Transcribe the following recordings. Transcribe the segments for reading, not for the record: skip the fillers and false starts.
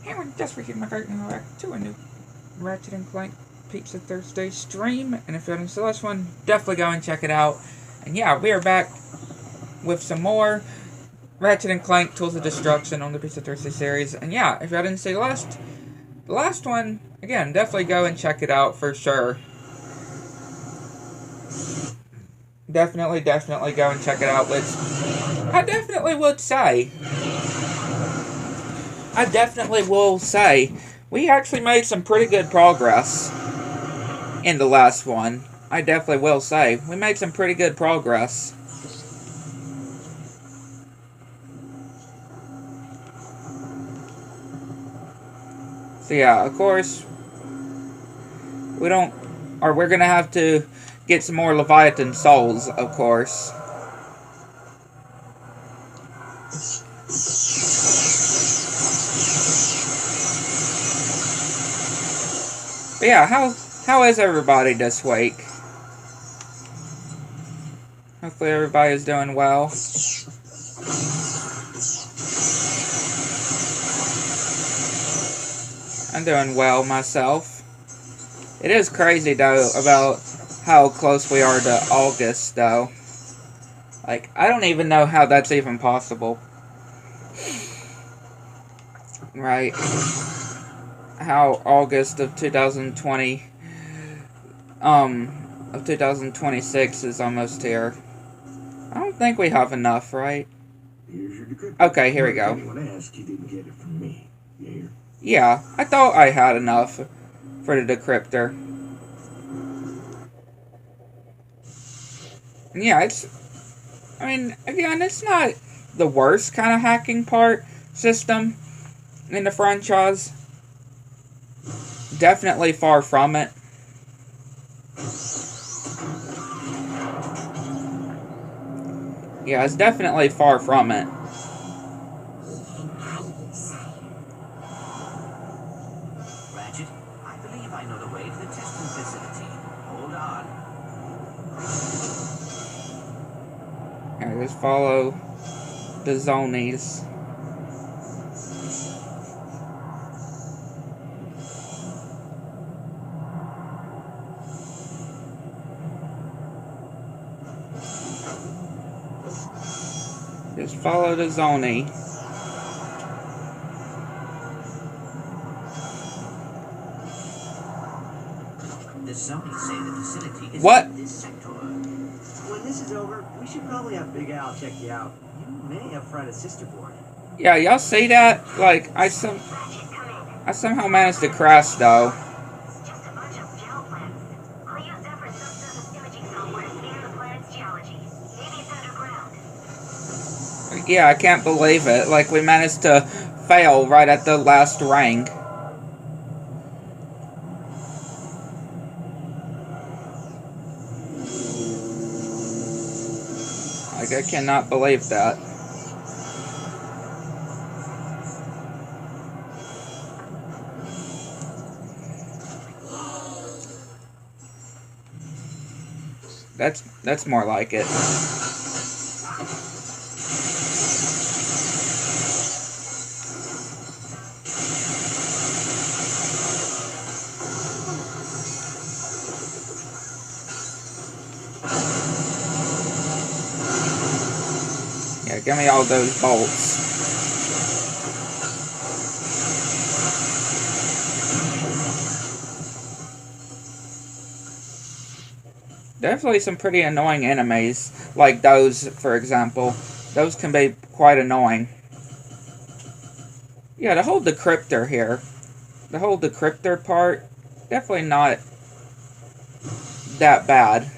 And just for my great new back to a new Ratchet and Clank Pizza Thursday stream. And if you haven't seen this one, definitely go and check it out. And yeah, we are back with some more Ratchet and Clank Tools of Destruction on the Pizza Thursday series. And yeah, if you didn't see the last one, again, definitely go and check it out for sure. Definitely go and check it out. I definitely will say, we actually made some pretty good progress in the last one. I definitely will say, we made some pretty good progress. So yeah, of course, we're gonna have to get some more Leviathan souls, of course. But yeah, how is everybody this week? Hopefully everybody is doing well. I'm doing well myself. It is crazy though about how close we are to August though. Like, I don't even know how that's even possible. Right? How August of 2020 of 2026 is almost here. I don't think we have enough, right? Okay, here we go. Yeah, I thought I had enough for the decryptor. And yeah, I mean, again, it's not the worst kind of hacking system in the franchise. Definitely far from it. Yeah, it's definitely far from it. Ratchet, I believe I know the way to the testing facility. Hold on. Yeah, just follow the zonies. Just follow the zonie. The zonies say the facility is in this sector. When this is over, we should probably have Big Al check you out. You may have fried a sister board. Yeah, y'all see that? Like, I somehow managed to crash though. Just a bunch of gel plants. I'll use Zephyr's subsurface imaging software to scan the planet's geology. Maybe it's underground. Yeah, I can't believe it. Like, we managed to fail right at the last ring. Like, I cannot believe that. That's more like it. Yeah, give me all those bolts. Definitely some pretty annoying enemies, like those, for example. Those can be quite annoying. Yeah, the whole decryptor here. The whole decryptor part, definitely not that bad.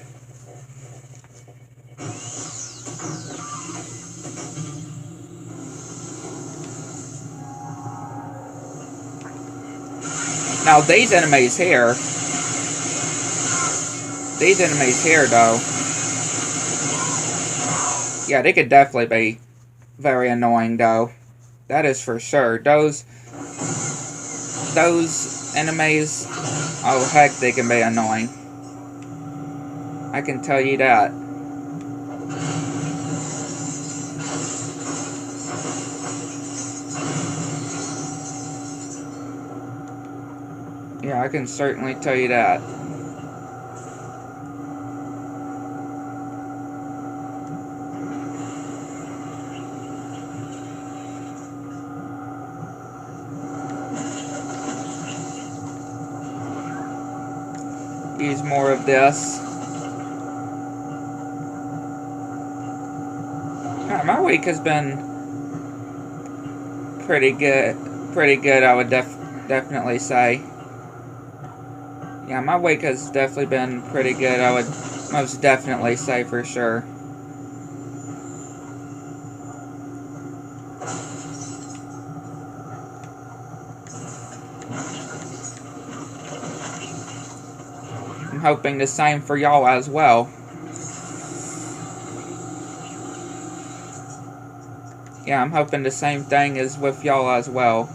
Now, these enemies here, though, yeah, they could definitely be very annoying, though. That is for sure. Those enemies, oh heck, they can be annoying. I can tell you that. Yeah, I can certainly tell you that. Use more of this. My week has been pretty good. Pretty good, I would definitely say. Yeah, my week has definitely been pretty good, I would most definitely say for sure. I'm hoping the same for y'all as well. Yeah, I'm hoping the same thing is with y'all as well.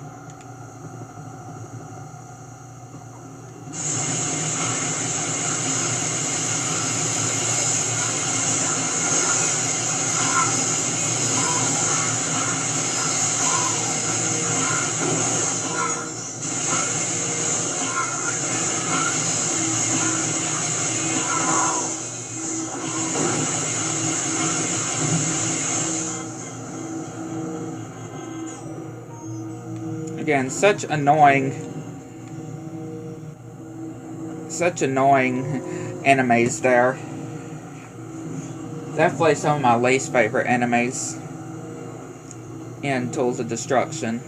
Again, such annoying enemies there. Definitely some of my least favorite enemies in Tools of Destruction.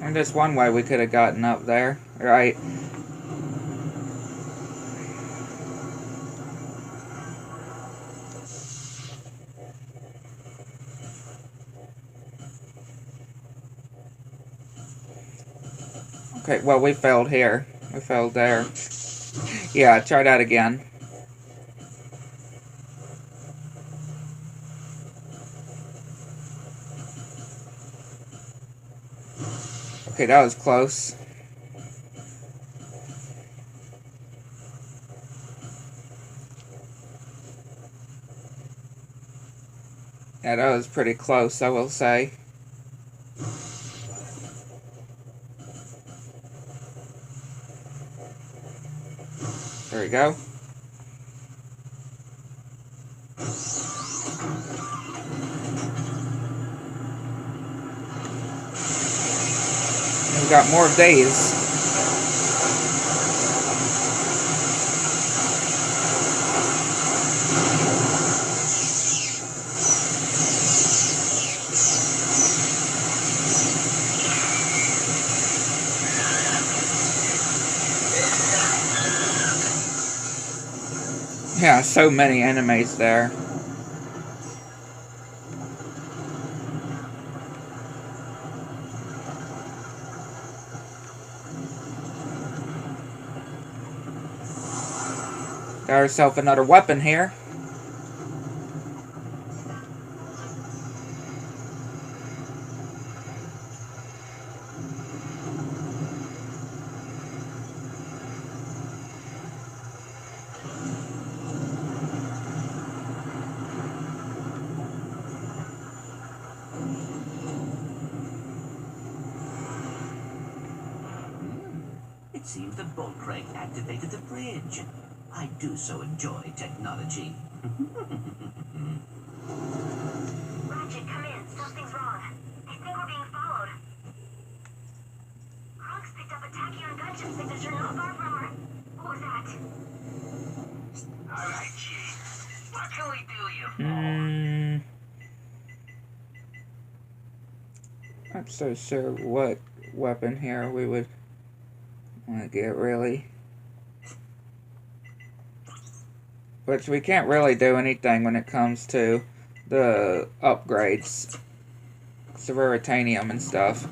And there's one way we could have gotten up there, right? Okay, well, we failed here. We failed there. Yeah, try that again. Okay, that was close. Yeah, that was pretty close, I will say. There we go. And we got more of these. Yeah, so many enemies there. Got ourselves another weapon here. It seems the bolt crate activated the bridge. I do so enjoy technology. Ratchet, come in. Something's wrong. I think we're being followed. Kronk's picked up a tachyon gunship signature not far from her. What was that? Alright, Chief. What can we do you for? Not so sure what weapon here we would want to get, really. Which we can't really do anything when it comes to the upgrades. Severitanium and stuff.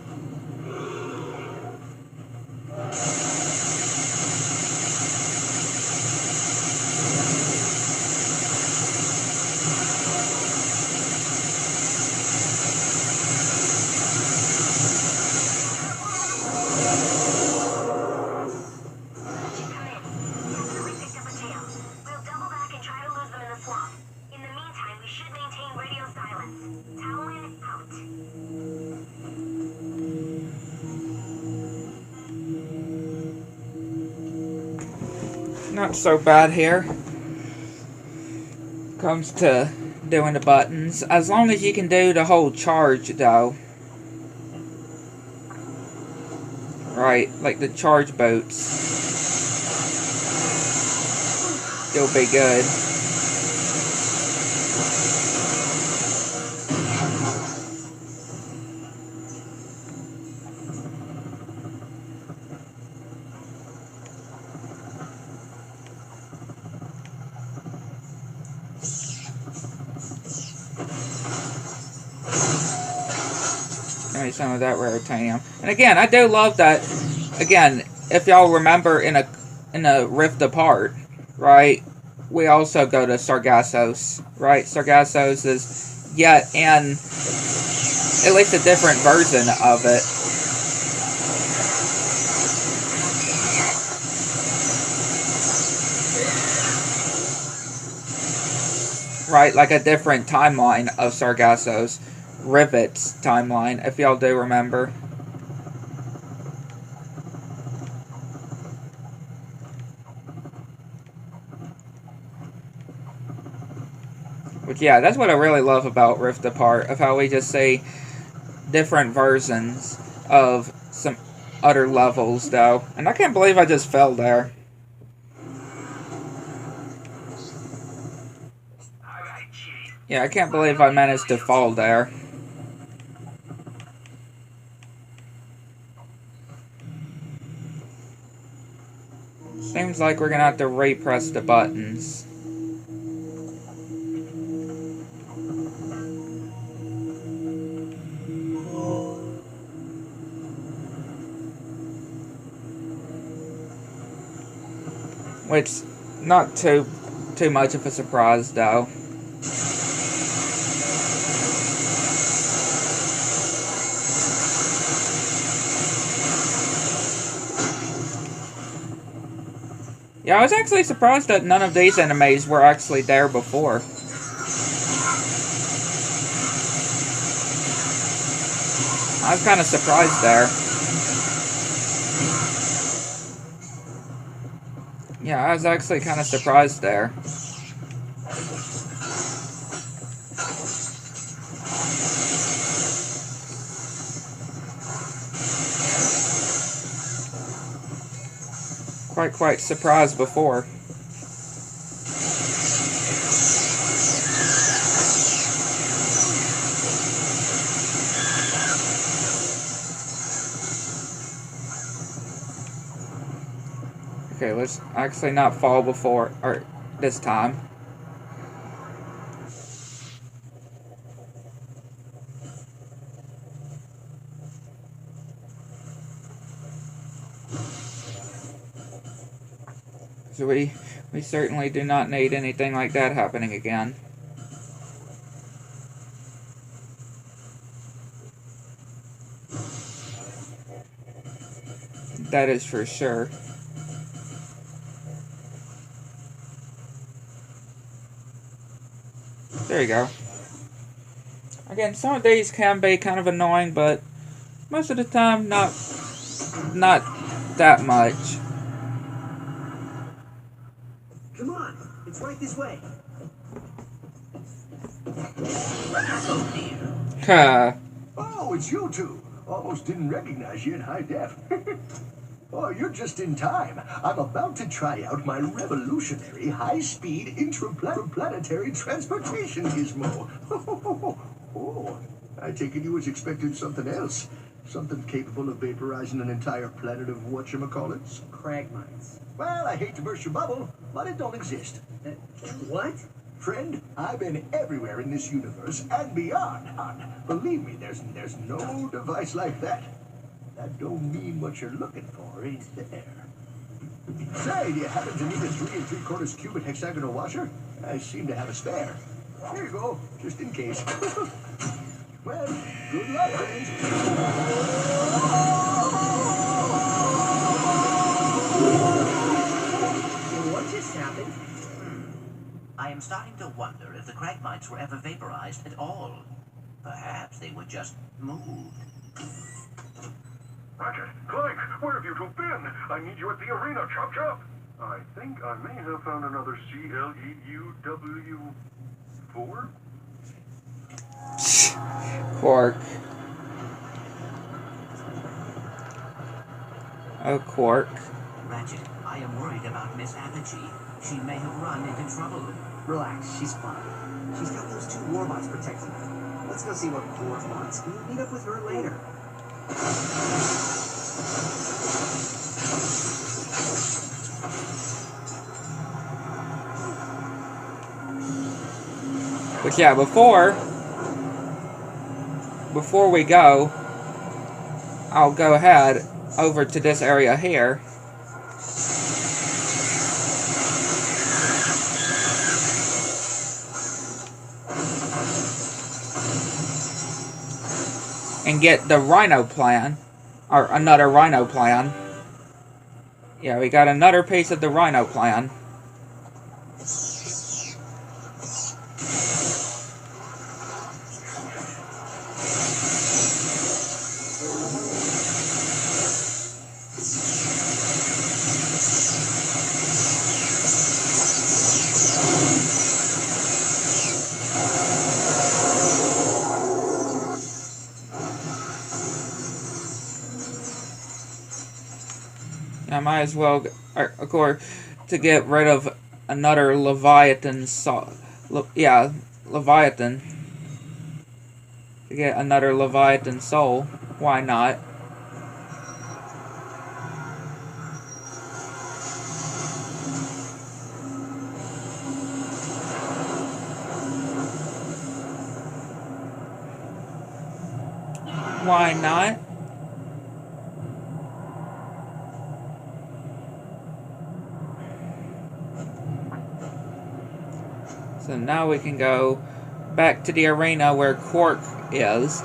not so bad here. Comes to doing the buttons. As long as you can do the whole charge, though. Right, like the charge boats. You'll be good. Give me some of that rare titanium. And again, I do love that. Again, if y'all remember in a Rift Apart, right? We also go to Sargassos, right? Sargassos is yet and at least a different version of it. Right, like a different timeline of Sargassos. Rivet's timeline, if y'all do remember. But yeah, that's what I really love about Rift Apart, of how we just see different versions of some other levels, though. And I can't believe I just fell there. Yeah, I can't believe I managed to fall there. Seems like we're gonna have to repress the buttons. Which, not too much of a surprise, though. Yeah, I was actually surprised that none of these enemies were actually there before. I was kind of surprised there. Yeah, I was actually kind of surprised there. Quite surprised before. Okay, let's actually not fall before, or this time. So we certainly do not need anything like that happening again. That is for sure. There you go. Again, some of these can be kind of annoying, but most of the time, not that much. Come on, it's right this way. Oh dear. Huh. Oh, it's you two. Almost didn't recognize you in high def. Oh, you're just in time. I'm about to try out my revolutionary high-speed interplanetary transportation gizmo. Oh, I take it you was expecting something else. Something capable of vaporizing an entire planet of whatchamacallits? Crag mines. Well, I hate to burst your bubble, but it don't exist. What? Friend, I've been everywhere in this universe and beyond. Believe me, there's no device like that. That don't mean what you're looking for ain't there. Say, do you happen to need a 3 3/4 cubic hexagonal washer? I seem to have a spare. Here you go, just in case. Well, good luck, friends. What just happened? I am starting to wonder if the Cragmites were ever vaporized at all. Perhaps they were just moved. Ratchet, Clank, where have you two been? I need you at the arena, Chop Chop. I think I may have found another CLEUW4. Quark. Oh, Quark. Ratchet, I am worried about Miss Apogee. She may have run into trouble. Relax, she's fine. She's got those two warbots protecting her. Let's go see what Quark wants. We'll meet up with her later. But yeah, before we go, I'll go ahead over to this area here. And get the Rhino plan. Or another Rhino plan. Yeah, we got another piece of the Rhino plan. I might as well, of course, to get rid of another Leviathan. Leviathan. To get another Leviathan soul. Why not? Why not? So now we can go back to the arena where Quark is.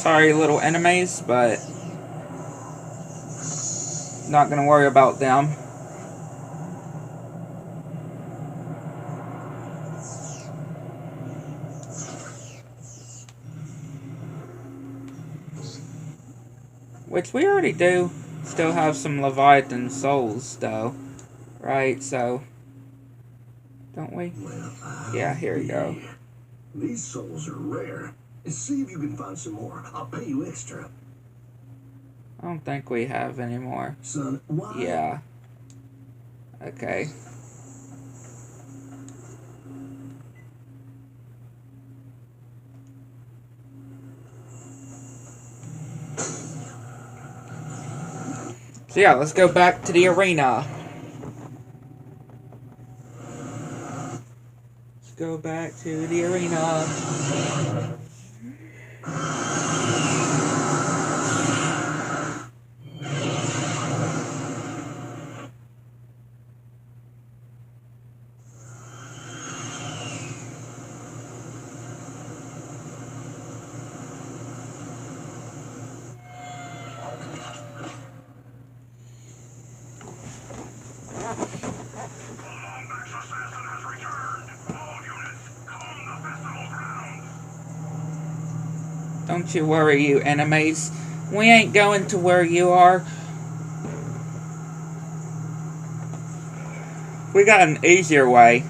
Sorry, little enemies, but not gonna worry about them. Which we already do still have some Leviathan souls, though. Right, so... Don't we? Well, Yeah, here we go. These souls are rare. See if you can find some more. I'll pay you extra. I don't think we have any more. Son, why? Yeah. Okay. So yeah, let's go back to the arena. Let's go back to the arena. Don't you worry, you enemies. We ain't going to where you are. We got an easier way.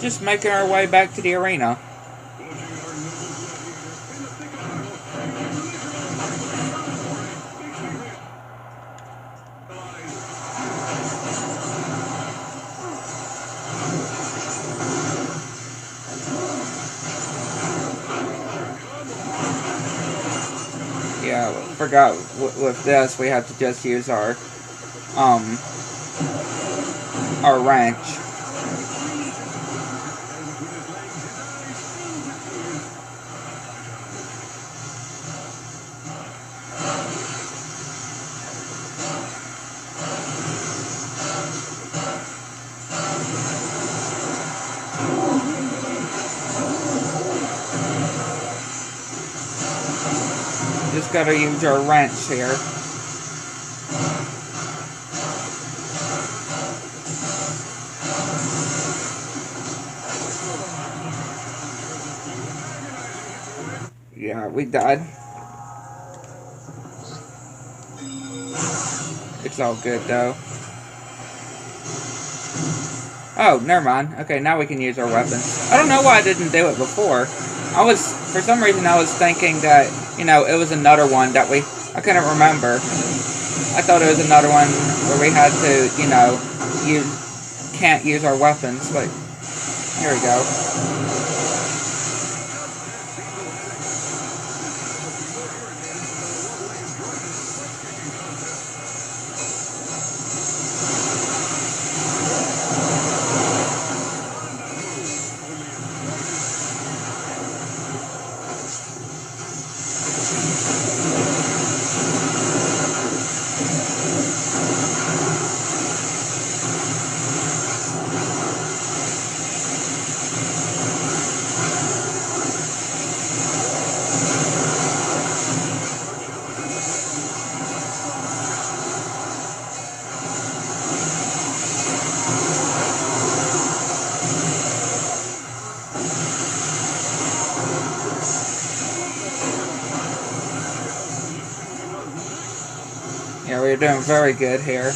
Just making our way back to the arena. forgot with this we have to just use our wrench. Just gotta use our wrench here. Yeah, we died. It's all good though. Oh, never mind. Okay, now we can use our weapons. I don't know why I didn't do it before. For some reason I was thinking that, you know, it was another one that I couldn't remember. I thought it was another one where we had to, you know, can't use our weapons, but here we go. Yeah, we're doing very good here.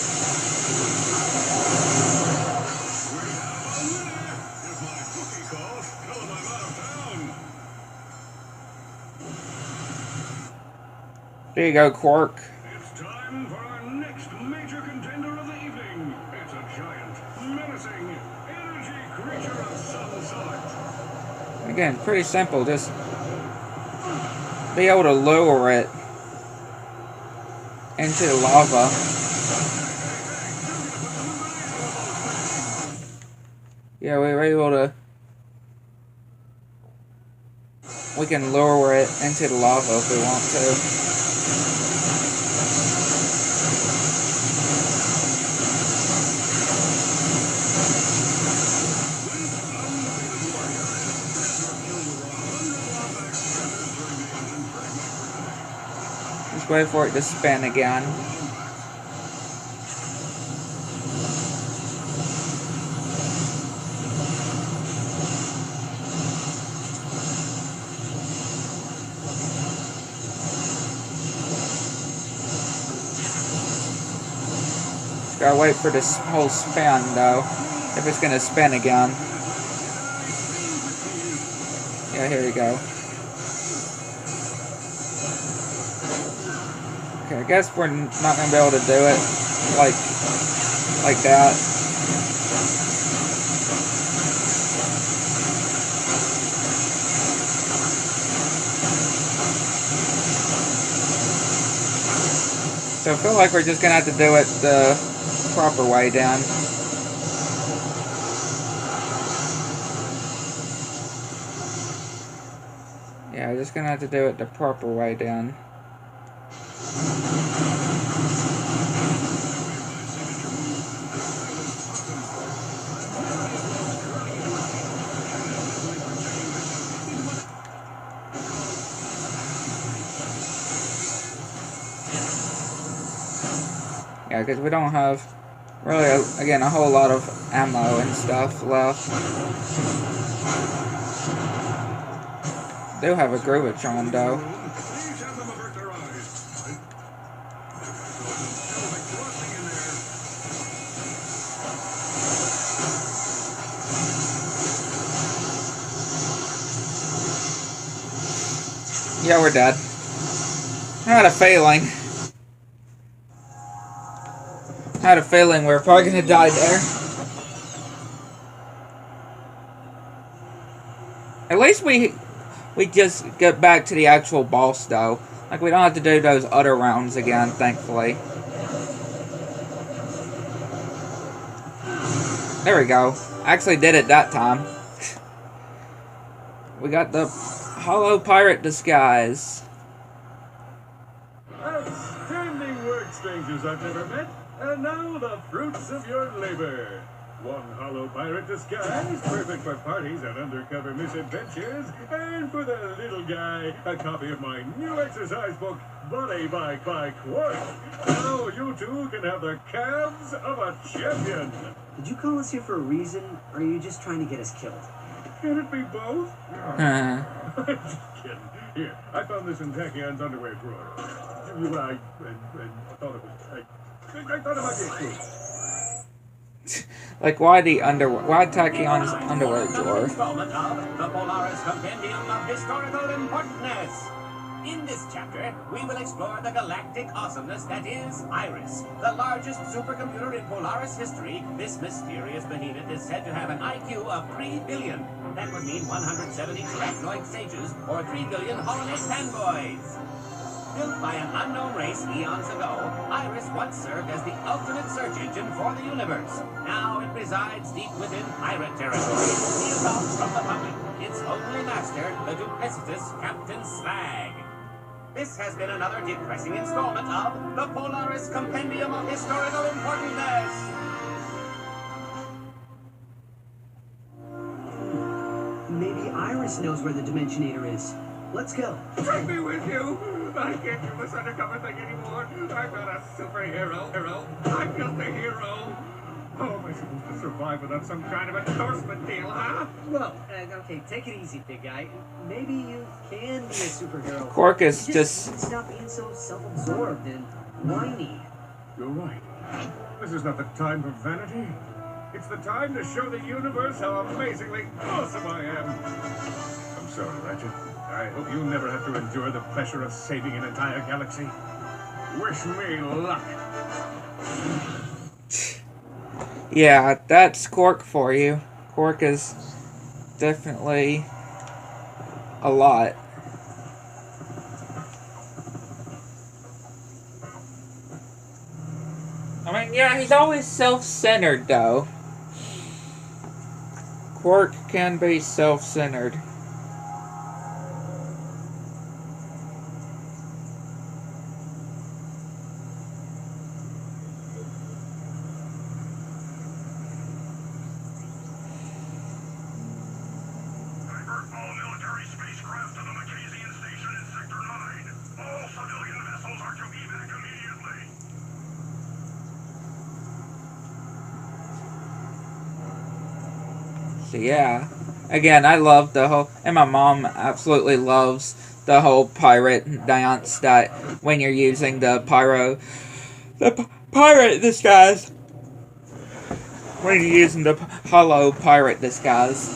There you go, Quark. It's time for our next major contender of the evening. It's a giant, menacing, energy creature of some sort. Again, pretty simple. Just be able to lower it into the lava. Yeah, we were able to. We can lower it into the lava if we want to. Just wait for it to spin again. Just gotta wait for this whole spin though, if it's gonna spin again. Yeah, here we go. Okay, I guess we're not gonna be able to do it like that. So I feel like we're just gonna have to do it the proper way down. Yeah, just gonna have to do it the proper way down. Yeah, because we don't have really, again, a whole lot of ammo and stuff left. Do have a Groovitron though. Yeah, we're dead. I had a feeling. I had a feeling we were probably gonna die there. At least we just get back to the actual boss though. Like, we don't have to do those other rounds again, thankfully. There we go. Actually did it that time. We got the hollow pirate disguise. Outstanding work, strangers I've never met. And now the fruits of your labor. One hollow pirate disguise, perfect for parties and undercover misadventures. And for the little guy, a copy of my new exercise book, Body by Quark. Now you two can have the calves of a champion. Did you call us here for a reason, or are you just trying to get us killed? Can it be both? I'm just kidding. Here, I found this in Tachyon's underwear drawer. I thought it was... I thought it might be a clue. Like, why Tachyon's underwear drawer? Installment of the Polaris Compendium of Historical Importance. In this chapter, we will explore the galactic awesomeness that is Iris. The largest supercomputer in Polaris history, this mysterious behemoth is said to have an IQ of 3 billion. That would mean 170 arachnoid sages or 3 billion holonet fanboys. Built by an unknown race eons ago, Iris once served as the ultimate search engine for the universe. Now it resides deep within pirate territory, sealed off from the public. Its only master, the duplicitous Captain Slag. This has been another depressing installment of the Polaris Compendium of Historical Importance. Maybe Iris knows where the Dimensionator is. Let's go. Take me with you. I can't do this undercover thing anymore. I'm not a superhero. I'm just a hero. How am I supposed to survive without some kind of endorsement deal, huh? Well, okay, take it easy, big guy. Maybe you can be a superhero. Quark is just stop being so self-absorbed and whiny. You're right. This is not the time for vanity. It's the time to show the universe how amazingly awesome I am. I'm sorry, Ratchet. I hope you never have to endure the pressure of saving an entire galaxy. Wish me luck. Yeah, that's Quark for you. Quark is definitely a lot. I mean, yeah, he's always self-centered, though. Quark can be self-centered. So yeah, again, I love the whole, and my mom absolutely loves the whole pirate dance that when you're using the pirate disguise, when you're using the hollow pirate disguise.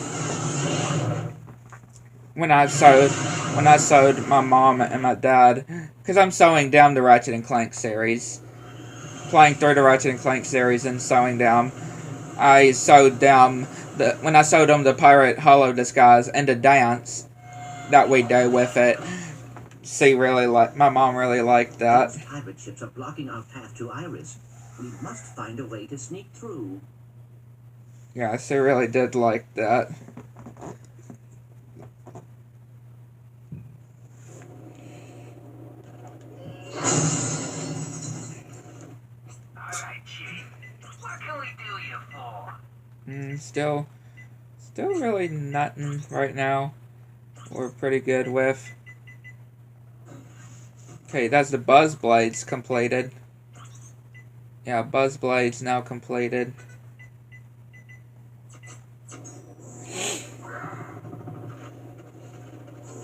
When I sewed my mom and my dad, because I'm sewing down the Ratchet and Clank series, playing through the Ratchet and Clank series and sewing down, I sewed down when I sewed them the pirate hollow disguise and the dance that we do with it. My mom really liked that. Those pirate ships are blocking our path to Iris. We must find a way to sneak through. Yeah, she really did like that. Alright, Chief. What can we do you for? Still really nothing right now. We're pretty good with. Okay, that's the Buzz Blades completed. Yeah, Buzz Blades now completed.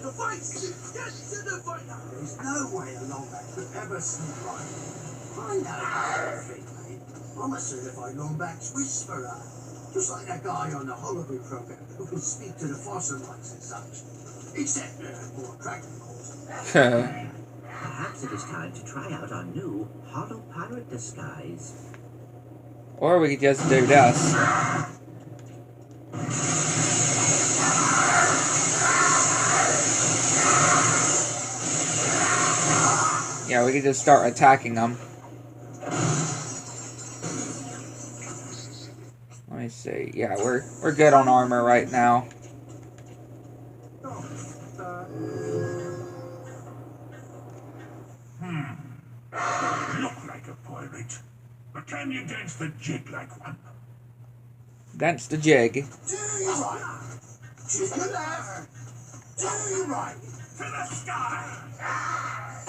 The fight! Get to the fight! There's no way a Longback could ever sneak right. I know how you think, mate. I'm a certified Longback's whisperer. Just like that guy on the hologram program who can speak to the fossil lights and such. Except more attractive, of course. Perhaps it is time to try out our new hollow pirate disguise. Or we could just do this. we can just start attacking them. Let me see. Yeah, we're good on armor right now. Look like a pirate. But can you dance the jig like one? That's the jig. Do you right? She's good ass. Do you right? To the sky!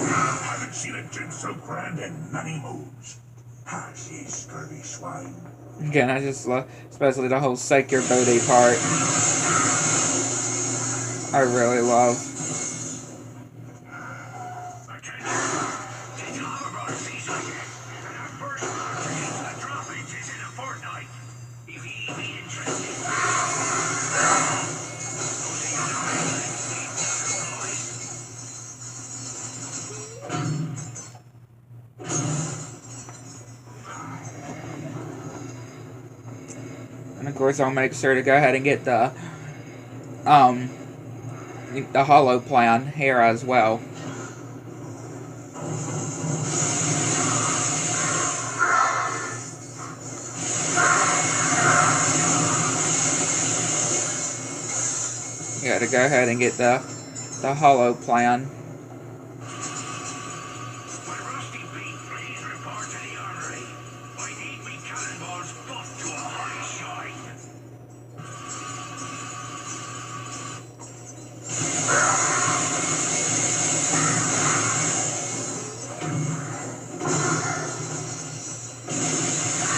I haven't seen a jig so grand in many moons. Ah, she scurvy swine. Again, I just love, especially the whole "sake your booty" part. I really love. And of course, I'll make sure to go ahead and get the hollow plan here as well. Yeah, to go ahead and get the hollow plan.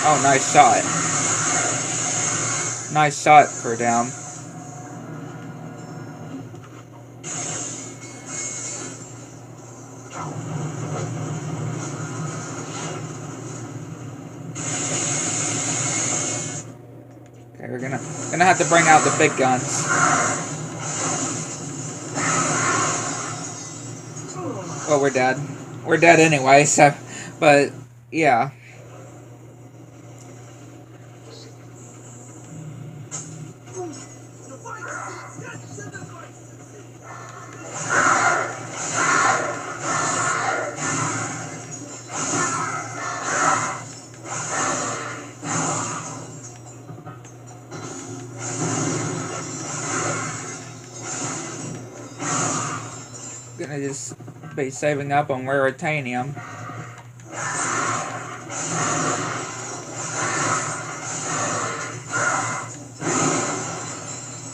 Oh, nice shot. Nice shot for them. Okay, we're gonna have to bring out the big guns. Well, we're dead. We're dead anyway, so, but, yeah. Gonna just be saving up on raritanium.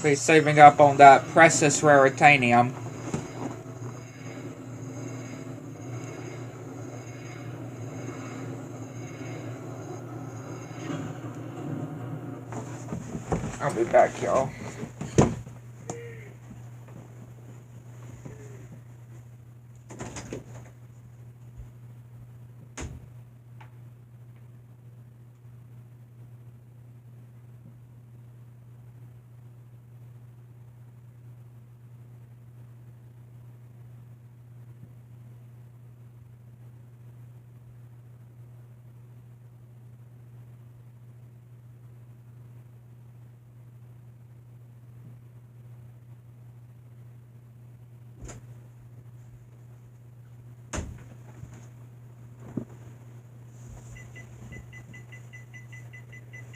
Be saving up on that precious raritanium. I'll be back, y'all.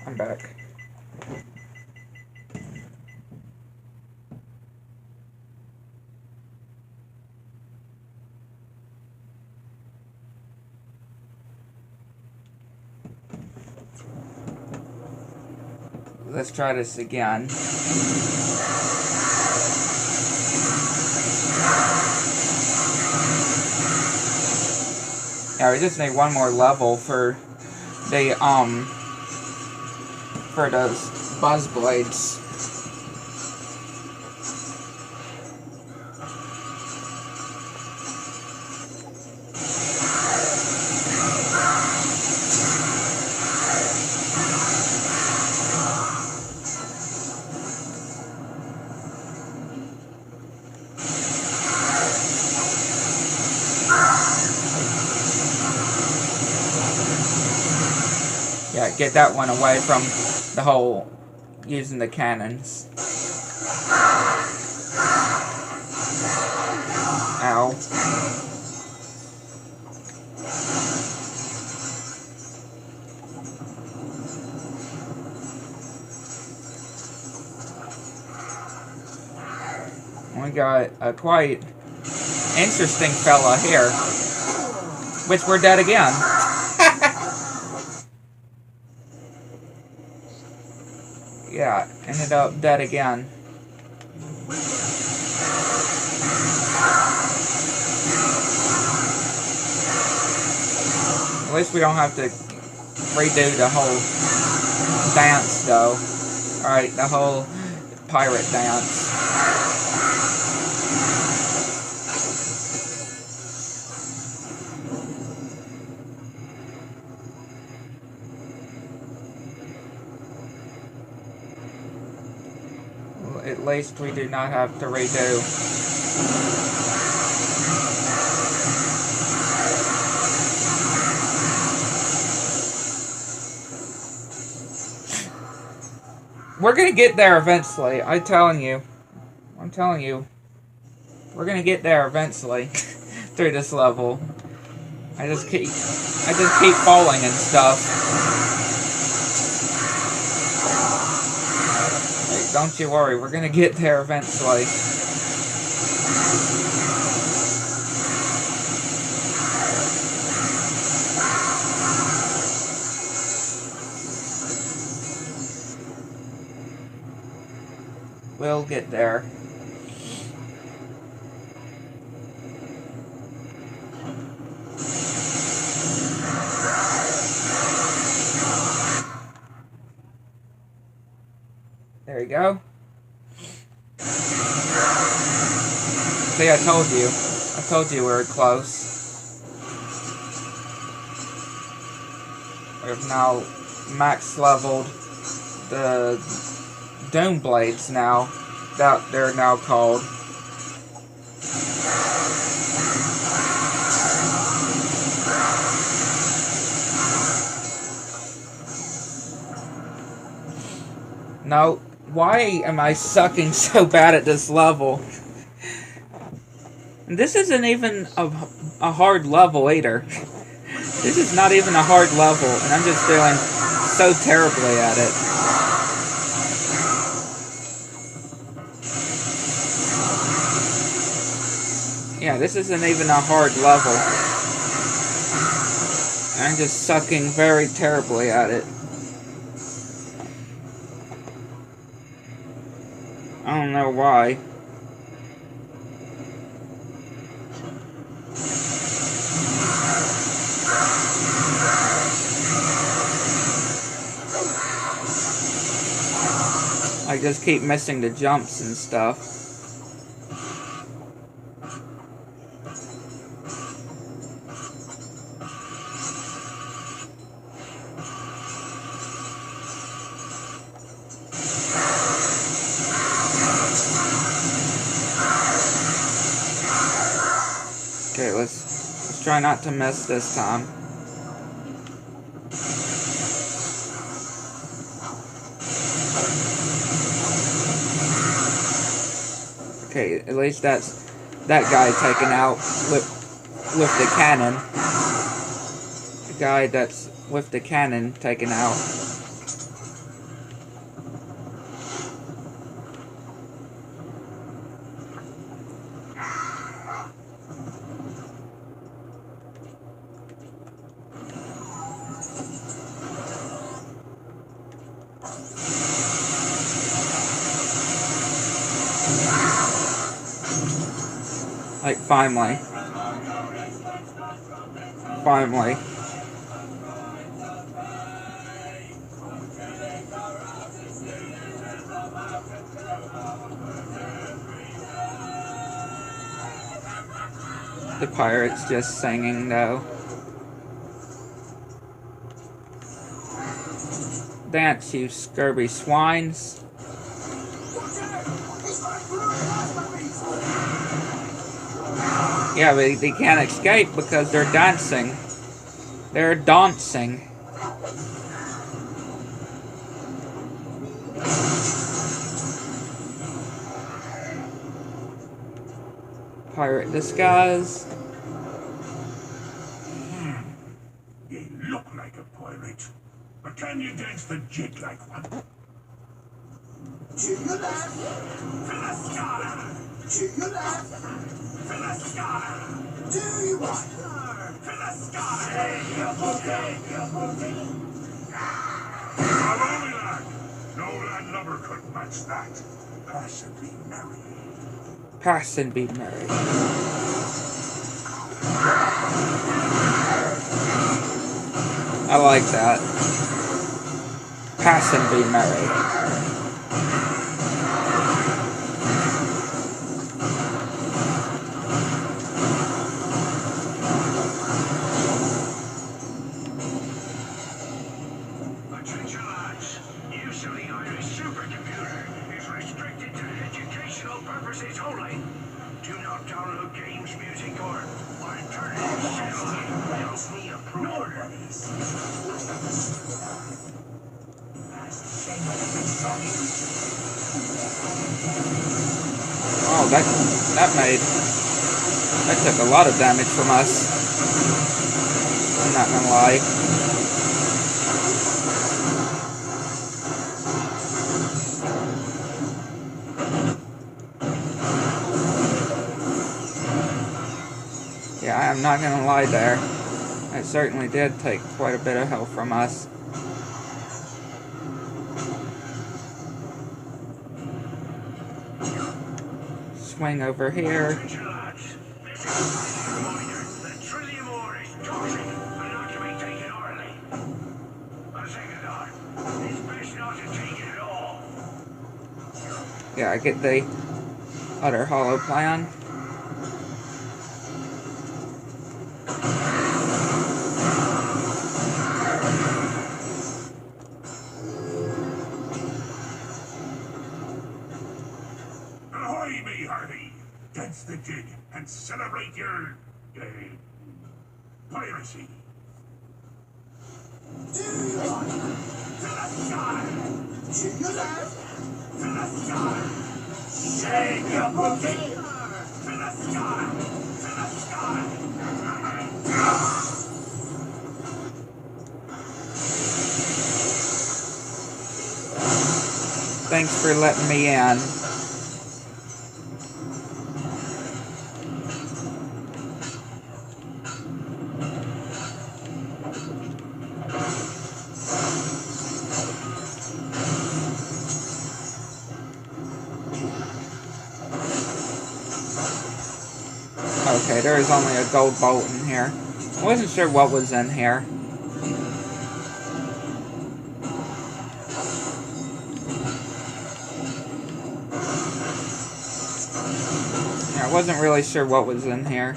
I'm back. Let's try this again. Yeah, we just need one more level for the for those buzz blades. Yeah, get that one away from the whole using the cannons. Ow. We got a quite interesting fella here. Which we're dead again. Yeah, ended up dead again. At least we don't have to redo the whole dance, though. Alright, the whole pirate dance. Well, at least we do not have to redo. We're gonna get there eventually. I'm telling you. We're gonna get there eventually through this level. I just keep falling and stuff. Hey, don't you worry. We're gonna get there eventually. We'll get there. There you go. See, I told you. I told you we were close. We've now max leveled the Doom Blades now, that they're now called. No, why am I sucking so bad at this level? This isn't even a hard level either. This is not even a hard level, and I'm just feeling so terribly at it. Yeah, this isn't even a hard level. I'm just sucking very terribly at it. I don't know why. I just keep missing the jumps and stuff. Okay, let's try not to miss this time. Okay, at least that's that guy taken out with the cannon. The guy that's with the cannon taken out. Like, finally. Finally. The pirate's just singing, though. Dance, you scurvy swines. Yeah, but they can't escape because they're dancing. They're dancing. Pirate disguise. You look like a pirate, but can you dance the jig like one? To your left. To the sky! To your right. To the sky! Now, only lad. No landlubber could match that. Pass and be merry. Pass and be merry. I like that. Pass and be merry. Attention, lads. Use of the Irish supercomputer is restricted to educational purposes only. Do not download games, music, or alternative cinema. Else we approve. No buddies. Oh, that took a lot of damage from us. I'm not gonna lie. Yeah, I am not gonna lie there. It certainly did take quite a bit of health from us. Swing over here. Attention, lads. This is a reminder that Trillium ore is toxic and not to be taken orally. A second thought. It's best not to take it at all. Yeah, I get the other hollow plan. Ahoy, me hearty! Dance the jig and celebrate your piracy. To your right. To the sky! To your left. To the sky! Shake your booty. To the sky! To the sky! Thanks for letting me in. Okay, there is only a gold bolt in here. I wasn't sure what was in here. Yeah, I wasn't really sure what was in here.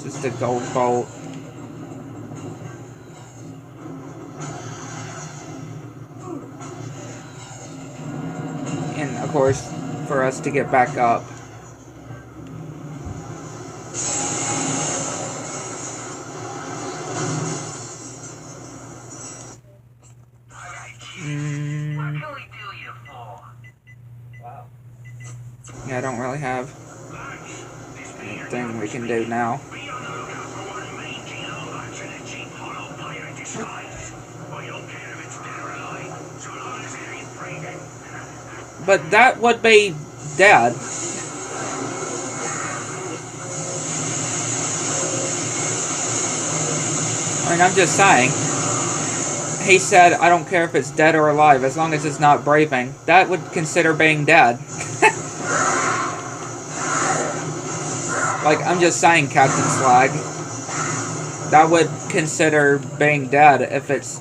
Just a gold bolt. And of course, for us to get back up. Yeah, I don't really have anything we can do now. But that would be dead. I mean, I'm just saying. He said, I don't care if it's dead or alive, as long as it's not breathing. That would consider being dead. Like, I'm just saying, Captain Slag. That would consider being dead if it's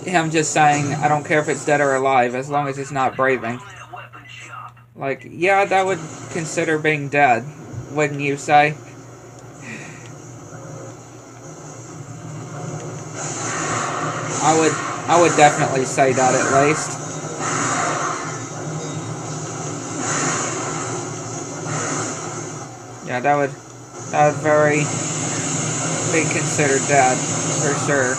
him just saying, I don't care if it's dead or alive, as long as it's not breathing. Like, yeah, that would consider being dead, wouldn't you say? I would definitely say that at least. Yeah, that would very be considered dead, for sure.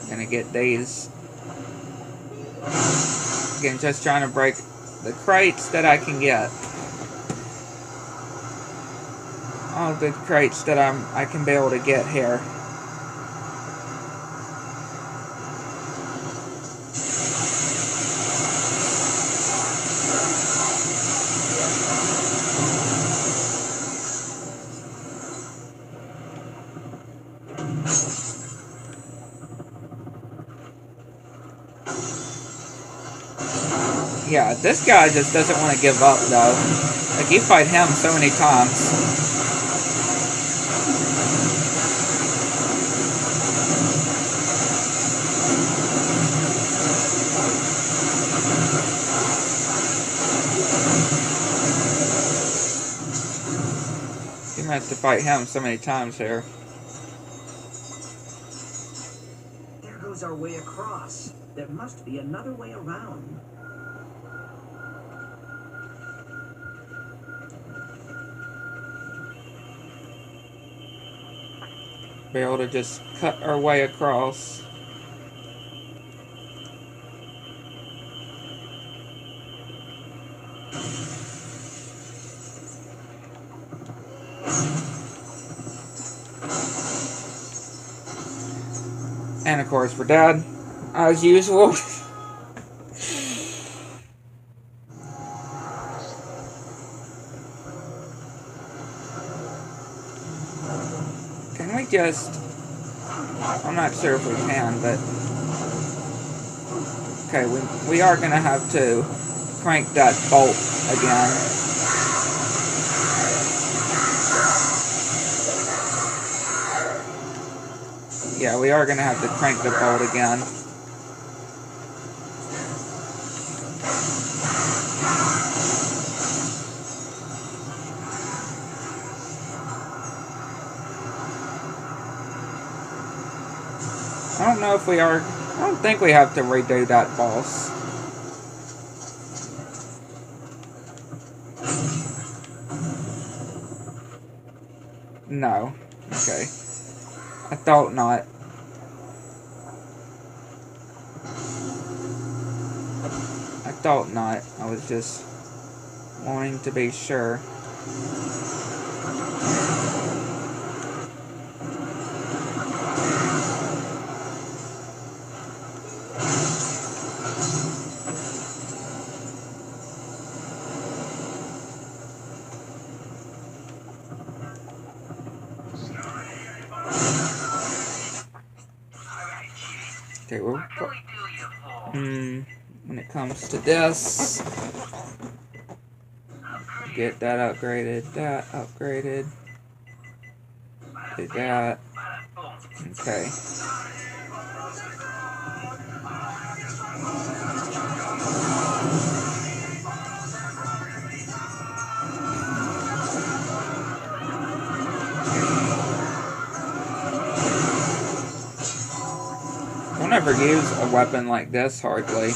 Gonna get these. Again, just trying to break the crates that I can get. All the crates that I can be able to get here. Yeah, this guy just doesn't want to give up, though. Like, you fight him so many times. You might have to fight him so many times here. There goes our way across. There must be another way around. Be able to just cut our way across. And of course we're dead, as usual. Can we just... I'm not sure if we can, but... Okay, we are going to have to crank that bolt again. Yeah, we are going to have to crank the bolt again. I don't know if we are... I don't think we have to redo that boss. No. Okay. I thought not. I thought not. I was just wanting to be sure. Okay, when it comes to this, get that upgraded, do that, okay. I'll never use a weapon like this, hardly.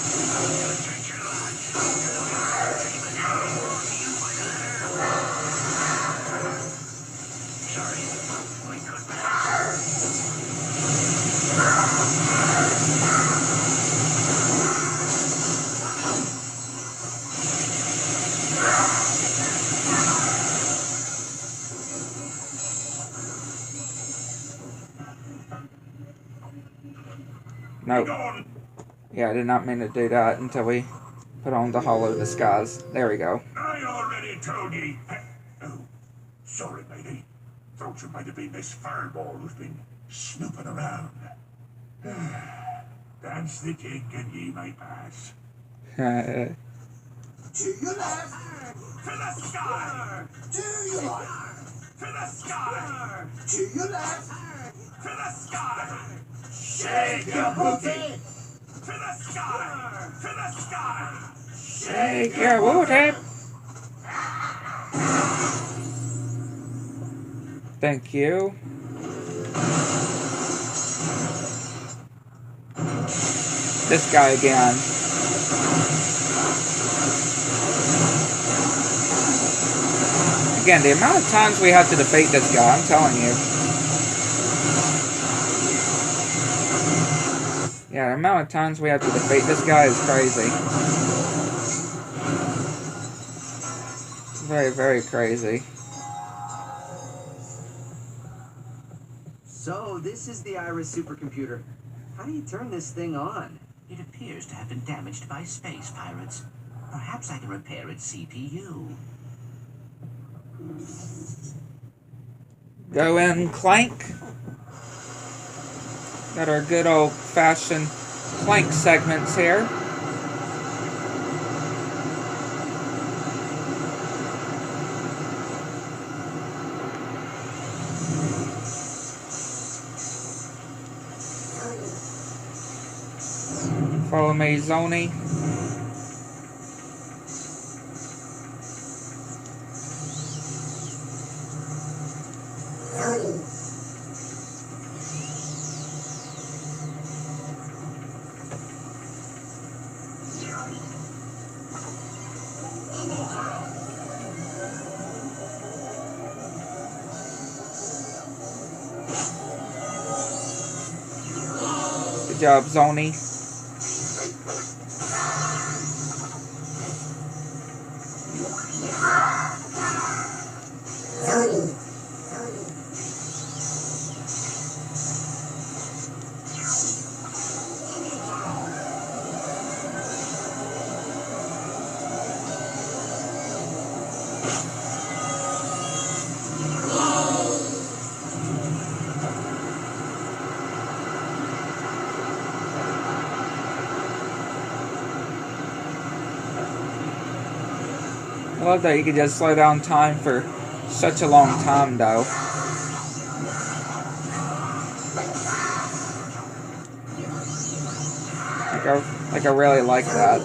Nope. Yeah, I did not mean to do that until we put on the hollow disguise. There we go. I already told ye. Oh, sorry, matey. Thought you might have been this fireball who's been snooping around. Dance the jig and ye may pass. To your left. To the sky. To your right. To the sky. To your left. To the sky. Shake your booty. To the sky. To the sky. Shake your booty. Thank you. This guy again. Again, the amount of times we have to defeat this guy, I'm telling you. Yeah, the amount of times we have to defeat this guy is crazy. Very, very crazy. So, this is the Iris supercomputer. How do you turn this thing on? It appears to have been damaged by space pirates. Perhaps I can repair its CPU. Go in, Clank. Got our good old-fashioned Clank segments here. Follow me, Zony. Good job, Zony. I love that you could just slow down time for such a long time, though. Like I really like that.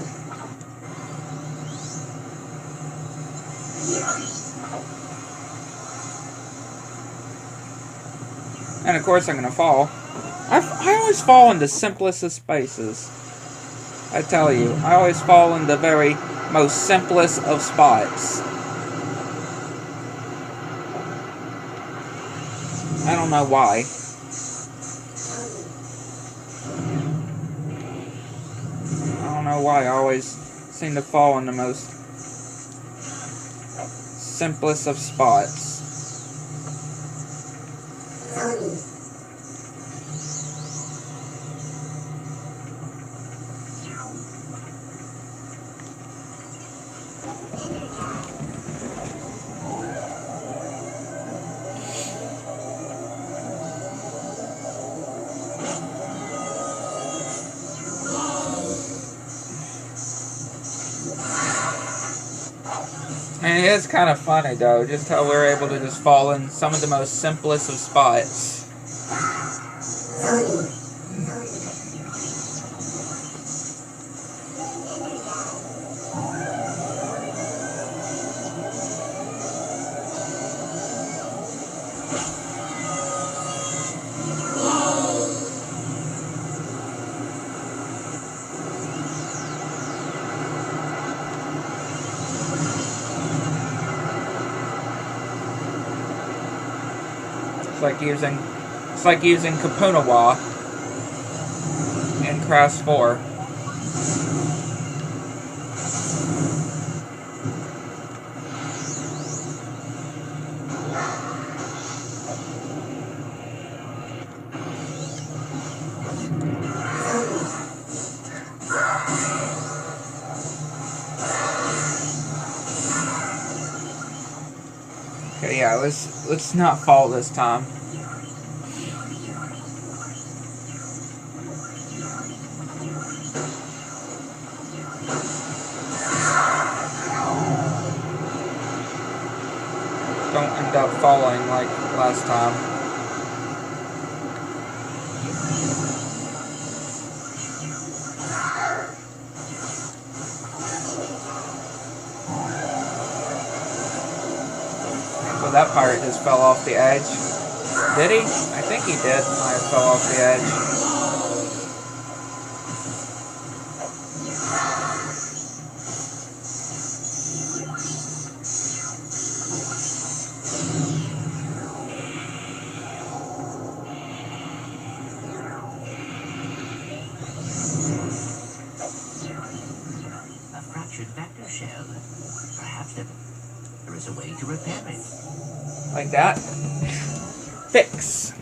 And of course I'm gonna fall. I always fall in the simplest of spaces. I tell you, I always fall in the very most simplest of spots. I don't know why. I don't know why I always seem to fall in the most simplest of spots. And it is kind of funny, though, just how we're able to just fall in some of the most simplest of spots. It's like using Kapunawa in Crash 4. Okay, yeah, let's not fall this time. Don't end up falling like last time. Well, that pirate just fell off the edge. Did he? I think he did. Might have fell off the edge. is a way to repair it. Like that. Fix.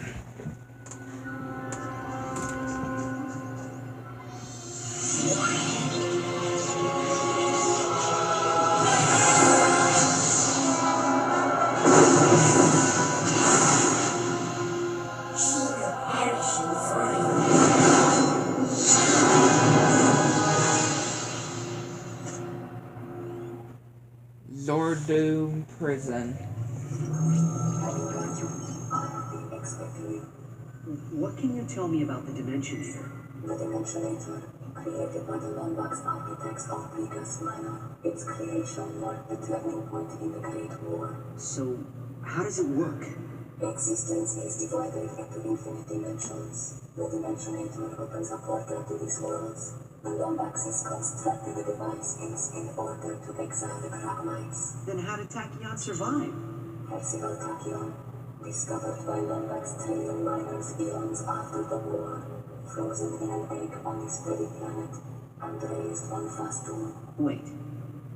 Zordum Prison. What can you tell me about the Dimensionator? The Dimensionator, created by the Lombax architects of Pegasus Minor. Its creation marked the turning point in the Great War. So, how does it work? Existence is divided into infinite dimensions. The Dimensionator opens a portal to these worlds. The Lombaxes constructed the device in order to exile the Kragmites. Then how did Tachyon survive? Percival Tachyon, discovered by Lombax trillion miners eons after the war, frozen in an egg on this very planet, and raised on Fastum. Wait,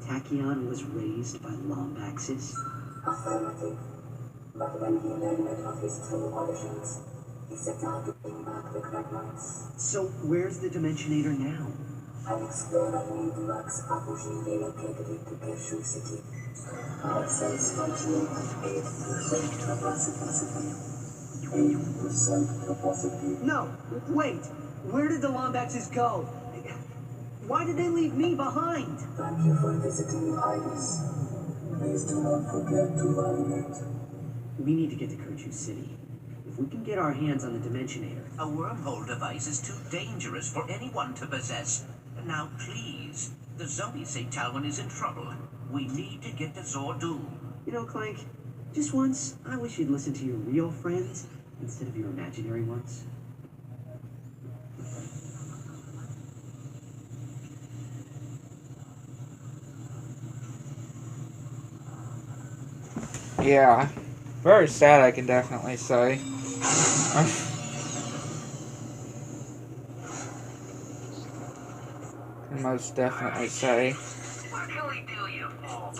Tachyon was raised by Lombaxes? Affirmative. But when he learned of his true origins, he set out to bring back the Kragmites. So where's the Dimensionator now? An explorer named Max Apushi relocated it to Kershu City. Our cells continue No, wait! Where did the Lombaxes go? Why did they leave me behind? Thank you for visiting, Iris. Please do not forget to validate. We need to get to Kershu City. If we can get our hands on the Dimensionator. A wormhole device is too dangerous for anyone to possess. Now, please, the zombies say Talwyn is in trouble. We need to get to Zordum. You know, Clank, just once, I wish you'd listen to your real friends instead of your imaginary ones. Yeah. Very sad, I can definitely say. Can most definitely say. What can we do, you fool?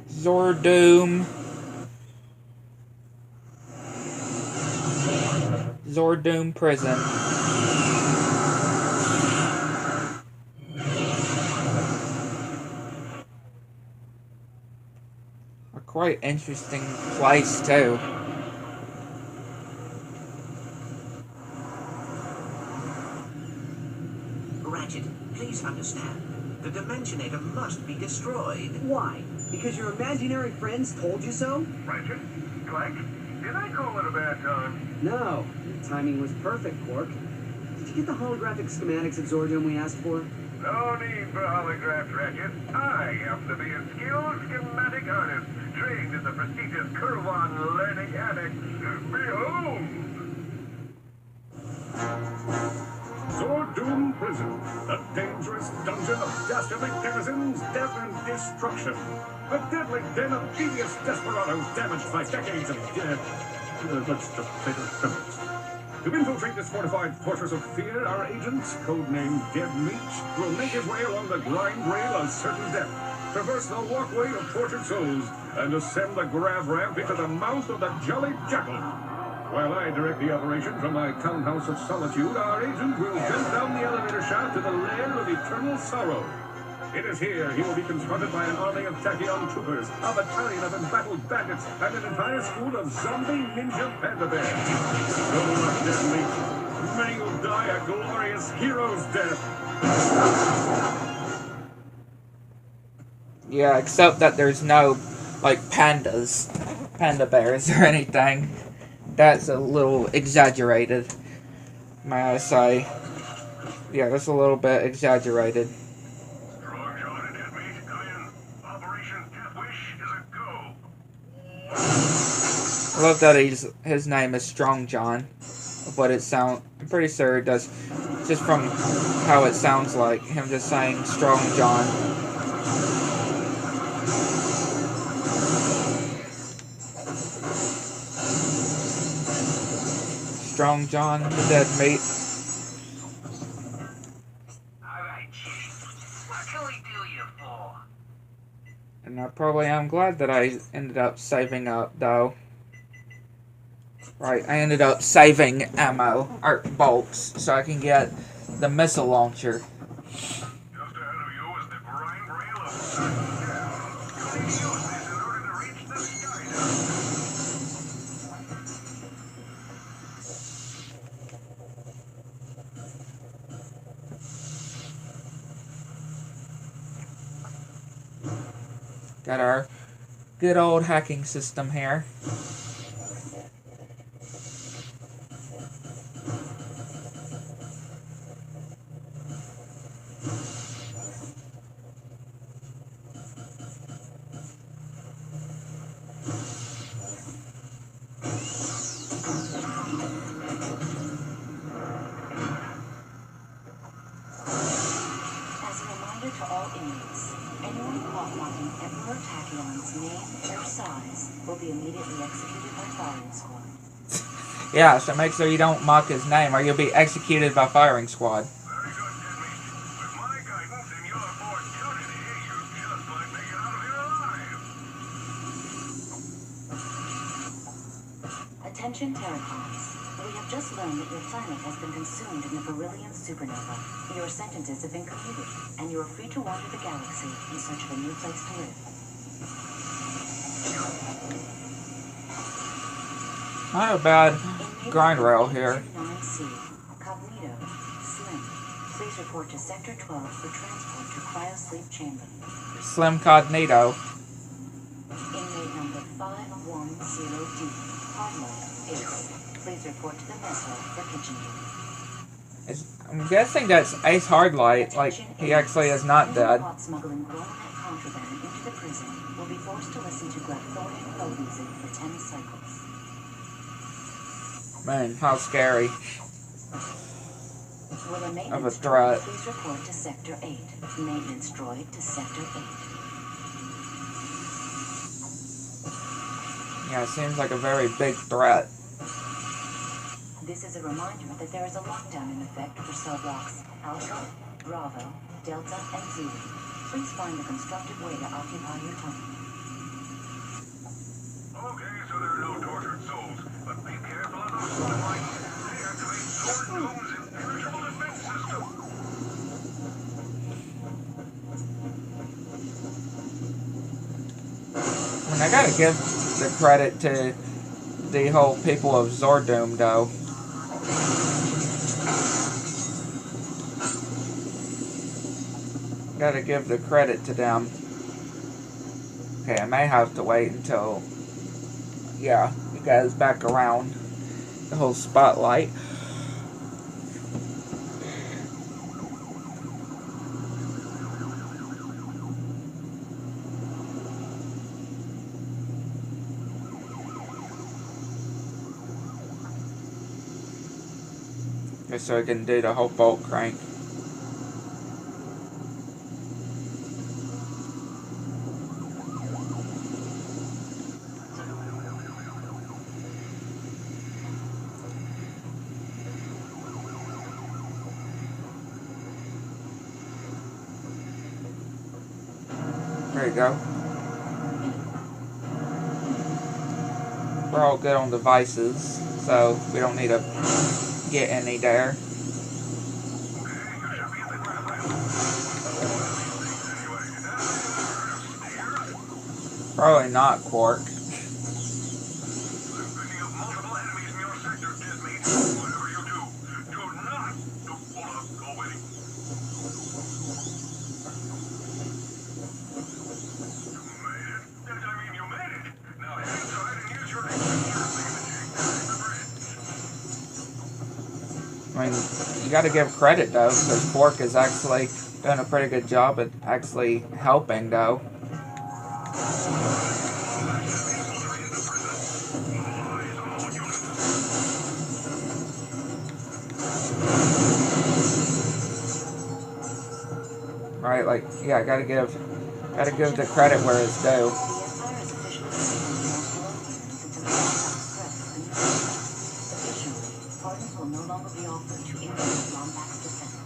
Zordum. Zordum Prison. A quite interesting place too. Ratchet, please understand. The Dimensionator must be destroyed. Why? Because your imaginary friends told you so? Ratchet? Clank? Did I call it a bad time? No. Your timing was perfect, Quark. Did you get the holographic schematics of Zordum we asked for? No need for holographs, Ratchet. I happen to be a skilled schematic artist, trained in the prestigious Kurwan Learning Annex. Behold! Zordum Prison, a dangerous dungeon of dastardly denizens, death and destruction. A deadly den of devious desperados damaged by decades of let's just say they're criminals. To infiltrate this fortified fortress of fear, our agent, codenamed Dead Meat, will make his way along the grind rail of certain death, traverse the walkway of tortured souls, and ascend the grav ramp into the mouth of the Jolly Jackal. While I direct the operation from my townhouse of solitude, our agent will jump down the elevator shaft to the lair of eternal sorrow. It is here he will be confronted by an army of Tachyon troopers, a battalion of embattled bandits, and an entire school of zombie ninja panda bears. Good luck, Dead Meat. May you die a glorious hero's death. Yeah, except that there's no, like, panda bears or anything. That's a little exaggerated, may I say. Yeah, that's a little bit exaggerated. Strong John and Dead Meat, come in. Operation Death Wish is a go. I love that his name is Strong John, but I'm pretty sure it does, just from how it sounds like, him just saying Strong John. Strong John, the dead meat. Alright, Chief. What can we do you for? And I probably am glad that I ended up saving up, though. Right, I ended up saving ammo, or bolts, so I can get the missile launcher. Just ahead of you is the grind rail of certain down. You'll need to use this in order to reach the sky down. Got our good old hacking system here. As a reminder to all inmates, anyone caught marking Emperor Tachyon's name or size will be immediately executed by firing squad. Yeah, so make sure you don't mock his name or you'll be executed by firing squad. Very good, Jimmy. With my guidance and your fortuity, you just might make it out of here alive. Attention Terracons. We have just learned that your planet has been consumed in the beryllium supernova. Your sentences have been commuted, and you are free to wander the galaxy in search of a new place to live. Not a bad Inmate grind rail here. 9C, Cognito, Slim. Please report to Sector 12 for transport to cryosleep chamber. Slim Cognito. Inmate number 510D, Hardlight, Ace. Please report to the mess hall for kitchen duty. I'm guessing that's Ace Hardlight, like he actually is not dead. Caught smuggling grown-net contraband into the prison will be forced to listen to Glyphorian folk music for 10 cycles. Man, how scary. Will a Of a maintenance threat. droid please report to Sector 8? Maintenance droid to Sector 8. Yeah, it seems like a very big threat. This is a reminder that there is a lockdown in effect for cell blocks Alpha, Bravo, Delta, and Zulu. Please find a constructive way to occupy your time. Okay, so there are no tortured souls, but be careful of those spotlights. They activate Sword Doom's impenetrable defense system. And I gotta give the credit to the whole people of Zordoom, though. Gotta give the credit to them. Okay, I may have to wait until, yeah, you guys back around the whole spotlight. Just so I can do the whole bolt crank. There you go. We're all good on devices, so we don't need to get any there. Probably not, Quark. I'm picking up multiple enemies in your sector, Disney. Whatever you do, do not pull up. Go away. You made it. I mean, you made it. Now head inside and use your I mean, you gotta give credit, though, because Quark is actually doing a pretty good job at actually helping, though. Right, like, yeah, gotta give the credit where it's due. Pardons will no longer be offered to injured Lombax descendants.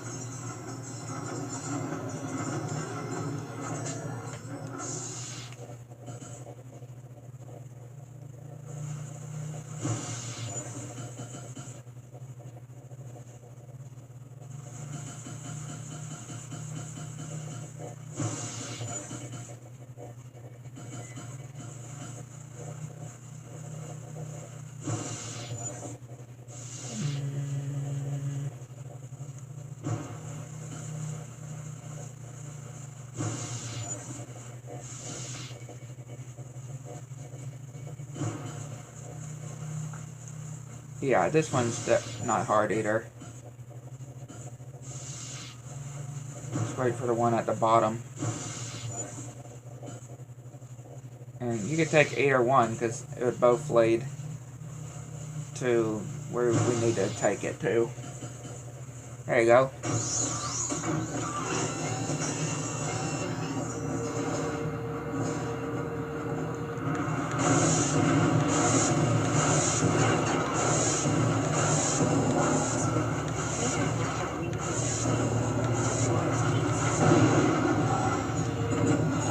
Yeah, this one's not hard either. Let's wait for the one at the bottom. And you could take either one because it would both lead to where we need to take it to. There you go.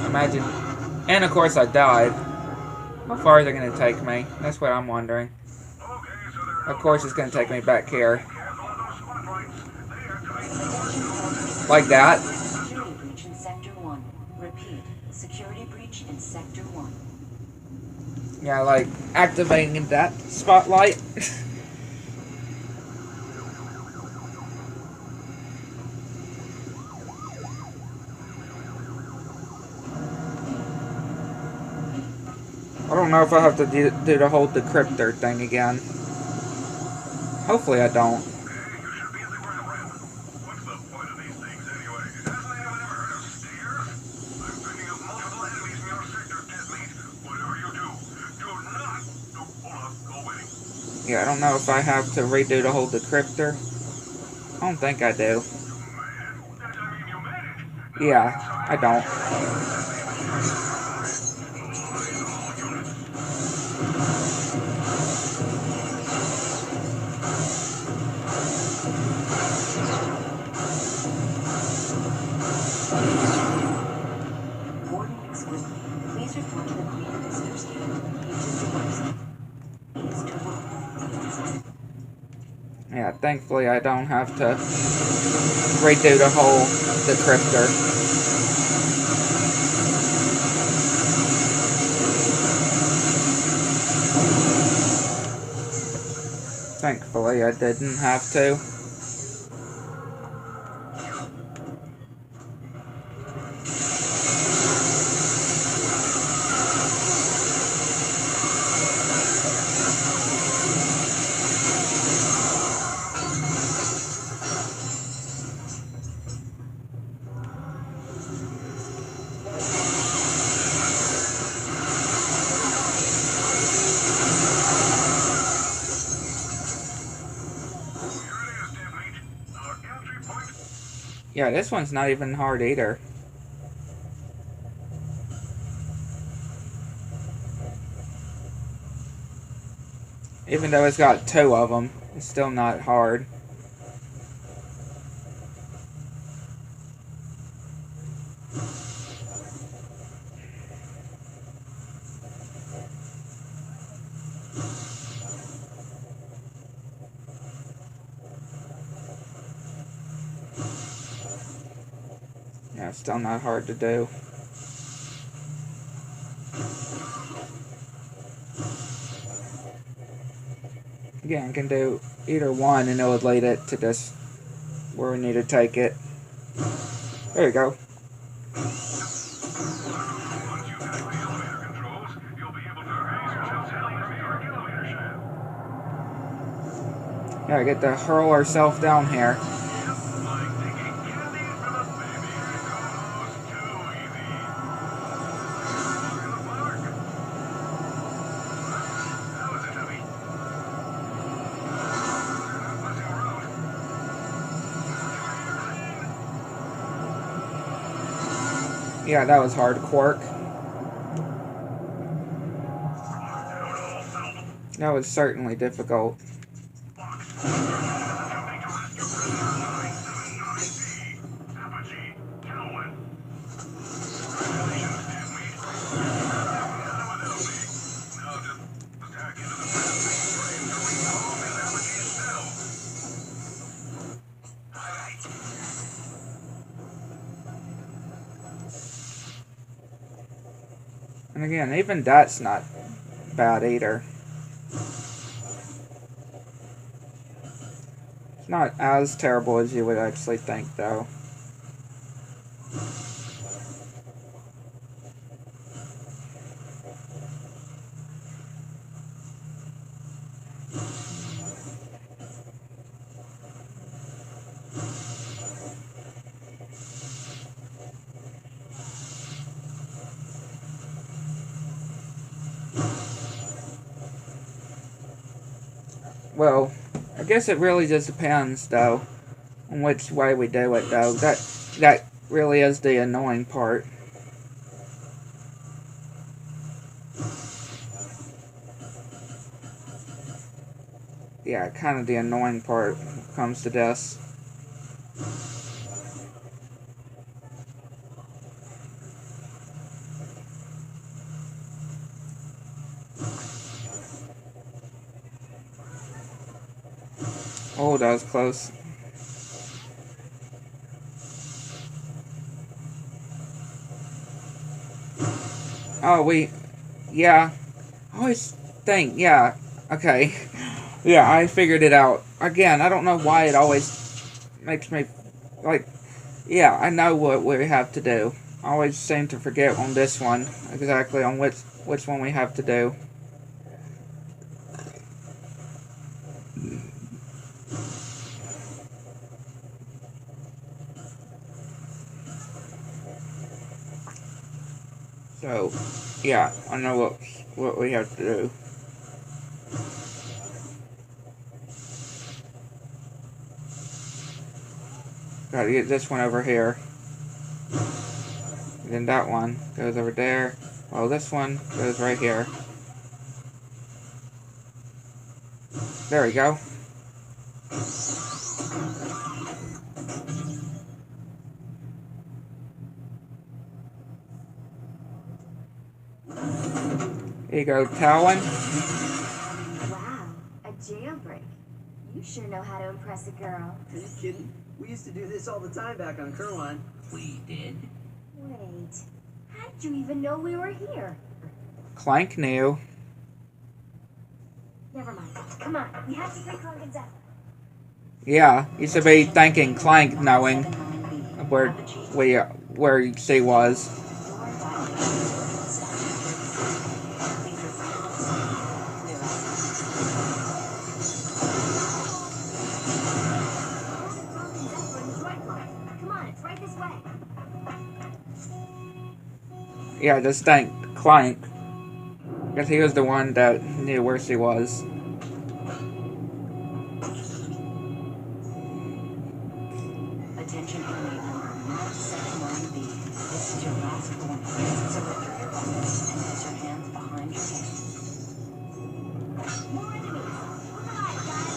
Imagine. And of course I died. How far is it going to take me? That's what I'm wondering. Of course it's going to take me back here. Like that. Security breach in Sector 1. Repeat. Security breach in Sector 1. Yeah, like activating that spotlight. I don't know if I have to do the whole decryptor thing again. Hopefully I don't. Yeah, I don't know if I have to redo the whole decryptor. I don't think I do. Yeah, I don't. Warning excluded. Please report to the Queen Visitors Gate. Pages to website. Please to room. Yeah, thankfully I don't have to redo the whole decryptor. Thankfully I didn't have to. Yeah, this one's not even hard either. Even though it's got 2 of them, it's still not hard. Yeah, it's still not hard to do. Again, can do either one and it would lead it to this where we need to take it. There you go. Yeah, I get to hurl ourselves down here. Yeah, that was hard, Quark. That was certainly difficult. And again, even that's not bad either. It's not as terrible as you would actually think, though. Well, I guess it really just depends, though, on which way we do it, though. That really is the annoying part. Yeah, kind of the annoying part when it comes to this. Oh, that was close. Oh, yeah. I always think, yeah, okay. Yeah, I figured it out. Again, I don't know why it always makes me, like, yeah, I know what we have to do. I always seem to forget on this one, exactly on which one we have to do. So, yeah, I know what we have to do. Gotta get this one over here. And then that one goes over there. Well, this one goes right here. There we go. Here you go, Talon. Wow, a jailbreak. You sure know how to impress a girl. Are you kidding? We used to do this all the time back on Kerwan. We did. Wait, how did you even know we were here? Clank knew. Never mind. Come on, we have to recall Gonzaga. Yeah, you should be thanking Clank knowing where she was. Come on, it's right this way. Yeah, just thank Clank. Because he was the one that knew where she was. Attention inmate number 979B. This is your last warning. Surrender your weapons and place your hands behind your head. More enemies. Look alive, guys.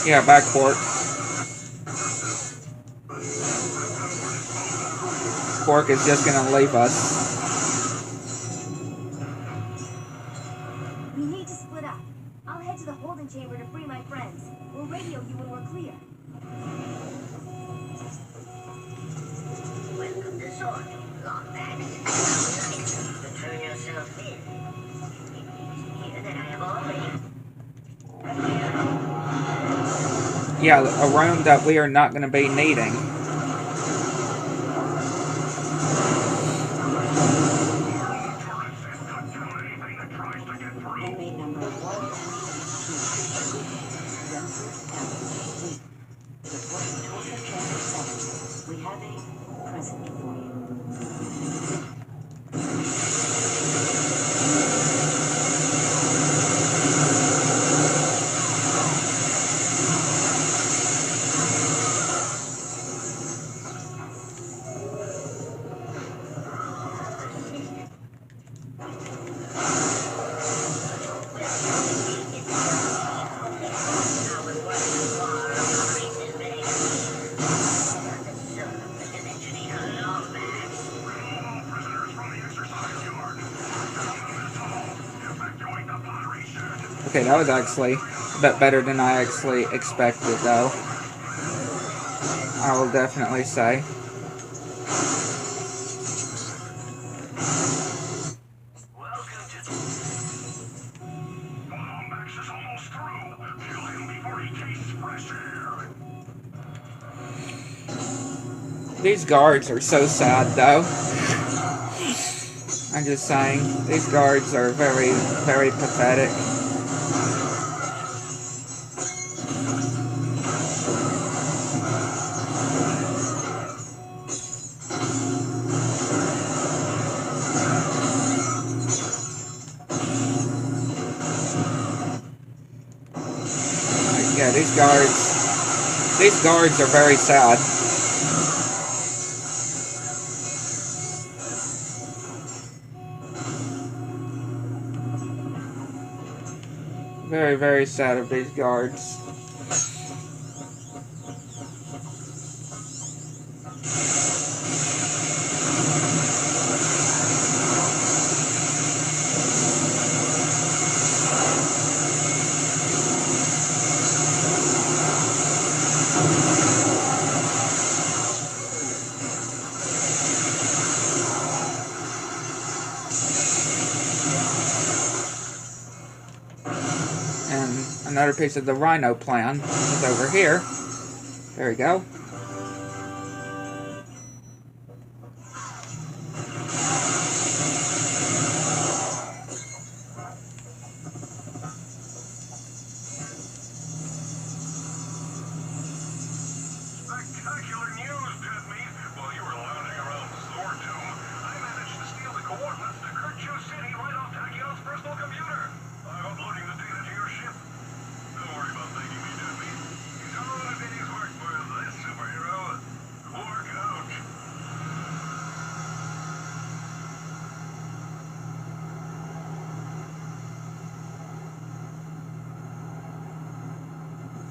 Yeah, backport. Quark is just gonna leave us. We need to split up. I'll head to the holding chamber to free my friends. We'll radio you when we're clear. Welcome to Sword. Long back. Return yourself in. Here that I have already. Yeah, a room that we are not going to be needing. Inmate number 182. Report to Chamber 7. We have a present for you. Okay, that was actually a bit better than I actually expected, though. I will definitely say. Welcome to... Max is almost through. Kill him before he tastes fresh air. These guards are so sad, though. I'm just saying, these guards are very, very pathetic. Yeah, these guards are very sad. Very, very sad of these guards. And another piece of the Rhino plan is over here. There we go. Spectacular news, Disney. While you were lounging around Thornton, I managed to steal the coordinates to Kerchu City right off Tachion's personal computer. I'm uploading the data to your ship. Don't worry about thanking me, Disney. It's all a day's work for this superhero. Work out.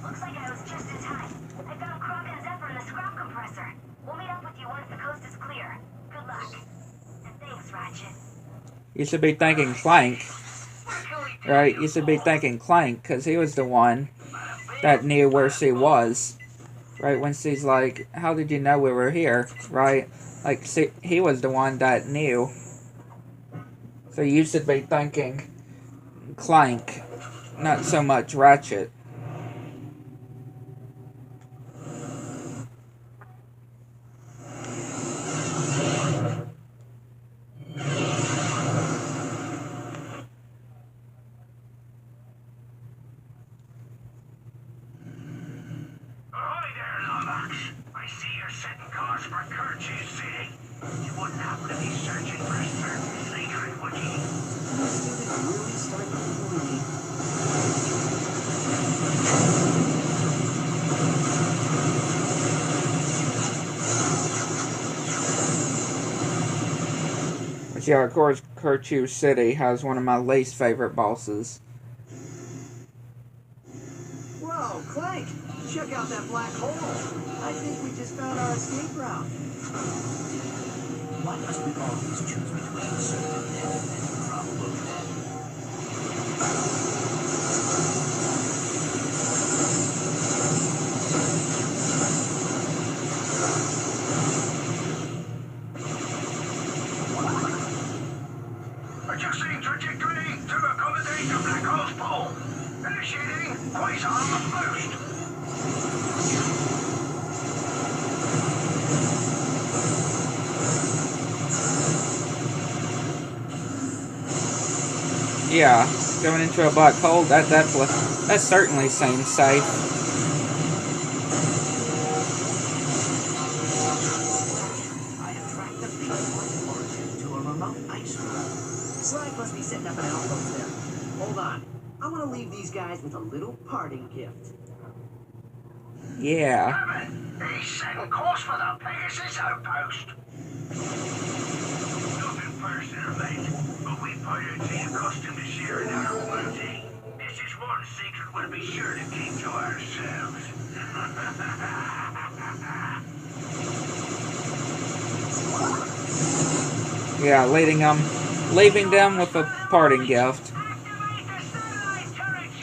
Looks like I was just in time. I found Croc and Zephyr in the scrap compressor. We'll meet up with you once the coast is clear. Good luck. And thanks, Ratchet. You should be thanking Clank. Right? You should be thanking Clank, because he was the one that knew where she was. Right? When she's like, how did you know we were here? Right? Like, he was the one that knew. So you should be thanking Clank, not so much Ratchet. Ahoy there, Lomax. I see you're setting course for Kerchu City. You wouldn't happen to be searching for a certain secret, would you? Students really starting to believe. But yeah, of course, Kerchu City has one of my least favorite bosses. Whoa, Clank! Check out that black hole. I think we just found our escape route. Why must we always choose between certain dead and probable dead? Adjusting trajectory to accommodate the black hole's pull. Initiating quasar boost. Yeah, going into a black hole, that certainly seems safe. I attract the peak point origin to a remote ice room. Slag must be setting up an outpost there. Hold on. I want to leave these guys with a little parting gift. Yeah. Damn it! He's setting course for the Pegasus outpost. Nothing personal, mate. But we pirates ain't accustomed to sharing our bounty. This is one secret we'll be sure to keep to ourselves. Yeah, leaving them with a parting gift. Activate the satellite turrets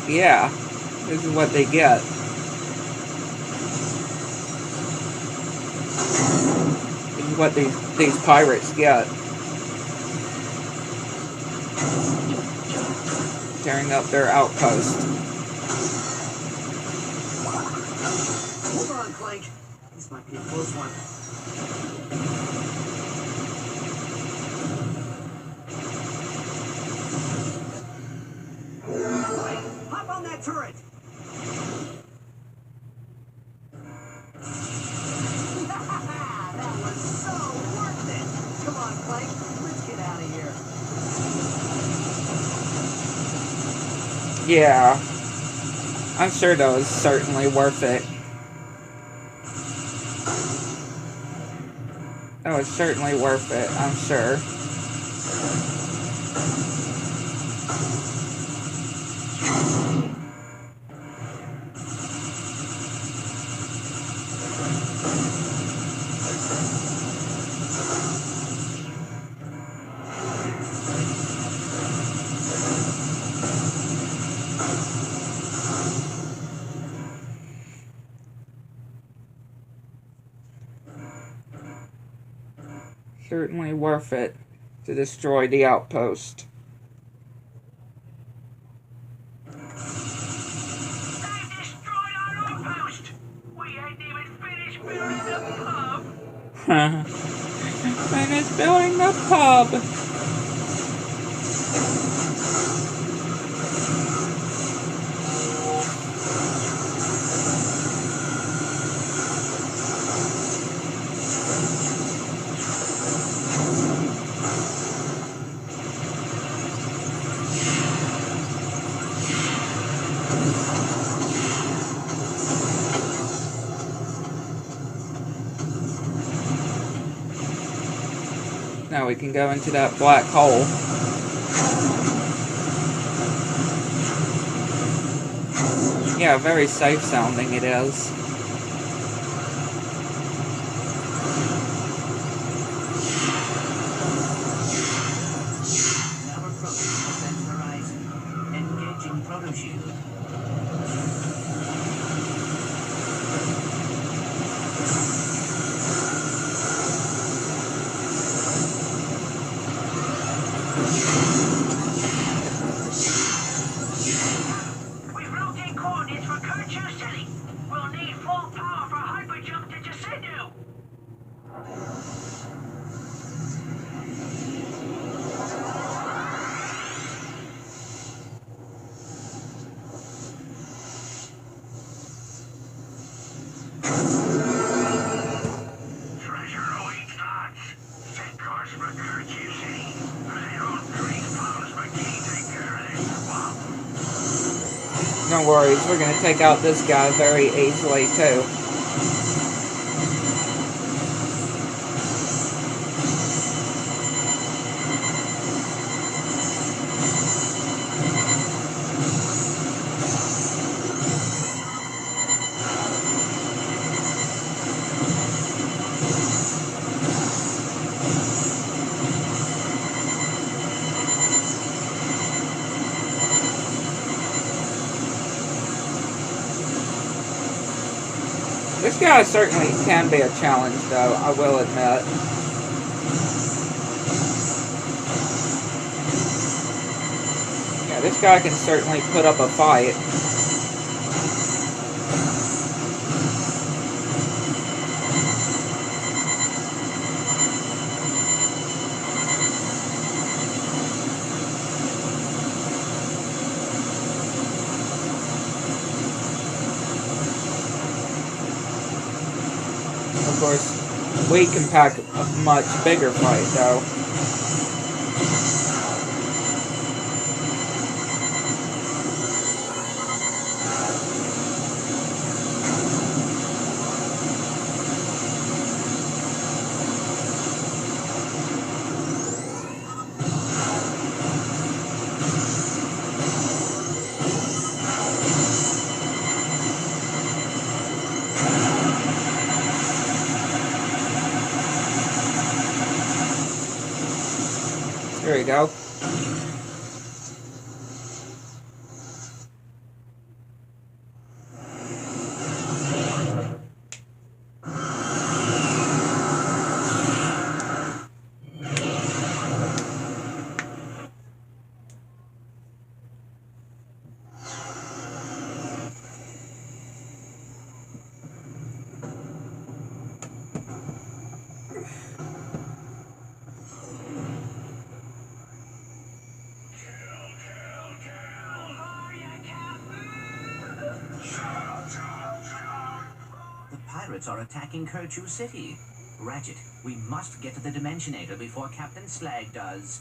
Yeah, this is what they get. This is what these pirates get. Tearing up their outpost. Hold on, Clank. This might be a close one. Hop on that turret! That was so worth it! Come on, Clank, let's get out of here. Yeah. I'm sure that was certainly worth it. That was certainly worth it, I'm sure. Certainly worth it to destroy the outpost. They destroyed our outpost! We hadn't even finished building the pub! Finished building the pub! Now we can go into that black hole. Yeah, very safe sounding it is. Now approaching the defense horizon. Engaging proto-shield. We've locked in coordinates for Kirchu City. We'll need full power for hyperjump to Jacindu. Treasure awaits lots. Set course for Kirchu City. I don't drink Paul's McGee take care of this swamp. No worries, we're gonna take out this guy very easily too. This guy certainly can be a challenge, though, I will admit. Yeah, this guy can certainly put up a fight. Of course, we can pack a much bigger fight, though. There you go. The pirates are attacking Kerchu City. Ratchet, we must get to the Dimensionator before Captain Slag does.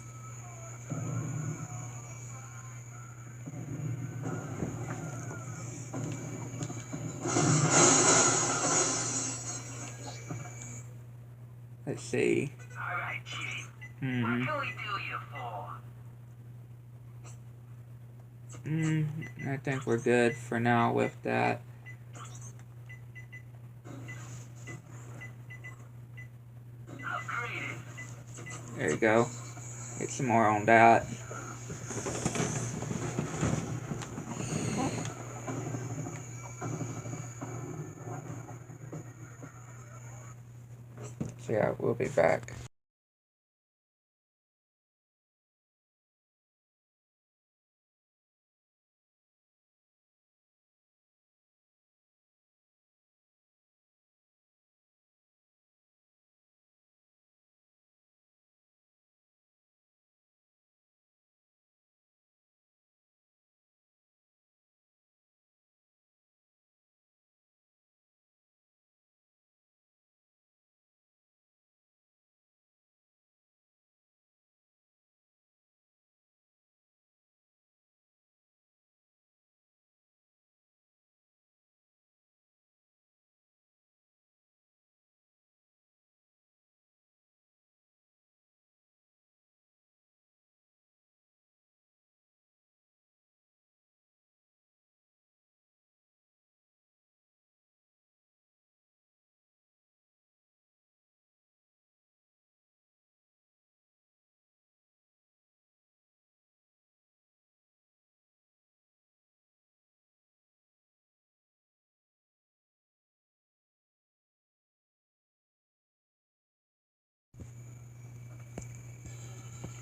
Let's see. All right, Chief. What can we do you for? I think we're good for now with that. Upgraded. There you go. Get some more on that. So yeah, we'll be back.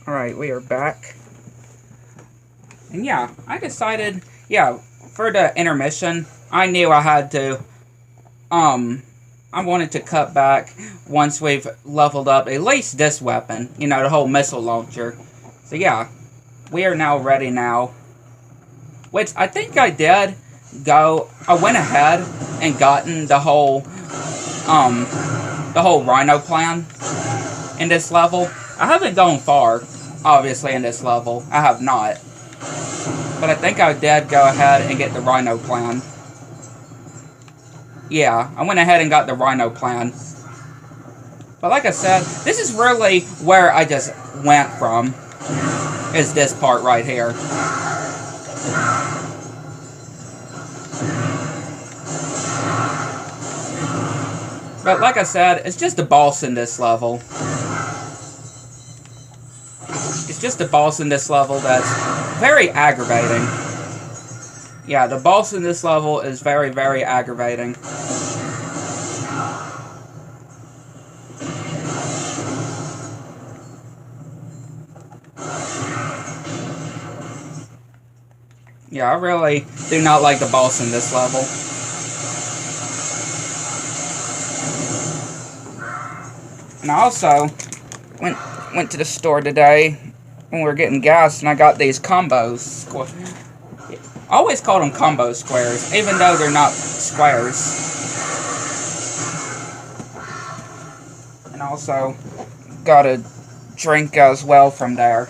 Alright, we are back. And yeah, I decided, for the intermission, I knew I had to, I wanted to cut back once we've leveled up at least this weapon, you know, the whole missile launcher. So yeah, we are now ready now. Which, I think I did I went ahead and gotten the whole Rhino plan in this level. I haven't gone far, obviously, in this level. I have not. But I think I did go ahead and get the Rhino plan. Yeah, I went ahead and got the Rhino plan. But like I said, this is really where I just went from, is this part right here. But like I said, it's just a boss in this level. It's just a boss in this level that's very aggravating. Yeah, the boss in this level is very, very aggravating. Yeah, I really do not like the boss in this level. And I also went to the store today when we were getting gas, and I got these combos. I always call them combo squares, even though they're not squares. And also got a drink as well from there.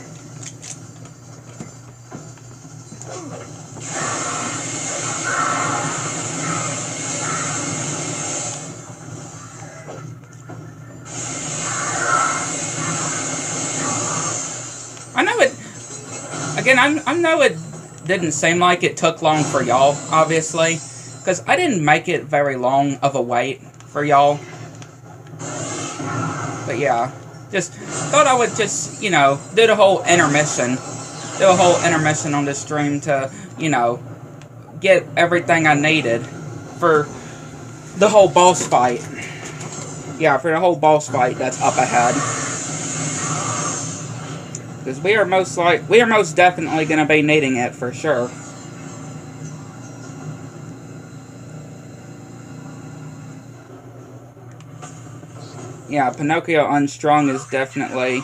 I know it didn't seem like it took long for y'all, obviously, because I didn't make it very long of a wait for y'all. But yeah, Just thought I would just, you know, do the whole intermission. Do a whole intermission on this stream to, you know, get everything I needed for the whole boss fight. Yeah, for the whole boss fight that's up ahead. Because we are most definitely going to be needing it for sure. Yeah, Pinocchio Unstrung is definitely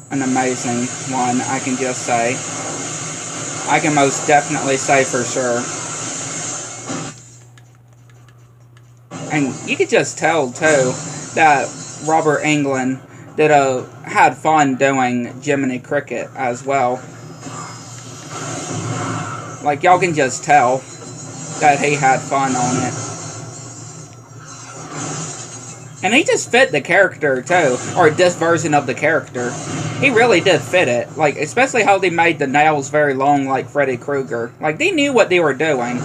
an amazing one, I can just say. I can most definitely say for sure. And you could just tell, too, that Robert Englund had fun doing Jiminy Cricket as well. Like, y'all can just tell that he had fun on it. And he just fit the character, too. Or this version of the character. He really did fit it. Like, especially how they made the nails very long like Freddy Krueger. Like, they knew what they were doing.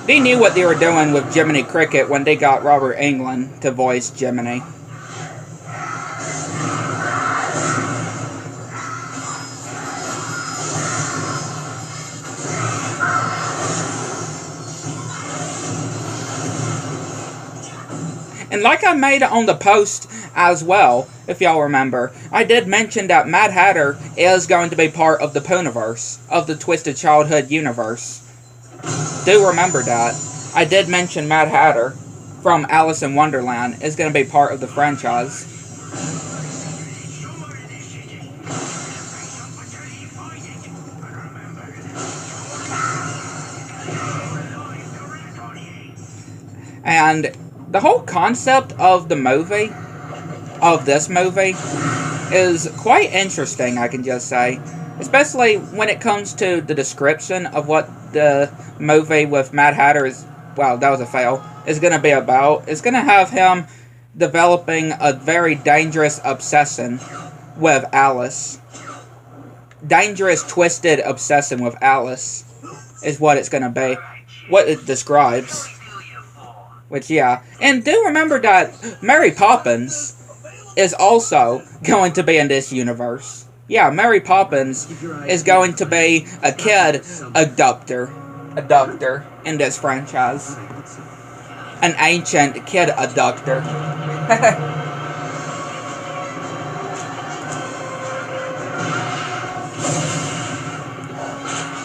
They knew what they were doing with Jiminy Cricket when they got Robert Englund to voice Jiminy. And like I made on the post as well, if y'all remember, I did mention that Mad Hatter is going to be part of the Pooniverse, of the Twisted Childhood universe. Do remember that. I did mention Mad Hatter from Alice in Wonderland is going to be part of the franchise. And the whole concept of the movie, of this movie, is quite interesting, I can just say. Especially when it comes to the description of what the movie with Mad Hatter is, well, that was a fail, is going to be about. It's going to have him developing a very dangerous obsession with Alice. Dangerous, twisted obsession with Alice is what it's going to be. What it describes. Which, yeah. And do remember that Mary Poppins is also going to be in this universe. Yeah, Mary Poppins is going to be a kid abductor in this franchise. An ancient kid abductor.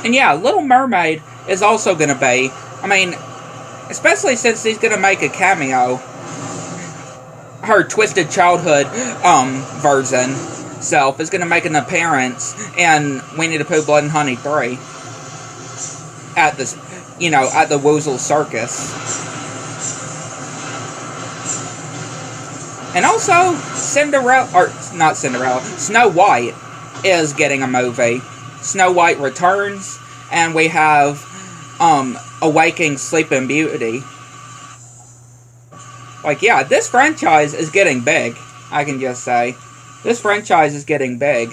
And yeah, Little Mermaid is also going to be, I mean, especially since he's going to make a cameo, her Twisted Childhood version self is going to make an appearance in Winnie the Pooh Blood and Honey 3 at this, you know, at the Woozle Circus. And also Snow White is getting a movie. Snow White returns, and we have Awaking Sleeping Beauty. Like, yeah, this franchise is getting big, I can just say. This franchise is getting big.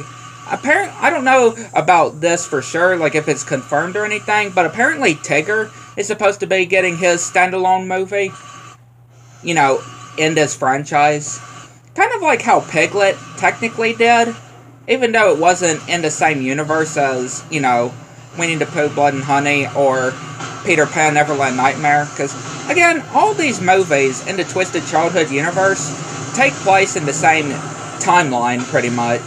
Apparently, I don't know about this for sure, like if it's confirmed or anything, but apparently Tigger is supposed to be getting his standalone movie, you know, in this franchise. Kind of like how Piglet technically did, even though it wasn't in the same universe as, you know, Winnie the Pooh, Blood and Honey, or Peter Pan, Neverland Nightmare. Because, again, all these movies in the Twisted Childhood universe take place in the same timeline, pretty much.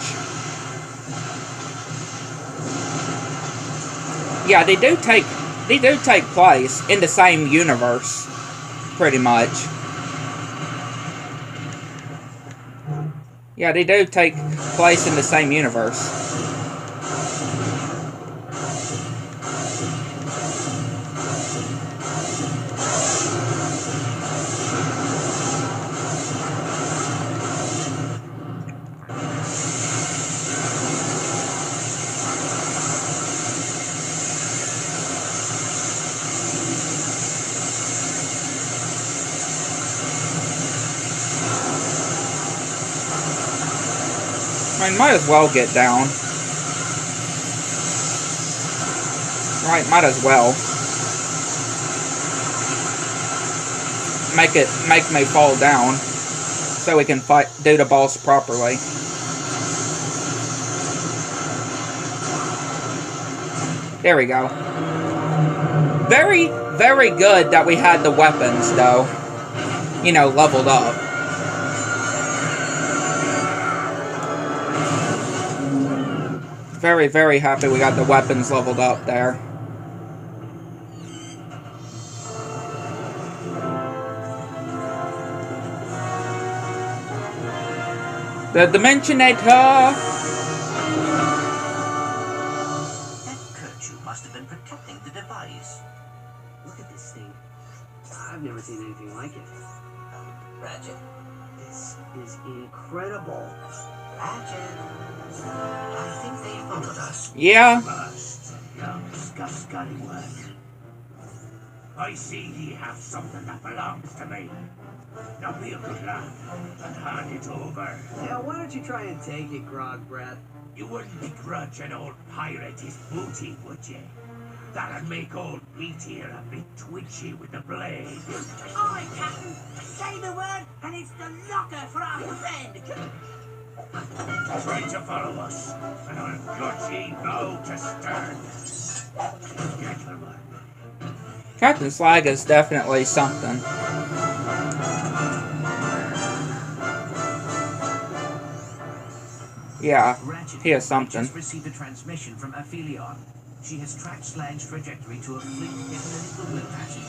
Yeah, they do take place in the same universe, pretty much. Yeah, they do take place in the same universe. I mean, might as well get down. Right, might as well. make me fall down, so we can do the boss properly. There we go. Very, very good that we had the weapons, though. You know, leveled up. Very, very happy we got the weapons leveled up there. The Dimensionator! Must have been protecting the device. Look at this thing. I've never seen anything like it. Ratchet. This is incredible. Ratchet. I think they followed us. Yeah. Young scallywag. I see ye have something that belongs to me. Now be a good lad and hand it over. Yeah, why don't you try and take it, Grog Breath? You wouldn't begrudge an old pirate his booty, would ye? That'd make old Pete here a bit twitchy with the blade. Alright, Captain. Say the word, and it's the locker for our friend. Try to follow us, and I'll judge ye bow to stern. Gentlemen. Captain Slag is definitely something. Yeah, he is something. Just received a transmission from Aphelion. She has tracked Slag's trajectory to a fleet hidden in the Blue Passage.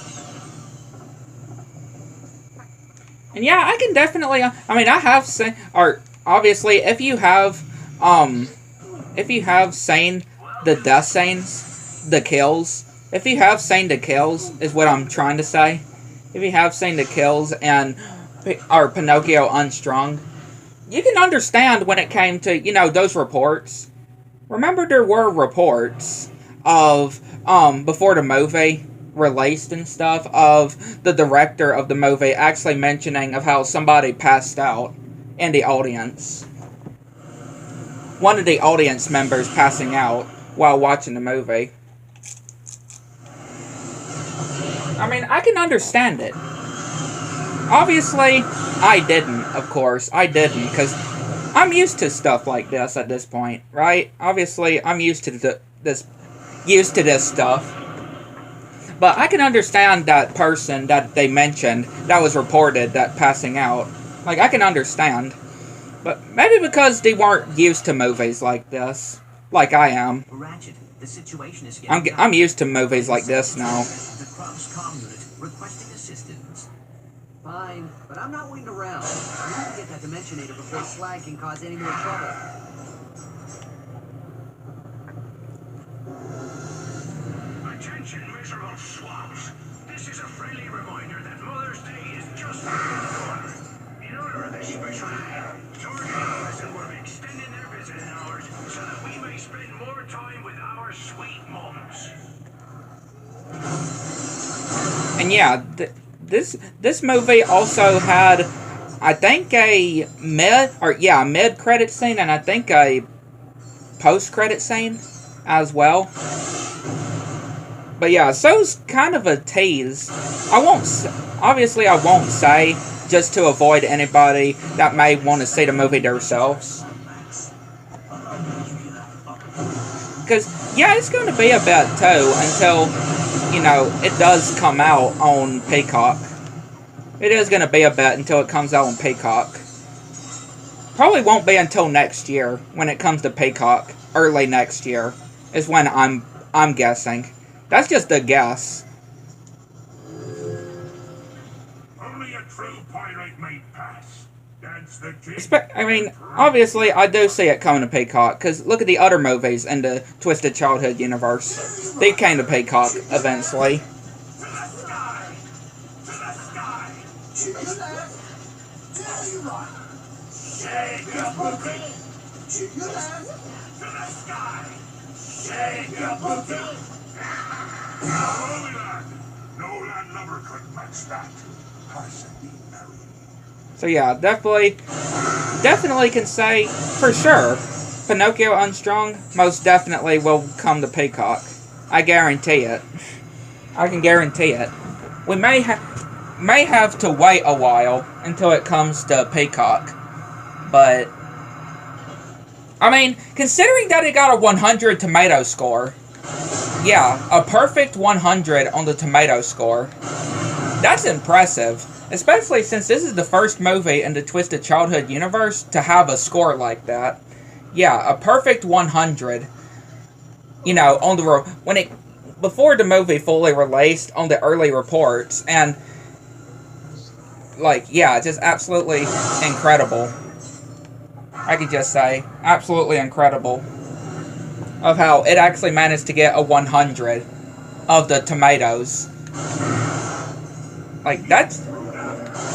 And yeah, I can definitely. I mean, I have seen. Or obviously, if you have seen the death scenes, the kills. If you have seen the kills, is what I'm trying to say. If you have seen the kills and or Pinocchio Unstrung, you can understand when it came to, you know, those reports. Remember, there were reports of, before the movie released and stuff, of the director of the movie actually mentioning of how somebody passed out in the audience. One of the audience members passing out while watching the movie. I mean, I can understand it. Obviously, I didn't, of course. I didn't, because I'm used to stuff like this at this point, right? Obviously, I'm used to this stuff. But I can understand that person that they mentioned that was reported that passing out. Like, I can understand. But maybe because they weren't used to movies like this. Like I am. Ratchet, the situation is I'm used to movies like this now. The Krug's comm unit requesting assistance. Fine, but I'm not waiting around. We need to get that Dimensionator before Slag can cause any more trouble. Attention, miserable swabs. This is a friendly reminder that Mother's Day is just around the corner. In honor of this special day, George and Allison will be extending their visiting hours so that we may spend more time with our sweet moms. And yeah, this movie also had, I think, a mid-credit scene, and I think a post-credit scene as well. But yeah, so's kind of a tease. Obviously I won't say, just to avoid anybody that may want to see the movie themselves. Because, yeah, it's going to be a bit, too, until, you know, it does come out on Peacock. It is going to be a bit until it comes out on Peacock. Probably won't be until next year, when it comes to Peacock. Early next year is when I'm guessing. That's just a guess. Only a true pirate may pass. That's the key. I mean, obviously, I do see it coming to Peacock, because look at the other movies in the Twisted Childhood universe. They came to Peacock eventually. To the sky! To the sky! To your left, to your right. Shake your booty! To your left. To the sky! Shake your booty! Now, hold it on. No land lover could match that. Parson married. So yeah, definitely can say, for sure, Pinocchio Unstrung most definitely will come to Peacock. I guarantee it. I can guarantee it. We may have... may have to wait a while until it comes to Peacock. But, I mean, considering that it got a 100 tomato score, yeah, a perfect 100 on the tomato score, that's impressive. Especially since this is the first movie in the Twisted Childhood universe to have a score like that. Yeah, a perfect 100. You know, on the before the movie fully released, on the early reports, and like, yeah, just absolutely incredible. I could just say absolutely incredible of how it actually managed to get a 100 of the tomatoes. Like, that's,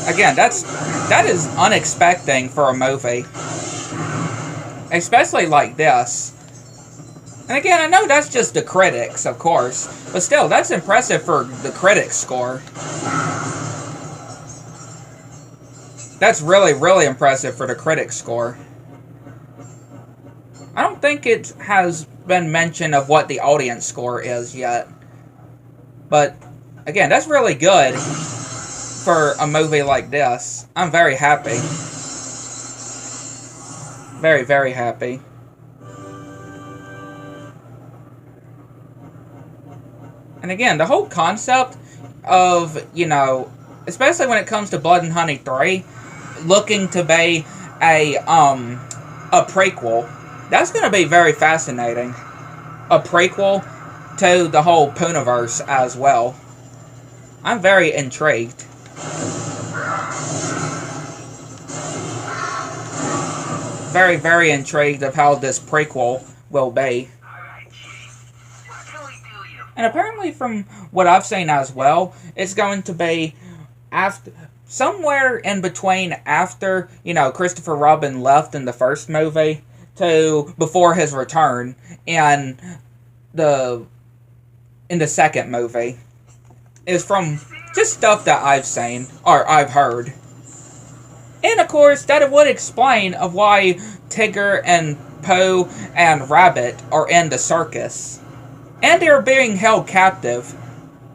again, that is unexpected for a movie, especially like this. And again, I know that's just the critics, of course, but still, that's impressive for the critics score. That's really, really impressive for the critics score. I don't think it has been mentioned of what the audience score is yet. But, again, that's really good for a movie like this. I'm very happy. Very, very happy. And again, the whole concept of, you know, especially when it comes to Blood and Honey 3, looking to be a prequel, that's going to be very fascinating. A prequel to the whole Poonaverse as well. I'm very intrigued. Very, very intrigued of how this prequel will be. And apparently from what I've seen as well, it's going to be after, somewhere in between after, you know, Christopher Robin left in the first movie to before his return in the second movie. Is from just stuff that I've seen, or I've heard. And of course, that would explain of why Tigger and Poe and Rabbit are in the circus. And they're being held captive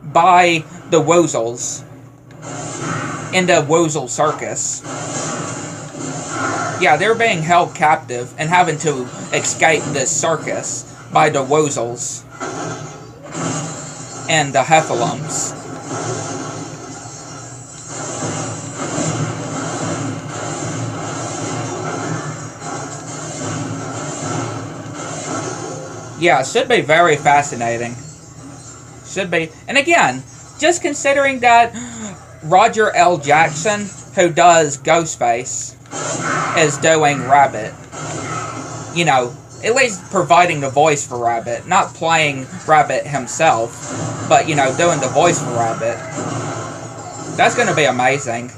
by the Woozles in the Woozle circus. Yeah, they're being held captive and having to escape this circus by the Woozles and the Heffalumps. Yeah, it should be very fascinating. Should be. And again, just considering that Roger L. Jackson, who does Ghostface, is doing Rabbit. You know, at least providing the voice for Rabbit. Not playing Rabbit himself, but, you know, doing the voice for Rabbit. That's going to be amazing.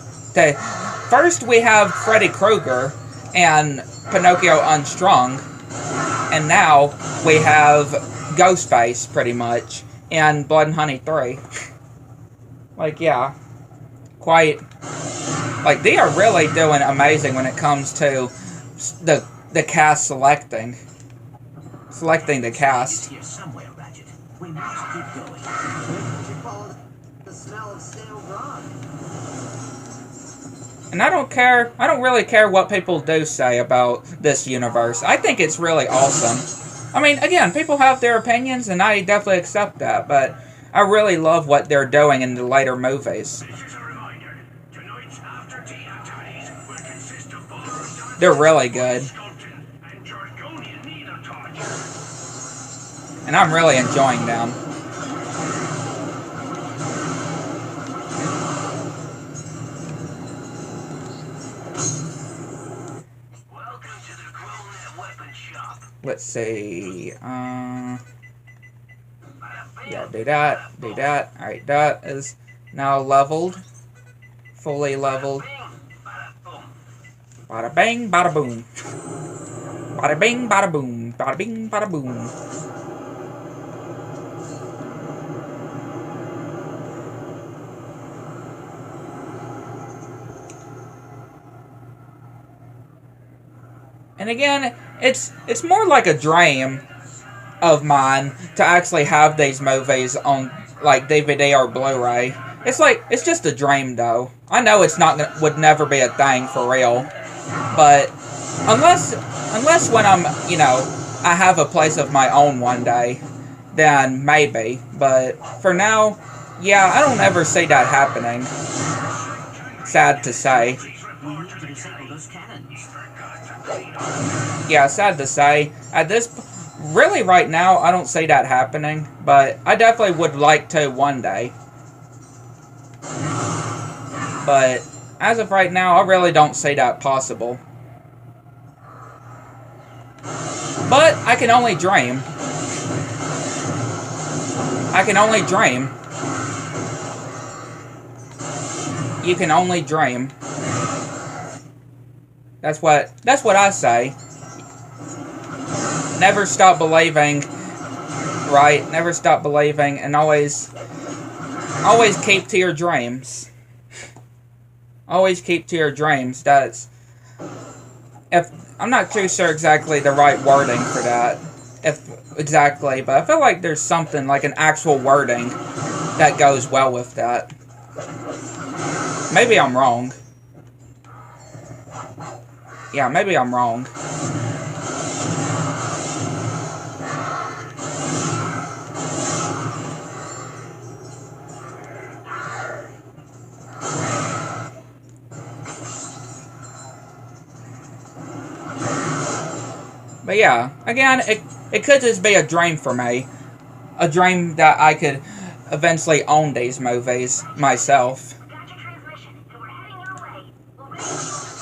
First, we have Freddy Krueger and Pinocchio Unstrung. And now we have Ghostface, pretty much, in Blood and Honey 3. Like, yeah. Quite. Like, they are really doing amazing when it comes to the cast selecting. Selecting the cast. Here somewhere, Ratchet. We must keep going. Follow the smell of stale rock. And I don't really care what people do say about this universe. I think it's really awesome. I mean, again, people have their opinions, and I definitely accept that, but I really love what they're doing in the later movies. They're really good. And I'm really enjoying them. Let's see, yeah, do that, alright, that is now leveled, fully leveled, bada bang, bada boom, bada bing, bada boom, bada bing, bada boom. And again, it's more like a dream of mine to actually have these movies on like DVD or Blu-ray. it's just a dream, though. I know it's not would never be a thing for real, but unless when I'm, you know, I have a place of my own one day, then maybe. But for now, yeah, I don't ever see that happening. Sad to say. We need to disable those cannons. Yeah, sad to say. At this, really right now, I don't see that happening. But I definitely would like to one day. But as of right now, I really don't see that possible. But I can only dream. I can only dream. You can only dream. That's what I say. Never stop believing, right? Never stop believing, and always keep to your dreams. Always keep to your dreams. That's, if I'm not too sure exactly the right wording for that. Exactly, but I feel like there's something like an actual wording that goes well with that. Maybe I'm wrong. Yeah, maybe I'm wrong. But yeah, again, it could just be a dream for me. A dream that I could eventually own these movies myself.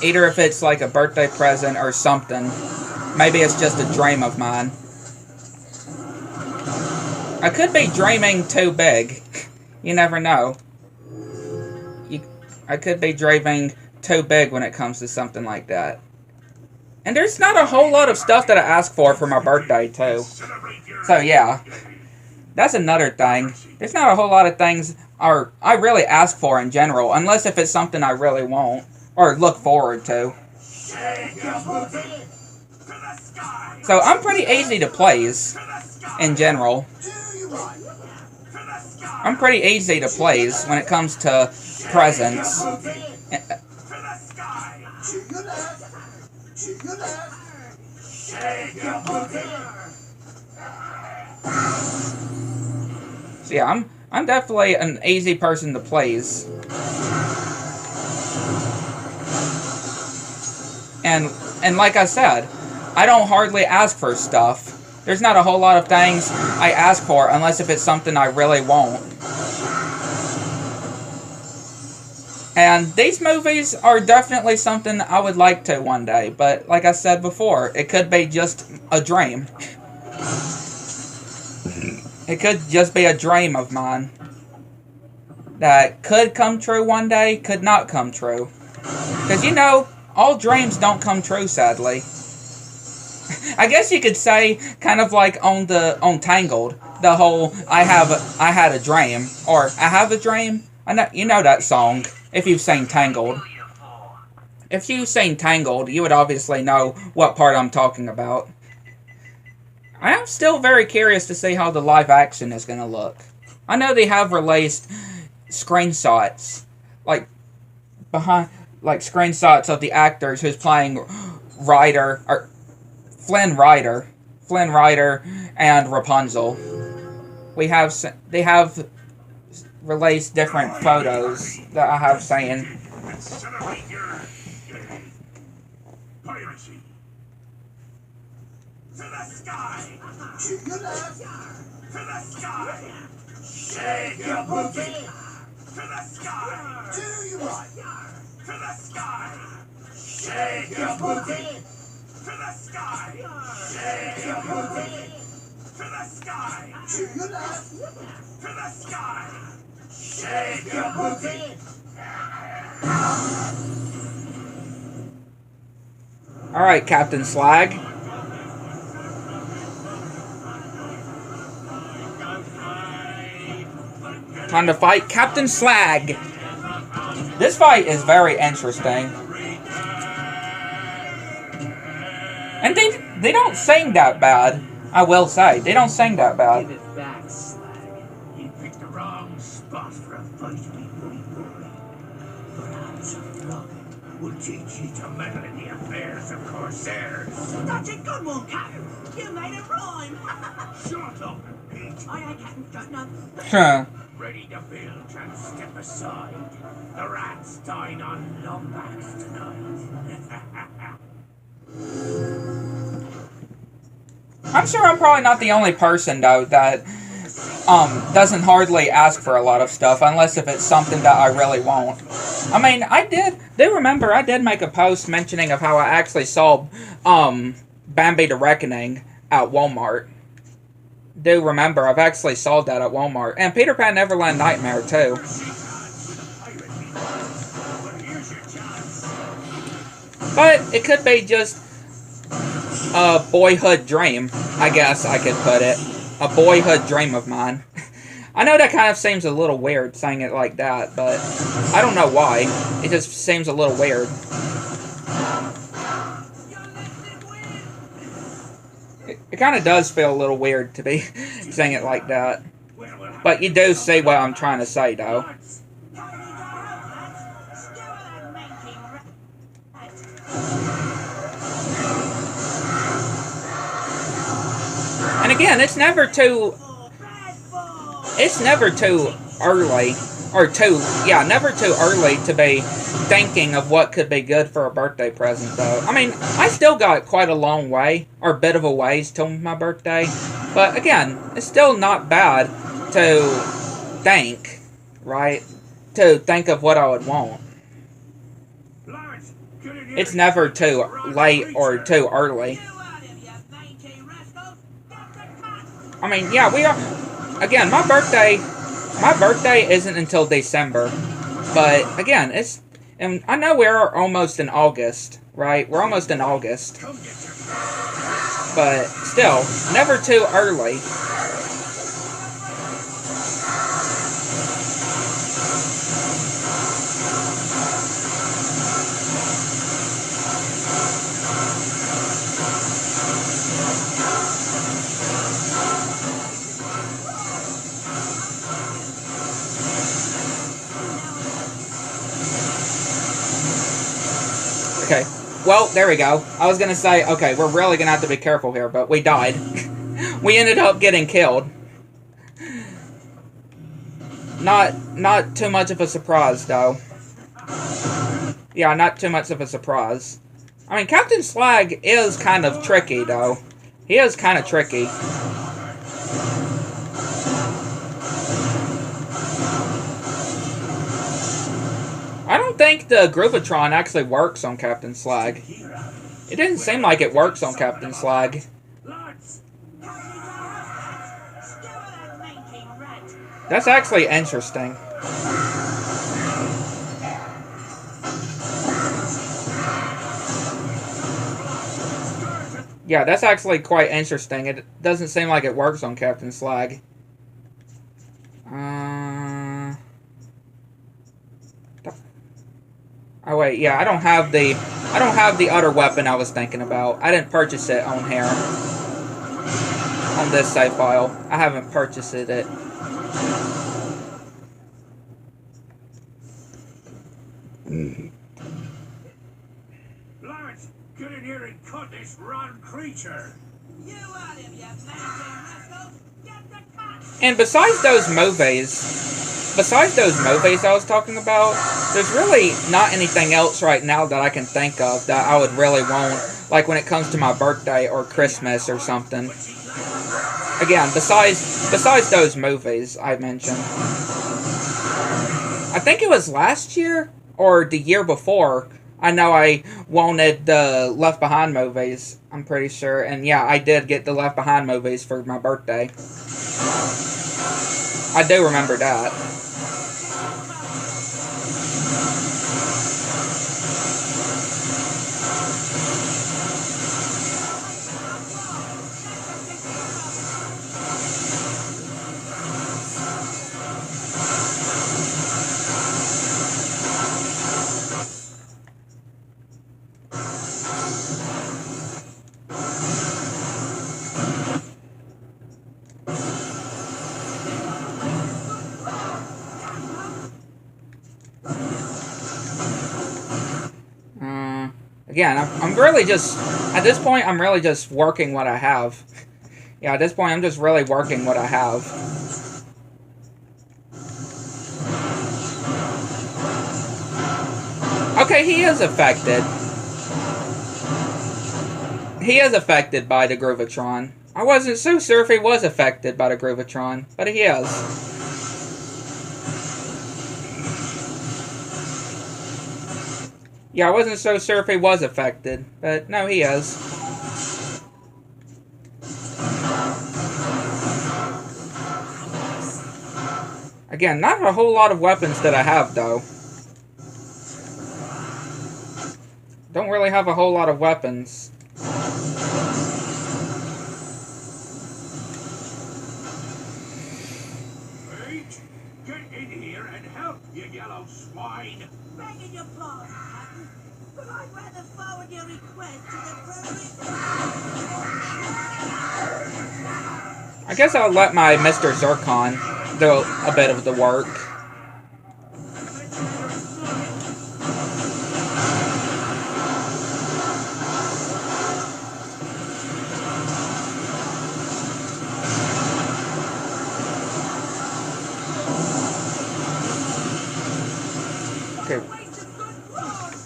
Either if it's like a birthday present or something. Maybe it's just a dream of mine. I could be dreaming too big. You never know. I could be dreaming too big when it comes to something like that. And there's not a whole lot of stuff that I ask for my birthday, too. So, yeah. That's another thing. There's not a whole lot of things I really ask for in general, unless if it's something I really want, or look forward to. So, I'm pretty easy to please, in general. I'm pretty easy to please when it comes to presents. So yeah, I'm definitely an easy person to please. And like I said, I don't hardly ask for stuff. There's not a whole lot of things I ask for unless if it's something I really want. And these movies are definitely something I would like to one day. But like I said before, it could be just a dream. It could just be a dream of mine. That could come true one day, could not come true. Because, you know, all dreams don't come true, sadly. I guess you could say, kind of like on Tangled, the whole, I had a dream, or I have a dream. You know that song, if you've seen Tangled. If you've seen Tangled, you would obviously know what part I'm talking about. I am still very curious to see how the live action is going to look. I know they have released screenshots, like screenshots of the actors who's playing Ryder, or Flynn Rider, and Rapunzel. They have released different photos that I have saying. Piracy. To the sky! To the sky! Shake your booty! To the sky! To your right! To the sky! Shake your booty! To the sky! Shake your booty! To the sky! To your left! To the sky! Shake your booty! Alright, Captain Slag. Time to fight Captain Slag. This fight is very interesting. And they don't sing that bad, I will say. They don't sing that bad. Give it back, Slag. You picked the wrong spot for a fight. Prince of Flogging will teach you to meddle in the affairs of Corsairs. That's a good one, Captain. You made it rhyme. Shut up, Pete. I ain't Captain Strutting up. Huh. Ready to build and step aside. The rats dine on Lombax tonight. I'm sure I'm probably not the only person, though, that doesn't hardly ask for a lot of stuff, unless if it's something that I really want. I mean, I did make a post mentioning of how I actually saw Bambi the Reckoning at Walmart. Do remember, I've actually saw that at Walmart. And Peter Pan Neverland Nightmare, too. But it could be just a boyhood dream, I guess I could put it. A boyhood dream of mine. I know that kind of seems a little weird saying it like that, but I don't know why. It just seems a little weird. It kind of does feel a little weird to be saying it like that. But you do see what I'm trying to say, though. And again, it's never too early, never too early to be thinking of what could be good for a birthday present, though. I mean, I still got quite a long way, or a bit of a ways till my birthday, but again, it's still not bad to think, right? To think of what I would want. It's never too late or too early. I mean, yeah, we are. Again, my birthday isn't until December, but again, and I know we're almost in August, right? We're almost in August, but still, never too early. Okay, well, there we go. I was going to say, okay, we're really going to have to be careful here, but we died. We ended up getting killed. Not too much of a surprise, though. Yeah, not too much of a surprise. I mean, Captain Slag is kind of tricky, though. He is kind of tricky. I don't think the Groovatron actually works on Captain Slag. It didn't seem like it works on Captain Slag. That's actually interesting. Yeah, that's actually quite interesting. It doesn't seem like it works on Captain Slag. Oh wait, yeah, I don't have the other weapon I was thinking about. I didn't purchase it on here. On this save file. I haven't purchased it. Lawrence, get in here and cut this rotten creature. You out him, you rascal. Get the cut. And besides those movies I was talking about, there's really not anything else right now that I can think of that I would really want, like when it comes to my birthday or Christmas or something. Again, besides those movies I mentioned. I think it was last year or the year before, I know I wanted the Left Behind movies, I'm pretty sure. And yeah, I did get the Left Behind movies for my birthday. I do remember that. Again, I'm really just, at this point, I'm really just working what I have. Yeah, at this point, I'm just really working what I have. Okay, he is affected. He is affected by the Groovatron. I wasn't so sure if he was affected by the Groovatron, but he is. Yeah, I wasn't so sure if he was affected, but no, he is. Again, not a whole lot of weapons that I have, though. Don't really have a whole lot of weapons. Wait! Get in here and help, you yellow swine! Begging your pardon, Captain, but I'd rather forward your request to the Brewery. I guess I'll let my Mr. Zircon do a bit of the work. Okay.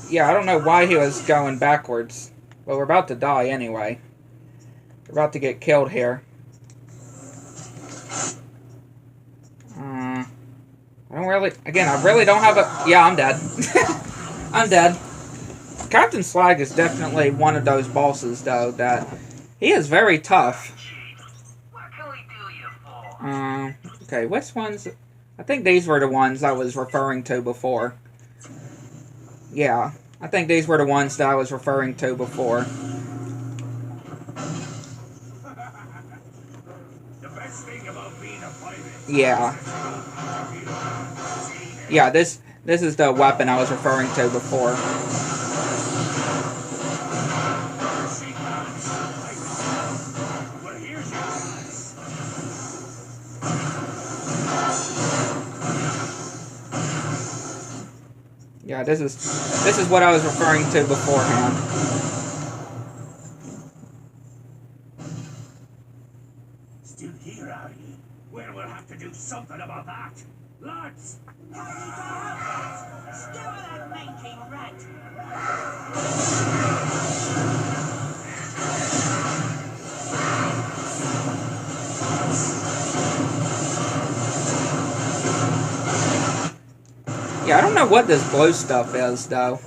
Yeah, I don't know why he was going backwards. But we're about to die anyway. We're about to get killed here. I don't really... Again, I really don't have a... Yeah, I'm dead. I'm dead. Captain Slag is definitely one of those bosses, though, that... He is very tough. What can we do you for? Okay, which ones... I think these were the ones I was referring to before. Yeah, I think these were the ones that I was referring to before. The best thing about being a pirate. Yeah. Yeah, this is the weapon I was referring to before. Well, here's your chance. Yeah, this is what I was referring to beforehand. Still here, are you? Well, we'll have to do something about that. Lads! Still that manky rat. Yeah, I don't know what this blue stuff is, though.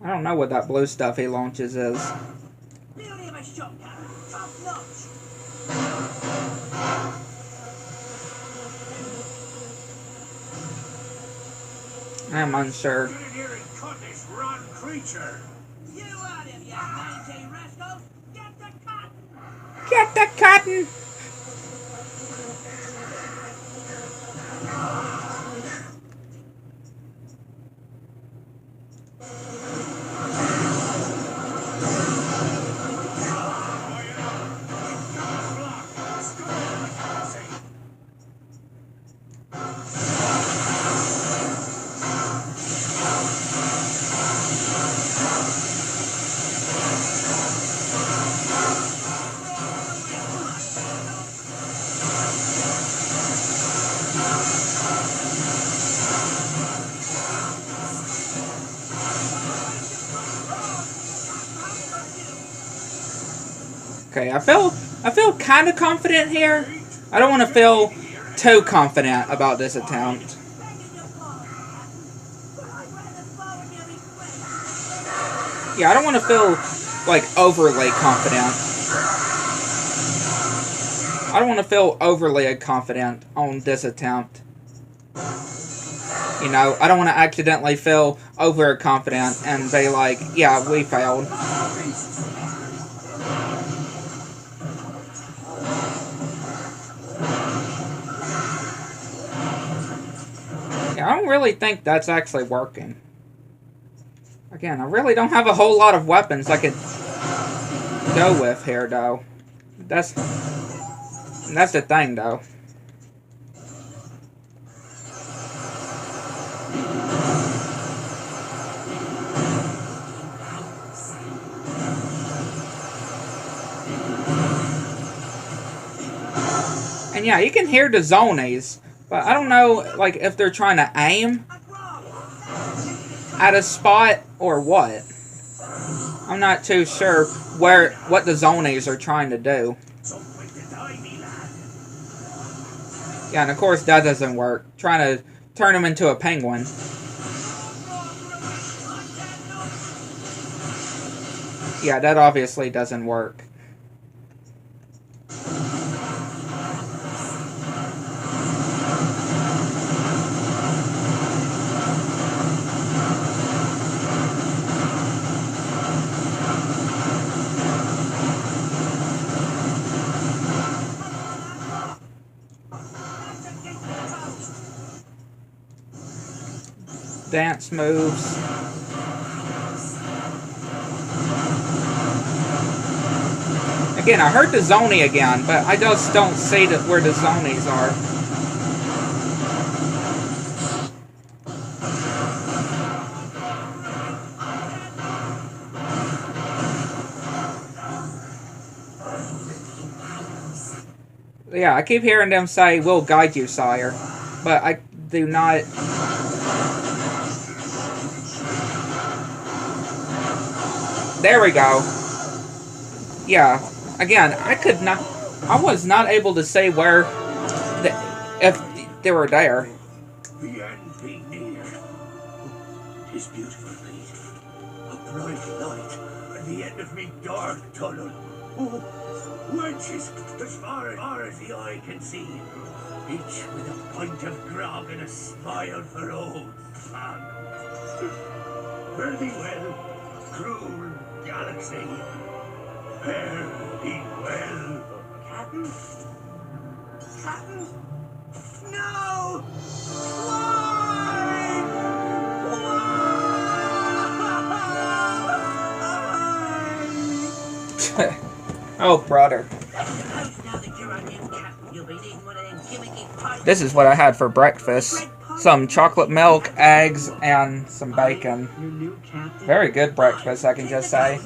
I don't know what that blue stuff he launches is. Beauty of a shot, Captain. Top notch. I'm unsure. Get in here and cut this rotten creature. You heard him, you mangy rascal. Get the cotton. Get the cotton! Okay, I feel kind of confident here. I don't want to feel too confident about this attempt. Yeah, I don't want to feel like overly confident. I don't want to feel overly confident on this attempt. You know, I don't want to accidentally feel overconfident and be like, yeah, we failed. Yeah, I don't really think that's actually working. Again, I really don't have a whole lot of weapons I could go with here, though. That's the thing, though. And yeah, you can hear the zonies, but I don't know, like, if they're trying to aim at a spot or what. I'm not too sure what the zonies are trying to do. Yeah, and of course that doesn't work. Trying to turn him into a penguin. Yeah, that obviously doesn't work. Dance moves. Again, I heard the Zoni again, but I just don't see where the Zonies are. Yeah, I keep hearing them say, "We'll guide you, sire," but I do not. There we go. Yeah, again, I was not able to say where, if they were there. The end be near. Tis beautiful, Pete. A bright light at the end of me dark tunnel. Oh, wenches as far as the eye can see. Each with a pint of grog and a smile for old fun. Fare thee well, cruel galaxy. Fare thee well. Captain? Captain? No! Why? Why? Oh, brother. This is what I had for breakfast. Some chocolate milk, eggs, and some bacon. Very good breakfast, I can just say.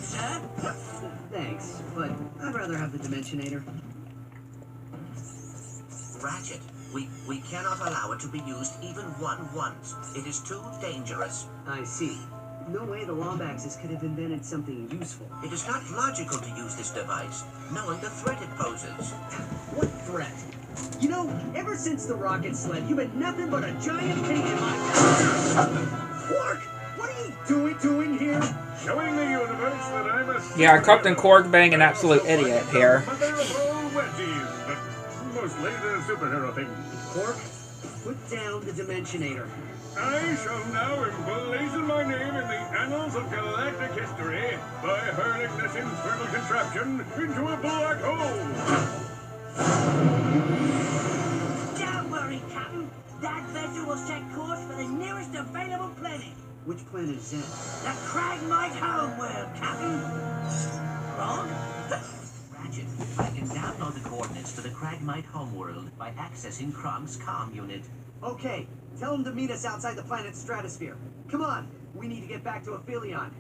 Thanks, but I'd rather have the Dimensionator. Ratchet, we cannot allow it to be used even once. It is too dangerous. I see. No way the Lombaxes could have invented something useful. It is not logical to use this device, knowing the threat it poses. What threat? You know, ever since the rocket sled, you've been nothing but a giant pain in my... Quark! What are you doing here? Showing the universe that I'm a... Yeah, Captain Quark being an absolute idiot here. Mother of all wedgies, but mostly the superhero thing. Quark, put down the Dimensionator. I shall now emblazon my name in the annals of galactic history by hurling this infernal contraption into a black hole. Don't worry, Captain. That vessel will set course for the nearest available planet. Which planet is that? The Cragmite homeworld, Captain. Wrong? Ratchet, I can download the coordinates to the Cragmite homeworld by accessing Krog's comm unit. Okay, tell him to meet us outside the planet's stratosphere. Come on, we need to get back to Aphelion.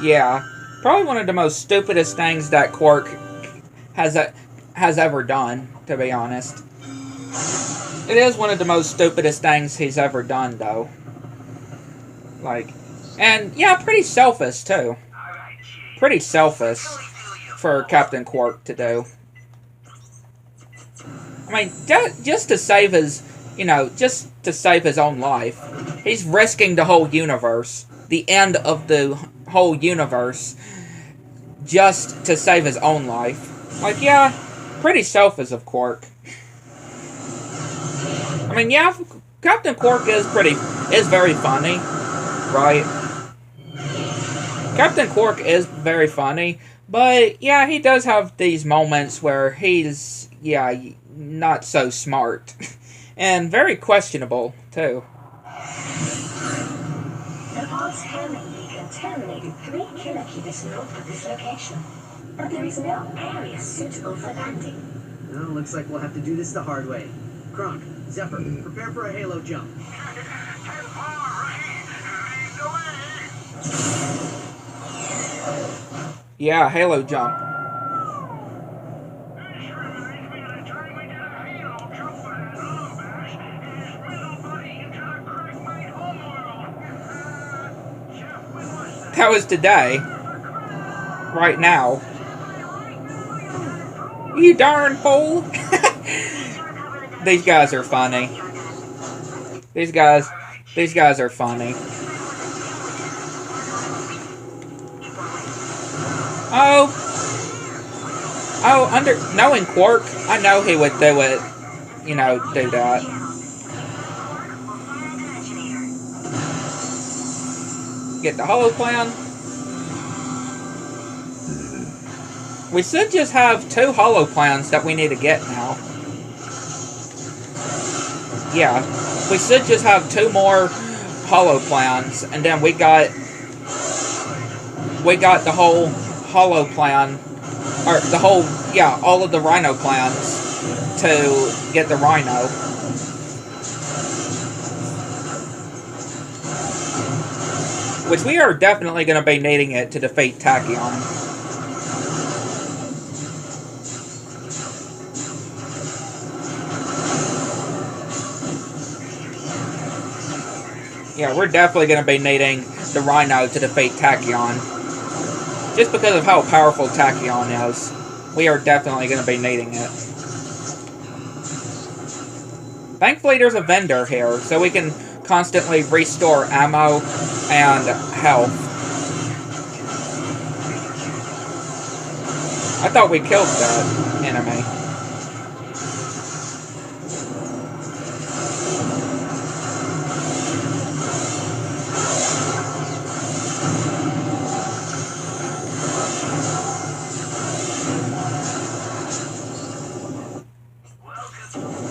Yeah, probably one of the most stupidest things that Quark has ever done, to be honest. It is one of the most stupidest things he's ever done, though. Like, and yeah, pretty selfish, too. Pretty selfish for Captain Quark to do. I mean, just to save his, just to save his own life. He's risking the whole universe, the end of the whole universe, just to save his own life. Like, yeah, pretty selfish of Quark. I mean, yeah, Captain Quark is very funny, right? Captain Quark is very funny, but yeah, he does have these moments where he's, not so smart. And very questionable, too. The pod's handling beacon terminated 3 kilometers north of this location, but there is no area suitable for landing. Well, looks like we'll have to do this the hard way. Kronk, Zephyr, prepare for a halo jump. Yeah, halo jump. That was today. Right now. You darn fool! These guys are funny. These guys are funny. Knowing Quark, I know he would do it. You know, do that. Get the holoplan. We should just have 2 holoplans that we need to get now. Yeah, we should just have 2 more holoplans, and then we got the whole holoplan, or the whole, yeah, all of the Rhino plans to get the Rhino. Which we are definitely going to be needing it to defeat Tachyon. Yeah, we're definitely going to be needing the Rhino to defeat Tachyon. Just because of how powerful Tachyon is, we are definitely going to be needing it. Thankfully, there's a vendor here, so we can constantly restore ammo and health. I thought we killed that enemy.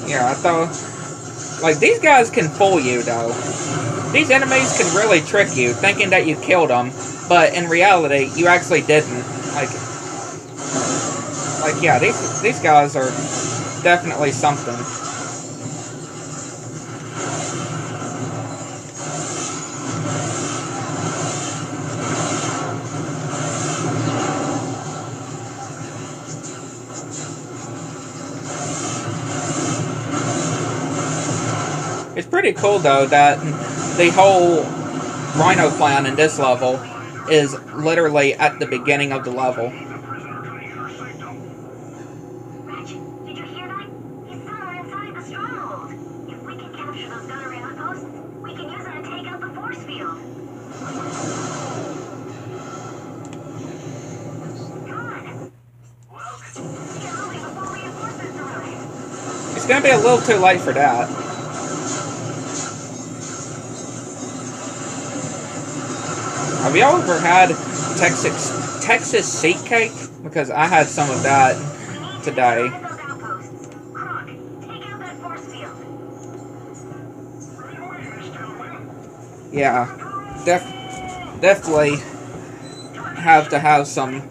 Yeah, I thought... Like, these guys can fool you, though. These enemies can really trick you, thinking that you killed them, but in reality, you actually didn't. Like yeah, these guys are definitely something. It's pretty cool, though, that the whole Rhino plan in this level is literally at the beginning of the level. Ratchet, did you hear that? He's somewhere inside the stronghold. If we can capture those gunnery outposts, we can use them to take out the force field. Come on. Get moving before reinforcements arrive. It's gonna be a little too late for that. Have y'all ever had Texas seat cake? Because I had some of that today. Yeah, definitely have to have some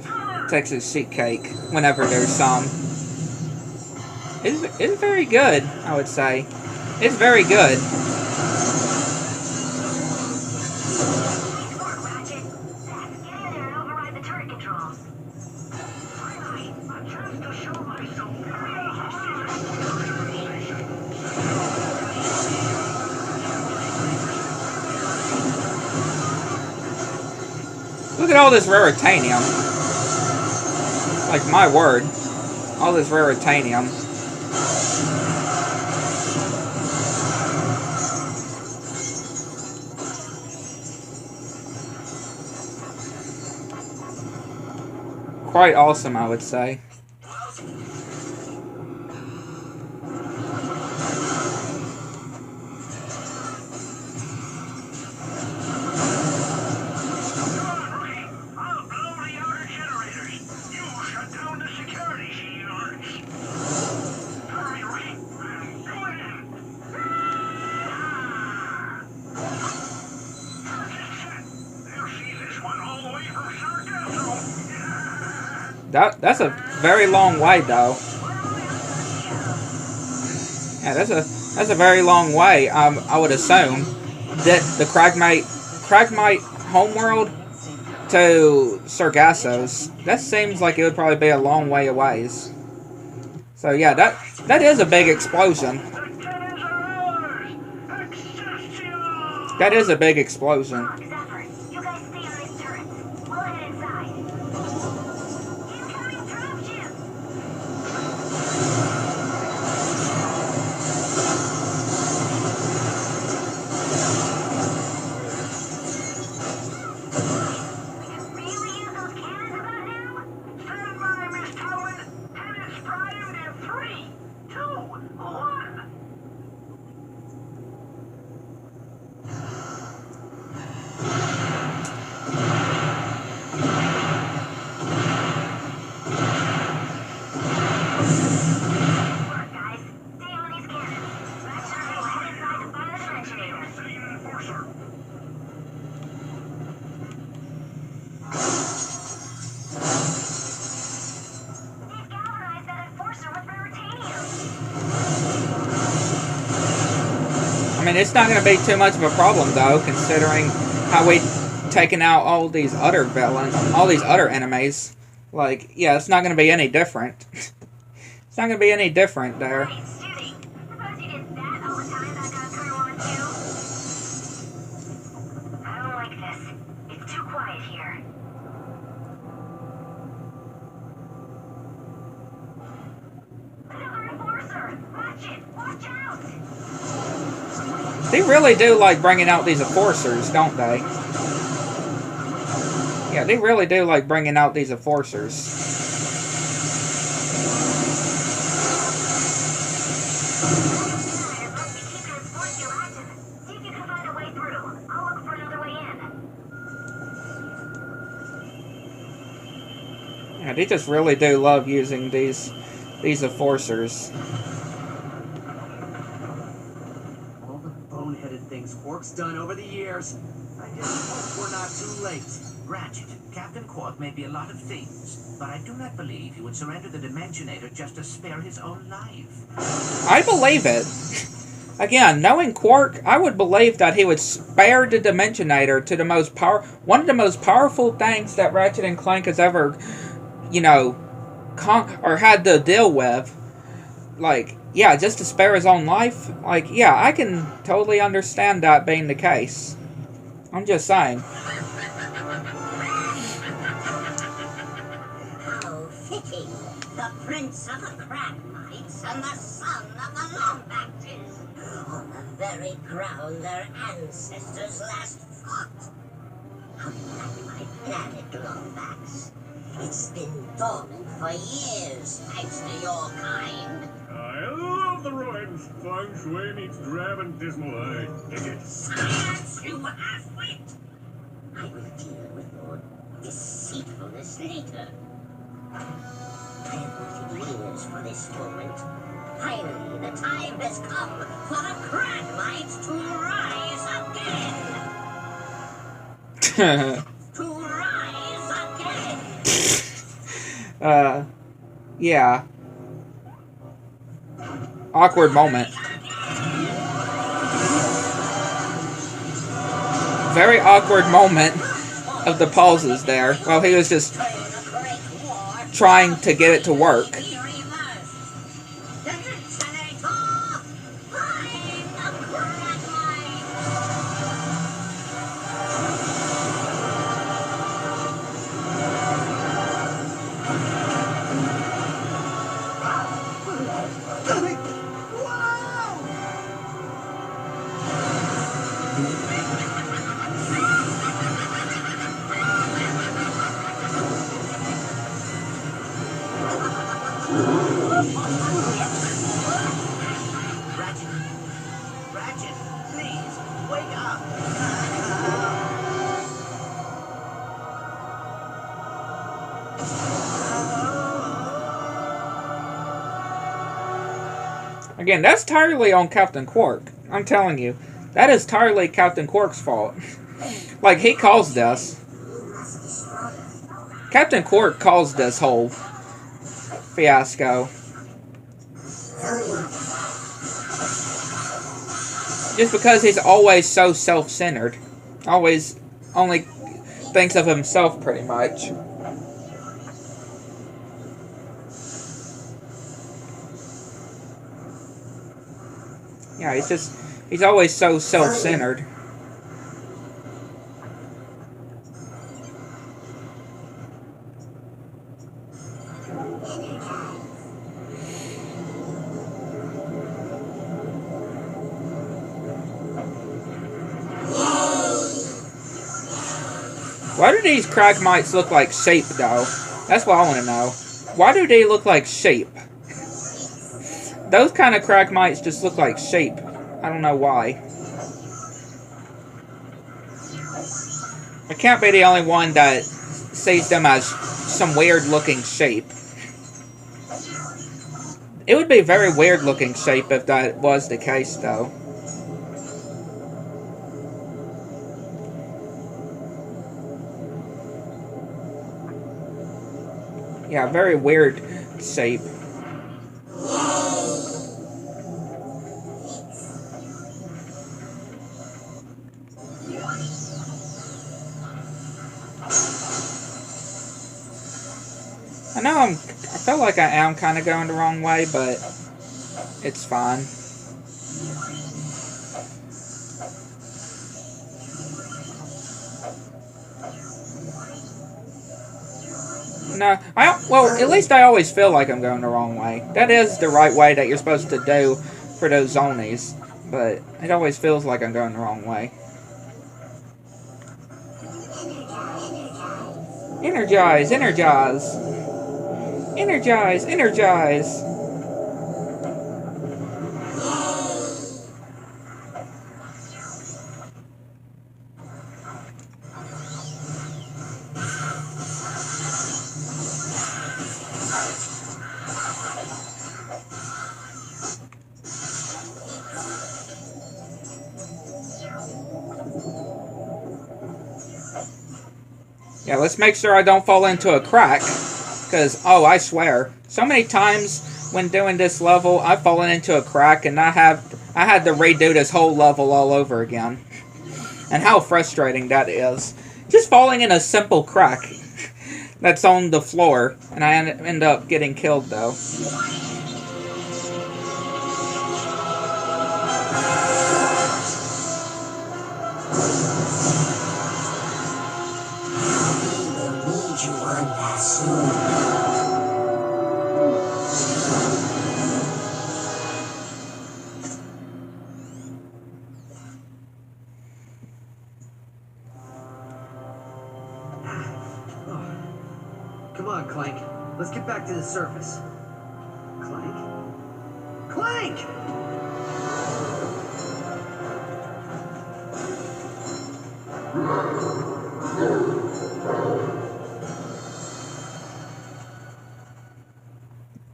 Texas seat cake whenever there's some. It's very good, I would say. It's very good. Look at all this raritanium. Like, my word. All this raritanium. Quite awesome, I would say. That's a very long way, though. Yeah, that's a very long way. I would assume that the Cragmite homeworld to Sargasso's. That seems like it would probably be a long way away. So yeah, that is a big explosion. That is a big explosion. You guys stay on this turret. it's not going to be too much of a problem, though, considering how we taken out all these other villains, all these other enemies. Like, yeah, it's not going to be any different. It's not going to be any different there. Hey, Judy, suppose you did that all the time back on Crew 1 too? I don't like this. It's too quiet here. Another enforcer! Ratchet, watch out! They really do like bringing out these enforcers, don't they? Yeah, they really do like bringing out these enforcers. Yeah, they just really do love using these enforcers. All the boneheaded things Quark's done over the years. I just hope we're not too late. Ratchet, Captain Quark may be a lot of things, but I do not believe he would surrender the Dimensionator just to spare his own life. I believe it. Again, knowing Quark, I would believe that he would spare the Dimensionator to the one of the most powerful things that Ratchet and Clank has ever, you know, had to deal with. Like, yeah, just to spare his own life. Like, yeah, I can totally understand that being the case. I'm just saying. How fitting. The Prince of the Cragmites and the son of the Lombaxes. On the very ground their ancestors last fought. Unlike my planet, Lombax. It's been dormant for years, thanks to your kind. I love the rhymes. Feng Shui meets drab and dismal. I dig it. Silence, you half-wit! I will deal with your deceitfulness later. I have waited years for this moment. Finally, the time has come for the Cragmites to rise again! To rise again! Yeah. Awkward moment. Very awkward moment of the pauses there while he was just trying to get it to work. Ratchet, please, wake up! Again, that's entirely on Captain Quark. I'm telling you. That is entirely Captain Quark's fault. Like, he caused this. Captain Quark caused this whole fiasco. Just because he's always so self-centered. Always only thinks of himself, pretty much. Yeah, he's always so self-centered. Why do these Cragmites look like sheep, though? That's what I want to know. Why do they look like sheep? Those kind of Cragmites just look like sheep. I don't know why. I can't be the only one that sees them as some weird-looking sheep. It would be a very weird-looking sheep if that was the case, though. Yeah, very weird shape. I know I feel like I am kind of going the wrong way, but it's fine. No, well, at least I always feel like I'm going the wrong way. That is the right way that you're supposed to do for those zonies, but it always feels like I'm going the wrong way. Energize, energize. Energize, energize. Yeah, let's make sure I don't fall into a crack. Because, oh, I swear, so many times when doing this level, I've fallen into a crack and I had to redo this whole level all over again. And how frustrating that is. Just falling in a simple crack that's on the floor, and I end up getting killed, though. Come on, Clank. Let's get back to the surface. Clank? Clank!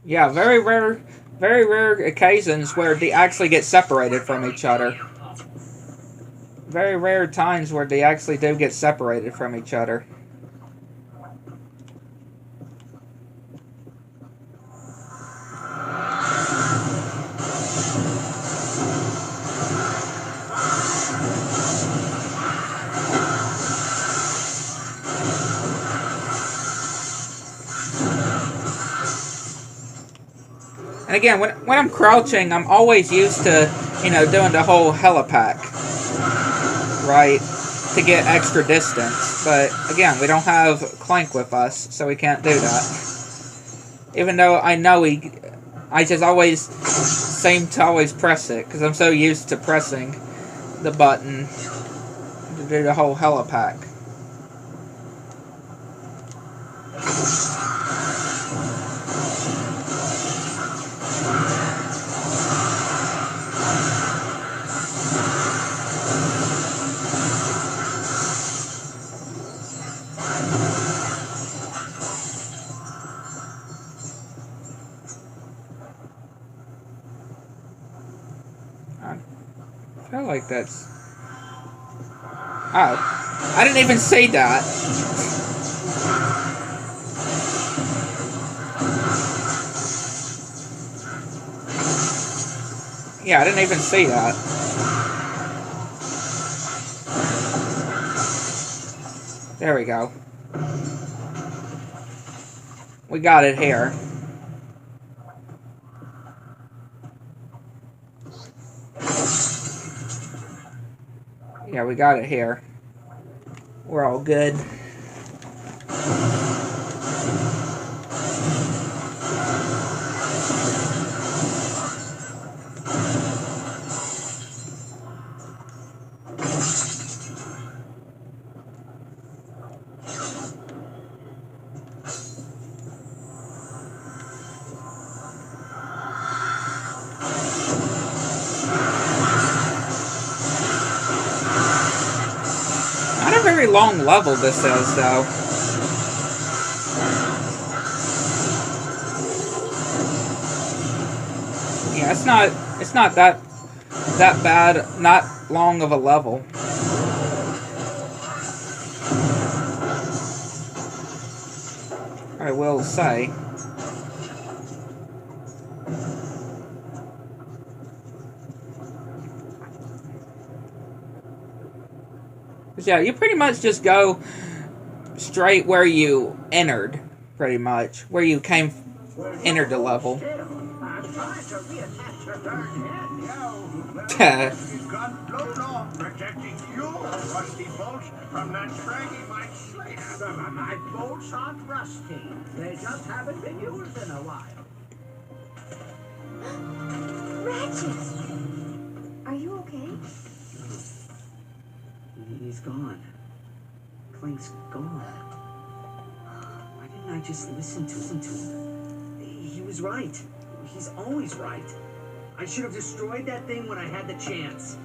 Yeah, very rare occasions where they actually get separated from each other. Very rare times where they actually do get separated from each other. And again, when I'm crouching, I'm always used to, doing the whole helipack, right, to get extra distance. But again, we don't have Clank with us, so we can't do that. Even though I know I just always seem to always press it, because I'm so used to pressing the button to do the whole helipack. I feel like that's... Oh. I didn't even see that. Yeah, I didn't even see that. There we go. We got it here. Yeah, we got it here. We're all good. Very long level this is, though. Yeah, it's not that bad, not long of a level. I will say. Yeah, you pretty much just go straight where you entered. pretty much, where you entered the level. I'm trying to reattach your darn head. He's got blown off protecting you, rusty bolts, from that fraggy Mike Slater. My bolts aren't rusty. They just haven't been used in a while. Ratchet! Are you okay? He's gone. Clink's gone. Why didn't I just listen to him? He was right. He's always right. I should have destroyed that thing when I had the chance.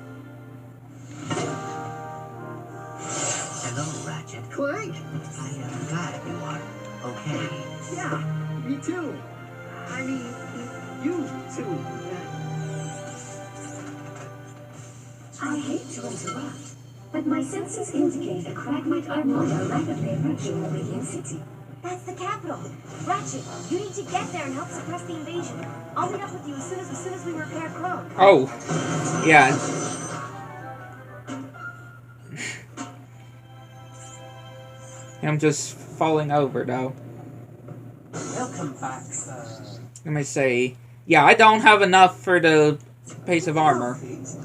Hello, Ratchet. Clank! I am glad you are okay. Yeah, me too. I mean, you too. I hate to interrupt, but my senses indicate a Cragmite armada rapidly approaching Meridian City. That's the capital. Ratchet, you need to get there and help suppress the invasion. I'll meet up with you as soon as we repair Krog. Oh, yeah. I'm just falling over, though. Welcome back, sir. Let me see. Yeah, I don't have enough for the piece of armor. Looks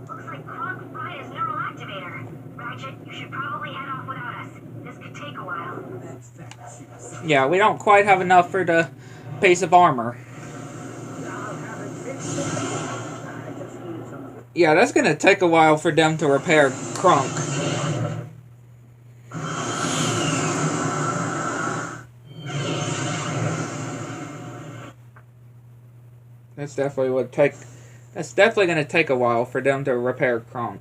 like Krog's brought his neural activator. Ratchet, you should probably head off without us. This could take a while. Yeah, we don't quite have enough for the piece of armor. Yeah, that's gonna take a while for them to repair Krunk. That's definitely gonna take a while for them to repair Krunk.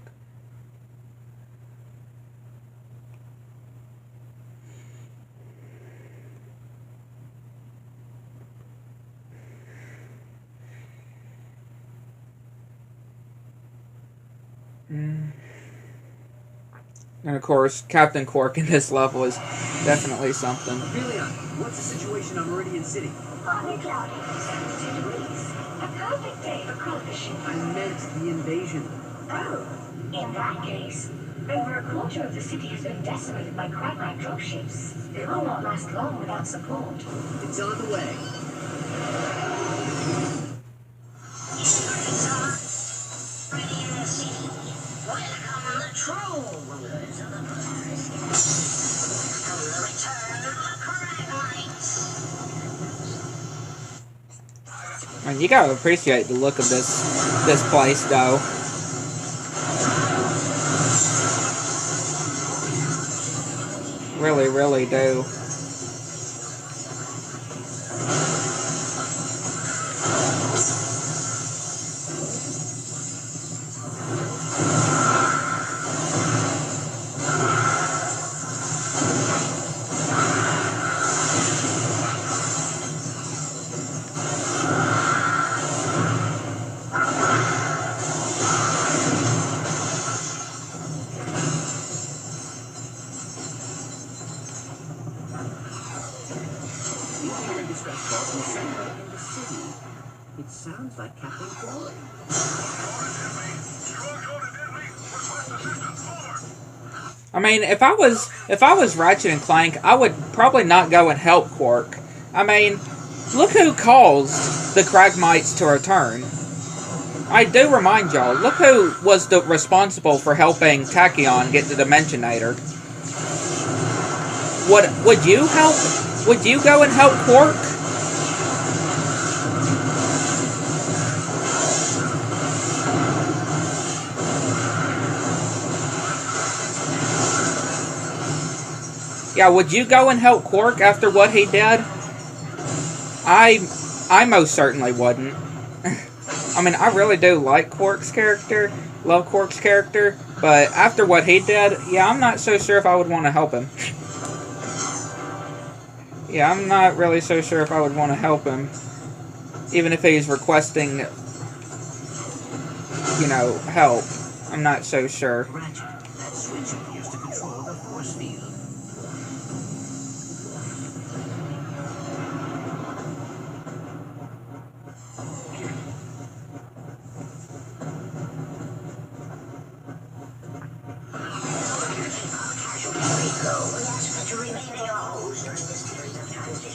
And of course, Captain Quark in this level is definitely something. Aphelion, what's the situation on Meridian City? Partly cloudy, 72 degrees. A perfect day for cruise fishing. I meant the invasion. Oh, in that case, over a quarter of the city has been decimated by Cragmite dropships. They will not last long without support. It's on the way. Meridian City. Welcome the troll rulers of the Polaris. From the return of the Cragmites. Man, you gotta appreciate the look of this place, though. Really, really do. It sounds like Captain Quark. I mean, if I was Ratchet and Clank, I would probably not go and help Quark. I mean, look who caused the Cragmites to return. I do remind y'all, look who was responsible for helping Tachyon get the Dimensionator. Would you help? Would you go and help Quark? Yeah, would you go and help Quark after what he did? I most certainly wouldn't. I mean, I really do like Quark's character, love Quark's character, but after what he did, yeah, I'm not so sure if I would want to help him. Yeah, I'm not really so sure if I would want to help him, even if he's requesting, you know, help. I'm not so sure. Ratchet, that switch appears to control the force field. We ask that you remain in your holes during this period of transition.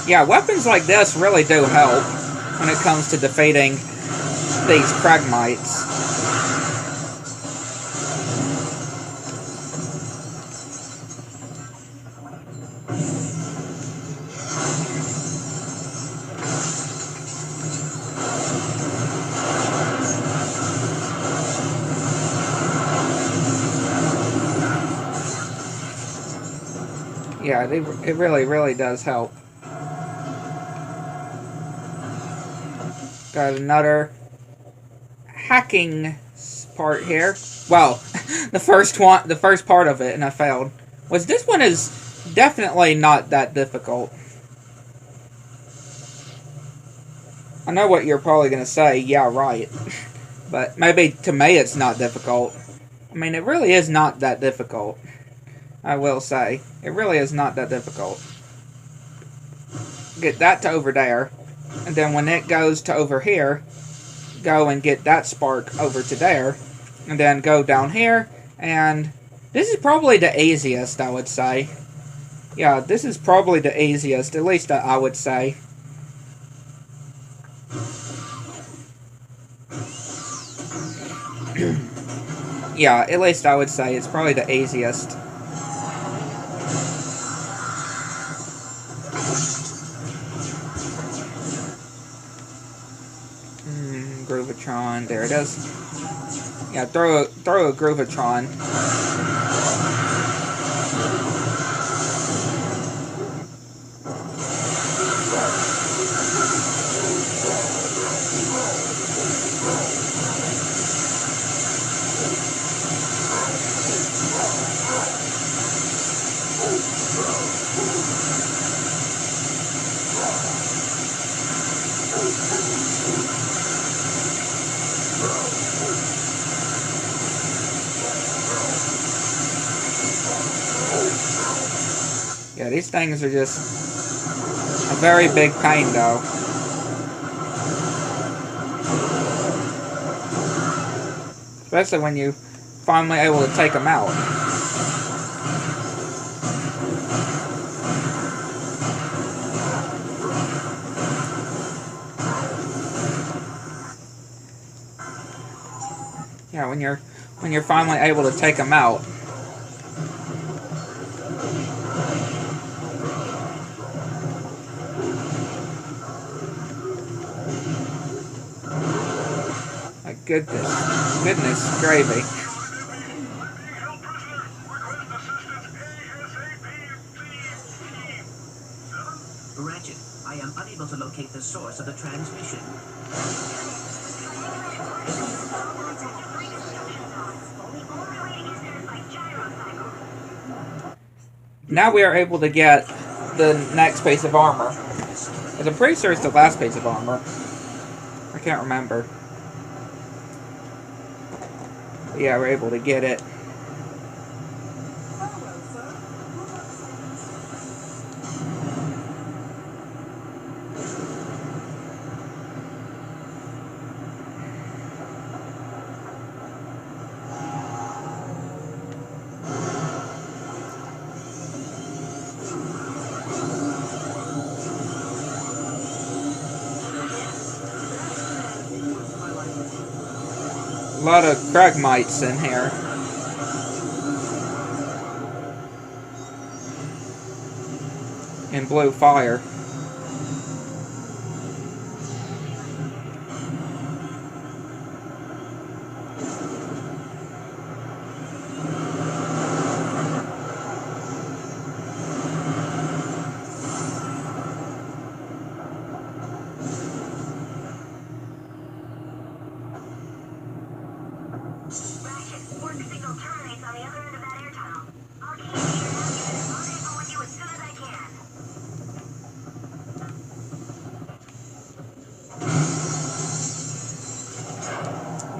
Yeah, weapons like this really do help when it comes to defeating these Kragmites. Yeah, it really does help. Got another hacking part here. Well, the first part of it, and I failed. This one is definitely not that difficult. I know what you're probably gonna say. Yeah, right. But maybe to me it's not difficult. I mean, it really is not that difficult. I will say. It really is not that difficult. Get that to over there. And then when it goes to over here, go and get that spark over to there. And then go down here. And this is probably the easiest, I would say. Yeah, this is probably the easiest. At least I would say. Yeah, at least I would say it's probably the easiest. Groovatron, there it is. Yeah, throw a Groovatron. Yeah, these things are just a very big pain, though. Especially when you finally able to take them out. Yeah, when you're finally able to take them out. Goodness gravy. Ratchet, I am unable to locate the source of the transmission. Now we are able to get the next piece of armor. I'm pretty sure it's the last piece of armor. I can't remember. But yeah, we're able to get it. A lot of Kragmites in here. In blue fire.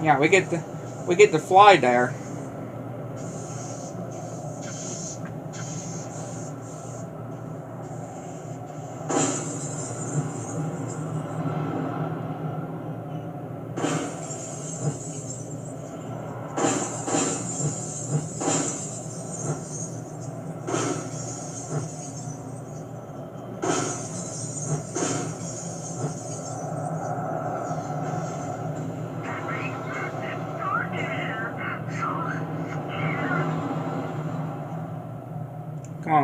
Yeah, we get to fly there.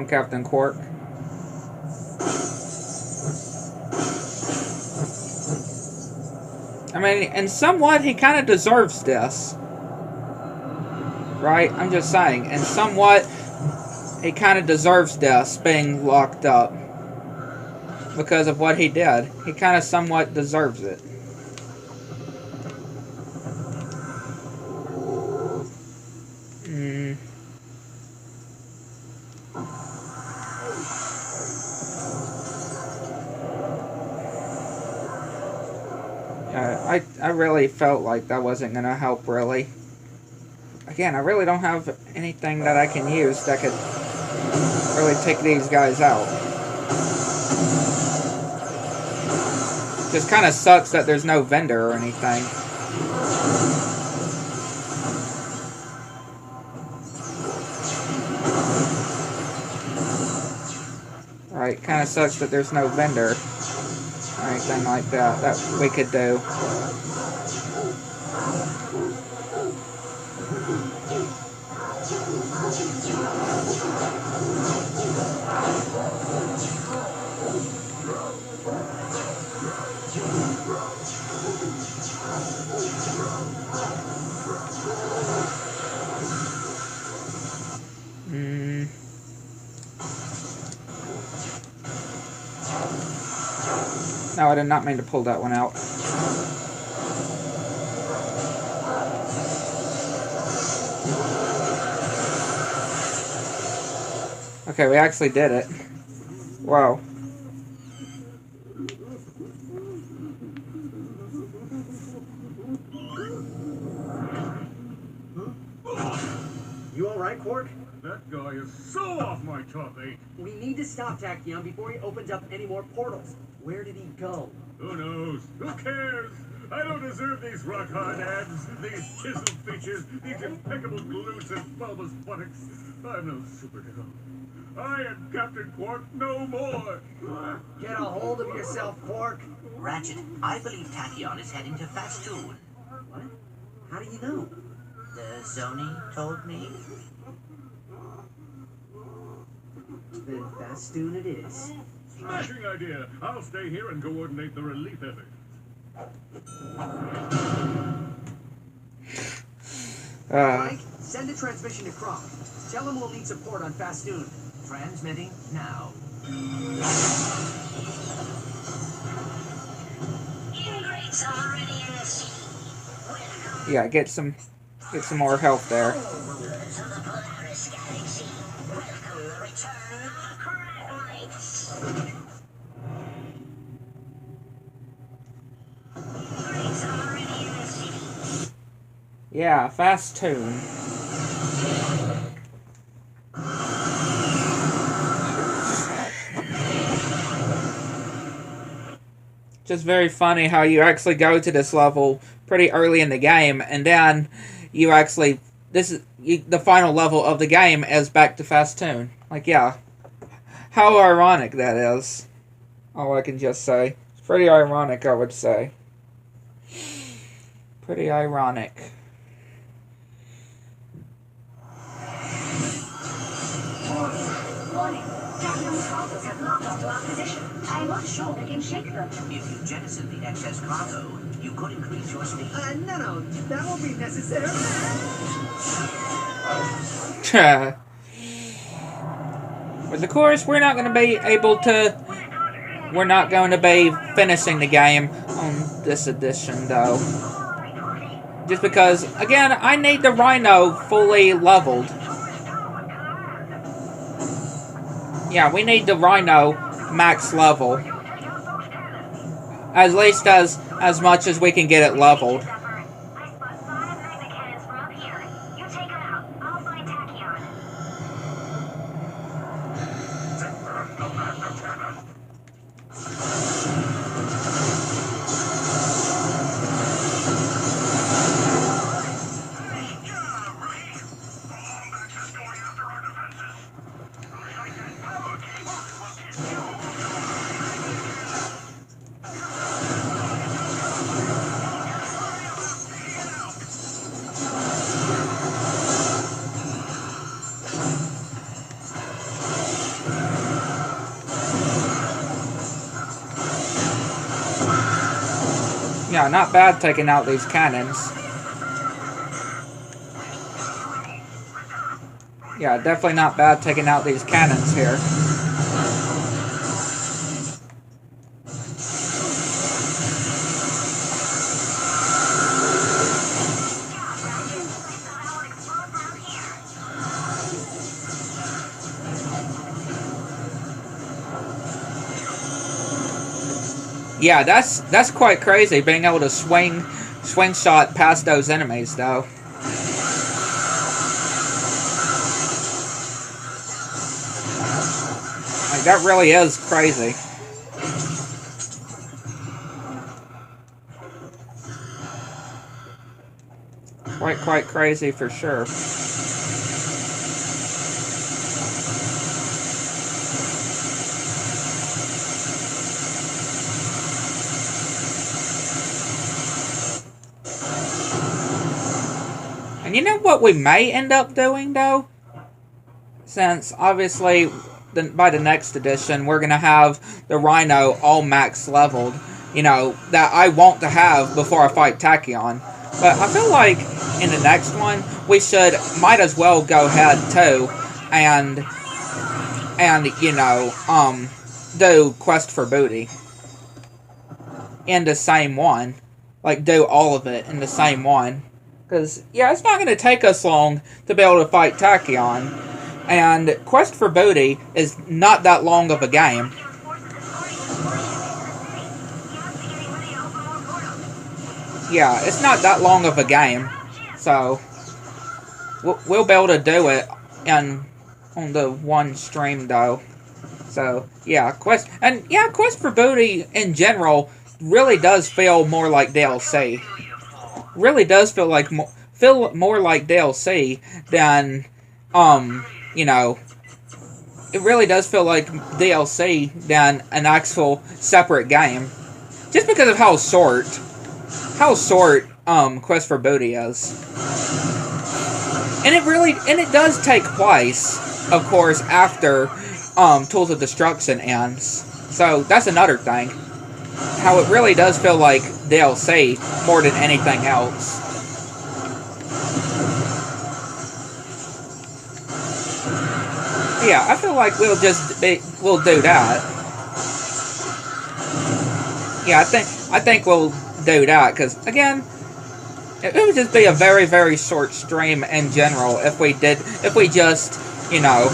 on Captain Quark. I mean, and somewhat he kind of deserves this. Right? I'm just saying. And somewhat he kind of deserves this, being locked up. Because of what he did. He kind of somewhat deserves it. I really felt like that wasn't going to help, really. Again, I really don't have anything that I can use that could really take these guys out. Just kind of sucks that there's no vendor or anything. Right, kind of sucks that there's no vendor or anything like that we could do. No, I did not mean to pull that one out. Okay, we actually did it. Wow. You alright, Quark? That guy is so off my top 8. We need to stop Tachyon before he opens up any more portals. Where did he go? Who knows? Who cares? I don't deserve these rock-hard abs, these chiseled features, these impeccable glutes and bulbous buttocks. I'm no superhero. I am Captain Quark no more. Get a hold of yourself, Quark. Ratchet, I believe Tachyon is heading to Fastoon. What? How do you know? The Zoni told me. Then Fastoon it is. Smashing idea. I'll stay here and coordinate the relief effort. Mike, send a transmission to Kronk. Tell him we'll need support on Fastoon. Transmitting now. Ingrates already in the city. Yeah, get some more health there. Rulers of the Polaris Galaxy, welcome the return of Knights. Ingrates already in the city. Yeah, Fastoon. Just very funny how you actually go to this level pretty early in the game, and then you actually the final level of the game is back to Fastoon. Like, yeah, how ironic that is. All I can just say, it's pretty ironic, I would say. Pretty ironic. Warning. Tachyon's cargoes have locked onto our position. I'm not sure we can shake them. If you jettison the excess cargo, you could increase your speed. No, that won't be necessary. But of course, we're not going to be able to... We're not going to be finishing the game on this edition, though. Just because, again, I need the Rhino fully leveled. Yeah, we need the Rhino max level. At least as much as we can get it leveled. Yeah, not bad taking out these cannons. Yeah, definitely not bad taking out these cannons here. Yeah, that's quite crazy, being able to swing shot past those enemies, though. Like, that really is crazy. Quite crazy for sure. And you know what we may end up doing, though? Since, obviously, by the next edition, we're going to have the Rhino all max leveled. You know, that I want to have before I fight Tachyon. But I feel like in the next one, we might as well go ahead, too, and you know, do Quest for Booty. In the same one. Like, do all of it in the same one. Because, yeah, it's not going to take us long to be able to fight Tachyon. And Quest for Booty is not that long of a game. Yeah, it's not that long of a game. So, we'll be able to do it on the one stream, though. So, yeah, Quest for Booty in general really does feel more like DLC. Really does feel more like DLC than, you know, it really does feel like DLC than an actual separate game. Just because of how short Quest for Booty is. And it does take place, of course, after Tools of Destruction ends. So that's another thing. How it really does feel like DLC more than anything else. Yeah, I feel like we'll do that. Yeah, I think we'll do that, because again, it would just be a very, very short stream in general if we just, you know,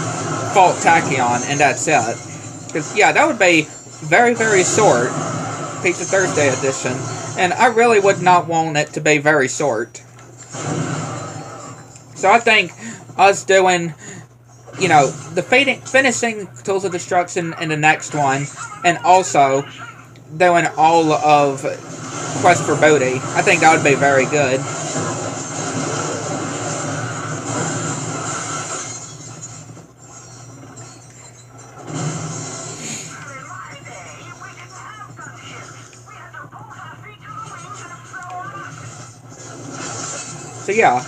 fought Tachyon and that's it. Because, yeah, that would be very, very short, Pizza Thursday edition, and I really would not want it to be very short. So I think us doing, you know, the finishing Tools of Destruction in the next one, and also doing all of Quest for Booty, I think that would be very good. So yeah,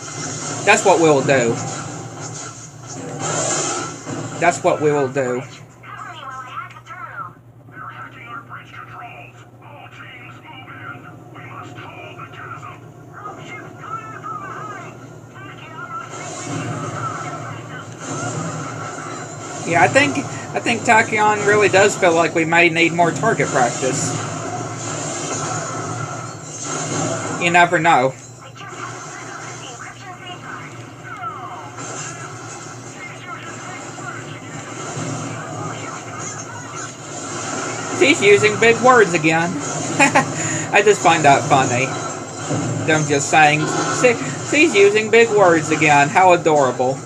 that's what we'll do. That's what we will do. Yeah, I think Tachyon really does feel like we may need more target practice. You never know. She's using big words again. I just find that funny. I'm just saying, she's using big words again. How adorable.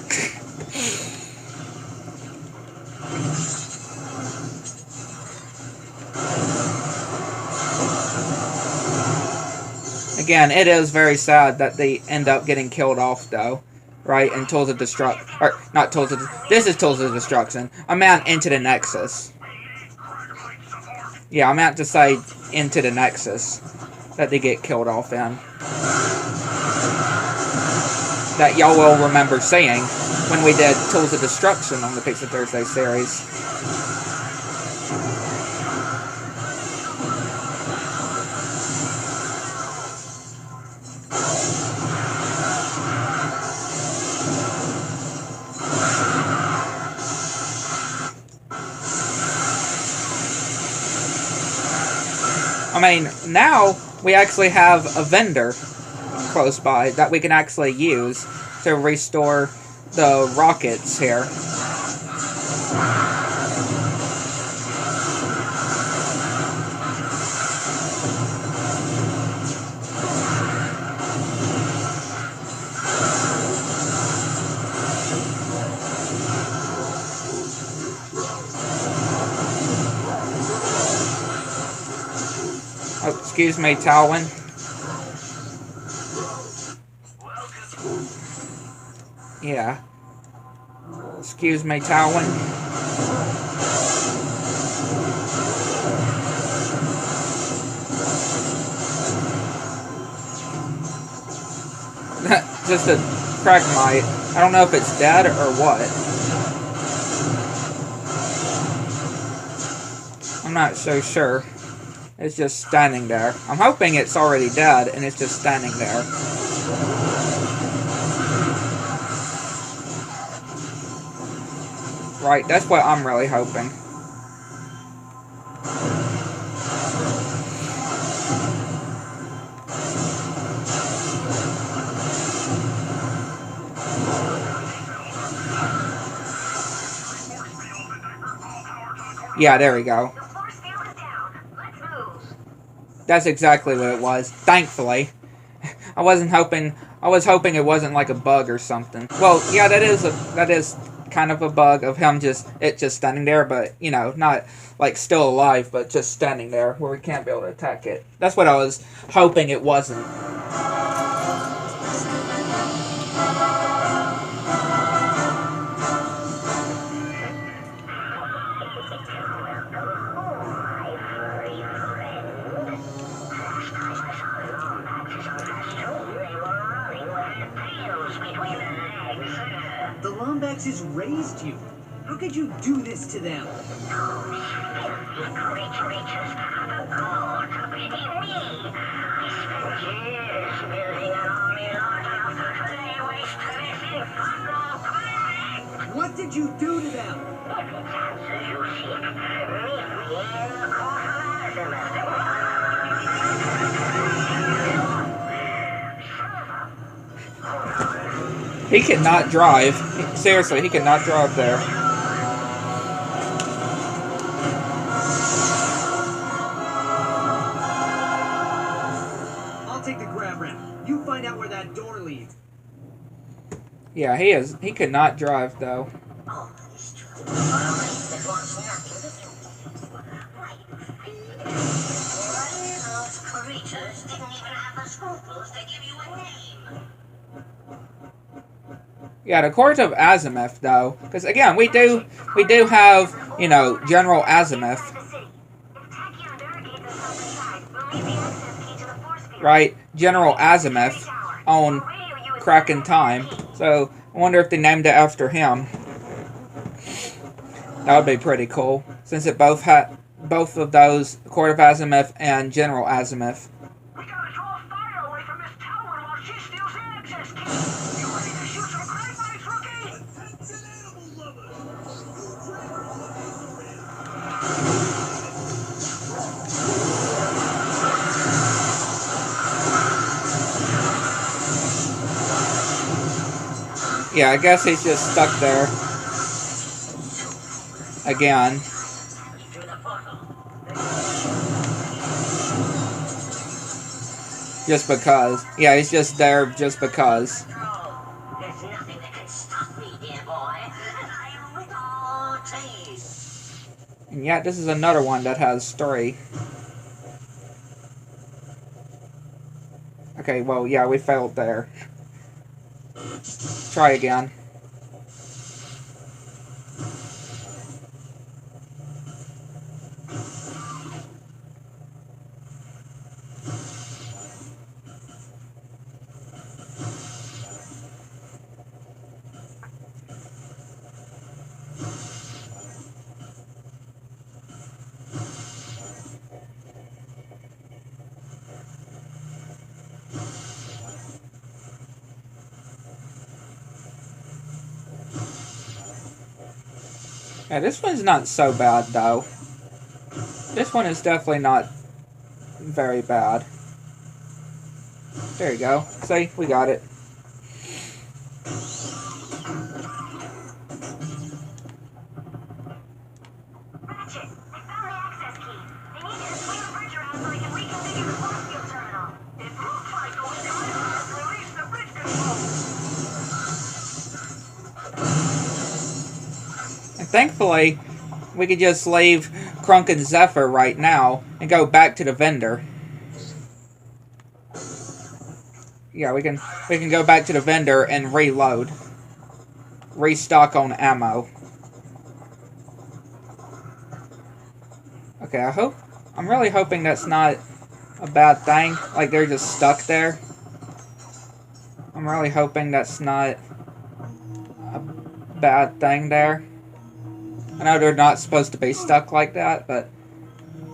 Again, it is very sad that they end up getting killed off, though. Right? And Tools of Destruction. Or, not Tools of... This is Tools of Destruction. I meant Into the Nexus. Yeah, I meant to say Into the Nexus. That they get killed off in. That y'all will remember seeing when we did Tools of Destruction on the Pizza Thursday series. I mean, now we actually have a vendor close by that we can actually use to restore the rockets here. Oh, excuse me, Talwyn. Yeah. Excuse me, Talwyn. Just a Kragmite. I don't know if it's dead or what. I'm not so sure. It's just standing there. I'm hoping it's already dead and it's just standing there. Right, that's what I'm really hoping. Yeah, there we go. That's exactly what it was. Thankfully. I was hoping it wasn't like a bug or something. Well, yeah, that is kind of a bug of him just standing there, but you know, not like still alive, but just standing there where we can't be able to attack it. That's what I was hoping it wasn't. The Lombaxes raised you. How could you do this to them? What did you do to them? He cannot drive. Seriously, he cannot drive there. I'll take the grab ramp. You find out where that door leads. Yeah, he could not drive though. Those creatures didn't even have the scruples to give you a name. Yeah, the Court of Azimuth, though, because again, we do have, you know, General Azimuth, right? General Azimuth on Kraken Time. So I wonder if they named it after him. That would be pretty cool, since it both had both of those, Court of Azimuth and General Azimuth. Yeah, I guess he's just stuck there. Again. Just because. Yeah, he's just there just because. There's nothing that can stop me, dear boy. And I am with all taste. And yet, this is another one that has 3. Okay, well, yeah, we failed there. Try again. Yeah, this one's not so bad, though. This one is definitely very bad. There you go. See, we got it. Ratchet, I found the access key. They need you to swing the bridge around so we can reconfigure the force field terminal. It looks like those guys have released the bridge control. And thankfully, we could just leave Krunk and Zephyr right now and go back to the vendor. Yeah, we can go back to the vendor and reload. Restock on ammo. Okay, I'm really hoping that's not a bad thing. Like they're just stuck there. I'm really hoping that's not a bad thing there. I know they're not supposed to be stuck like that, but...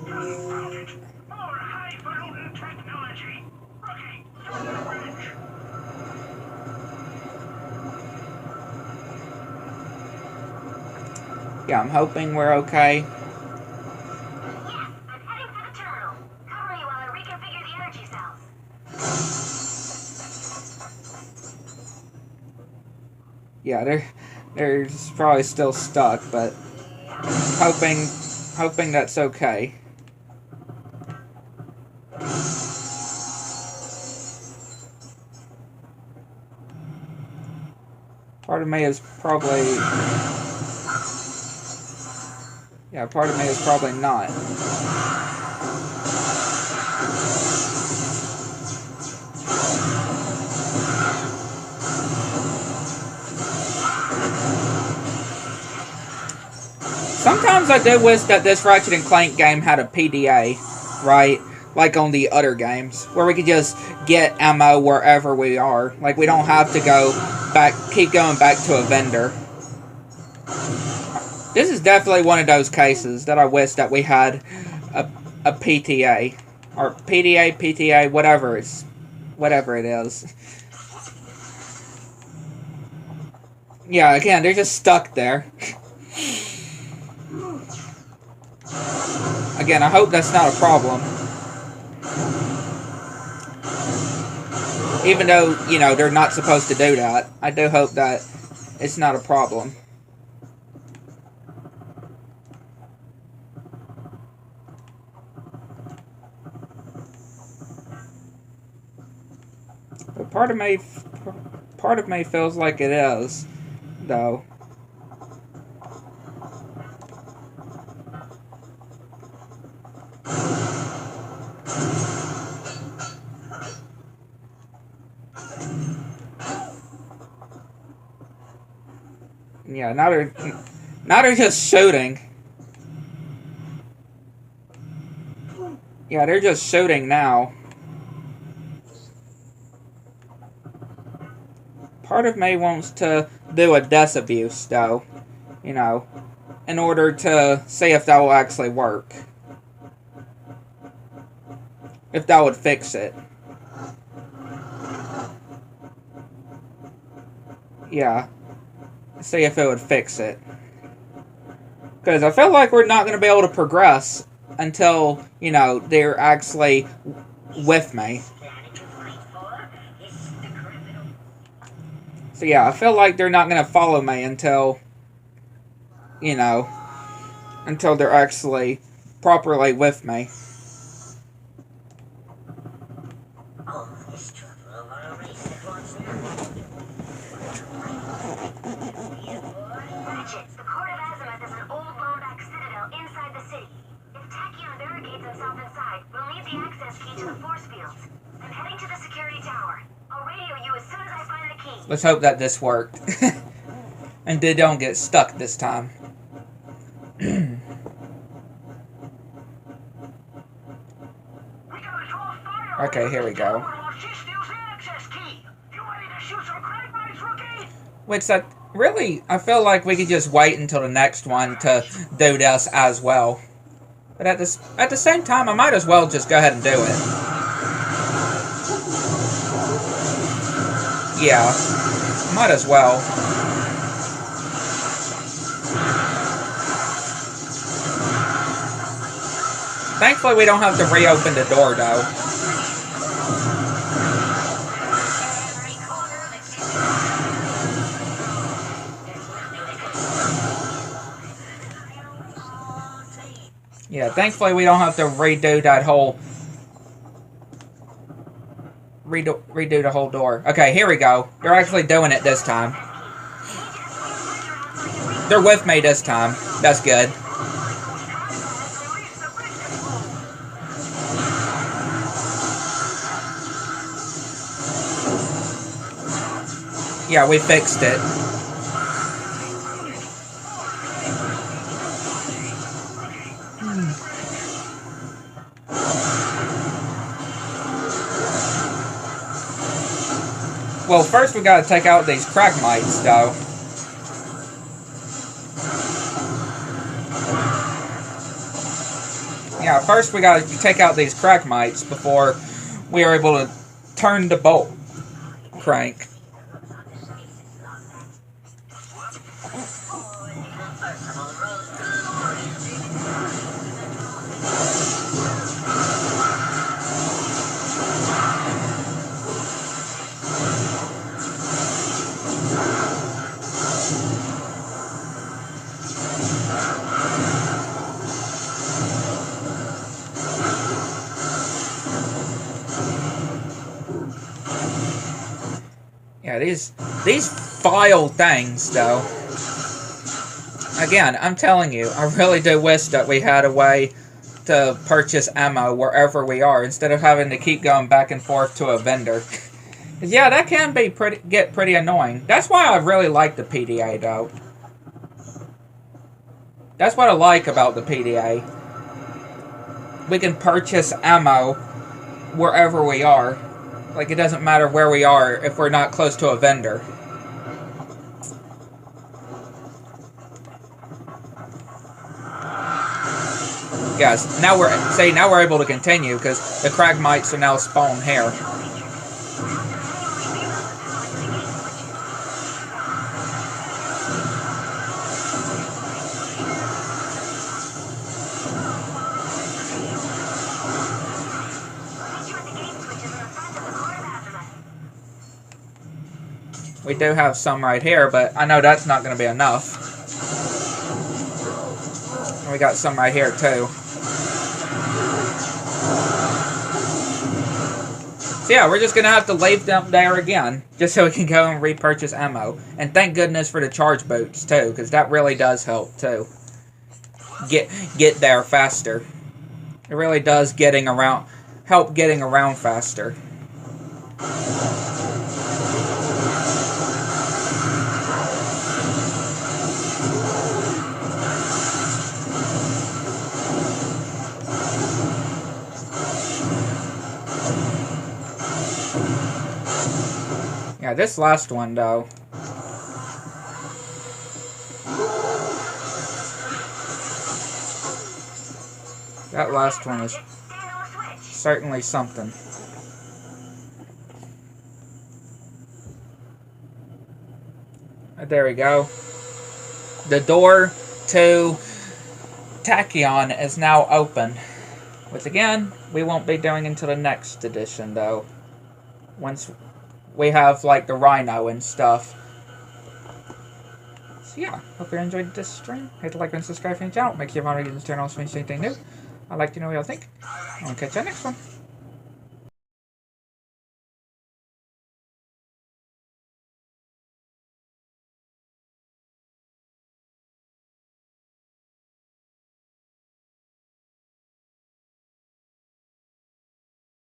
More highfalutin technology. Rookie, start the bridge. Yeah, I'm hoping we're okay. Yes, I'm heading for the terminal. Cover me while I reconfigure the energy cells. Yeah, they're probably still stuck, but hoping that's okay. Part of me is probably... Yeah, part of me is probably not. Sometimes I do wish that this Ratchet and Clank game had a PDA, right? Like on the other games, where we could just get ammo wherever we are. Like we don't have to keep going back to a vendor. This is definitely one of those cases that I wish that we had a PTA. Or PDA, PTA, whatever it is. Yeah, again, they're just stuck there. Again, I hope that's not a problem. Even though, you know, they're not supposed to do that. I do hope that it's not a problem. But part of me feels like it is, though. Yeah, now they're just shooting. Yeah, they're just shooting now. Part of me wants to do a death abuse, though. You know, in order to see if that will actually work. If that would fix it. Yeah. See if it would fix it. Because I feel like we're not going to be able to progress until, you know, they're actually with me. So yeah, I feel like they're not going to follow me until, you know, until they're actually properly with me. Let's hope that this worked. And they don't get stuck this time. Okay, here we go. Which that really, I feel like we could just wait until the next one to do this as well. But at the same time, I might as well just go ahead and do it. Yeah, might as well. Thankfully, we don't have to reopen the door, though. Yeah, thankfully we don't have to redo that whole... Redo the whole door. Okay, here we go. They're actually doing it this time. They're with me this time. That's good. Yeah, we fixed it. Well, first we gotta take out these Kragmites, though. Yeah, first we gotta take out these Kragmites before we are able to turn the bolt crank. Yeah, these vile things, though. Again, I'm telling you, I really do wish that we had a way to purchase ammo wherever we are instead of having to keep going back and forth to a vendor. Yeah, that can be get pretty annoying. That's why I really like the PDA, though. That's what I like about the PDA. We can purchase ammo wherever we are. Like, it doesn't matter where we are if we're not close to a vendor. Yes, now we're able to continue because the Kragmites are now spawned here. We do have some right here, but I know that's not going to be enough. And we got some right here, too. So yeah, we're just going to have to leave them there again, just so we can go and repurchase ammo. And thank goodness for the charge boots, too, because that really does help, too. Get there faster. It really does help getting around faster. Yeah, this last one, though. That last one is certainly something. There we go. The door to Tachyon is now open. Which, again, we won't be doing until the next edition, though. Once we have, like, the Rhino and stuff. So, yeah. Hope you enjoyed this stream. Hit the like and subscribe to the channel. Make sure you're on this channel if you see anything new. I'd like to know what y'all think. I'll catch you next one.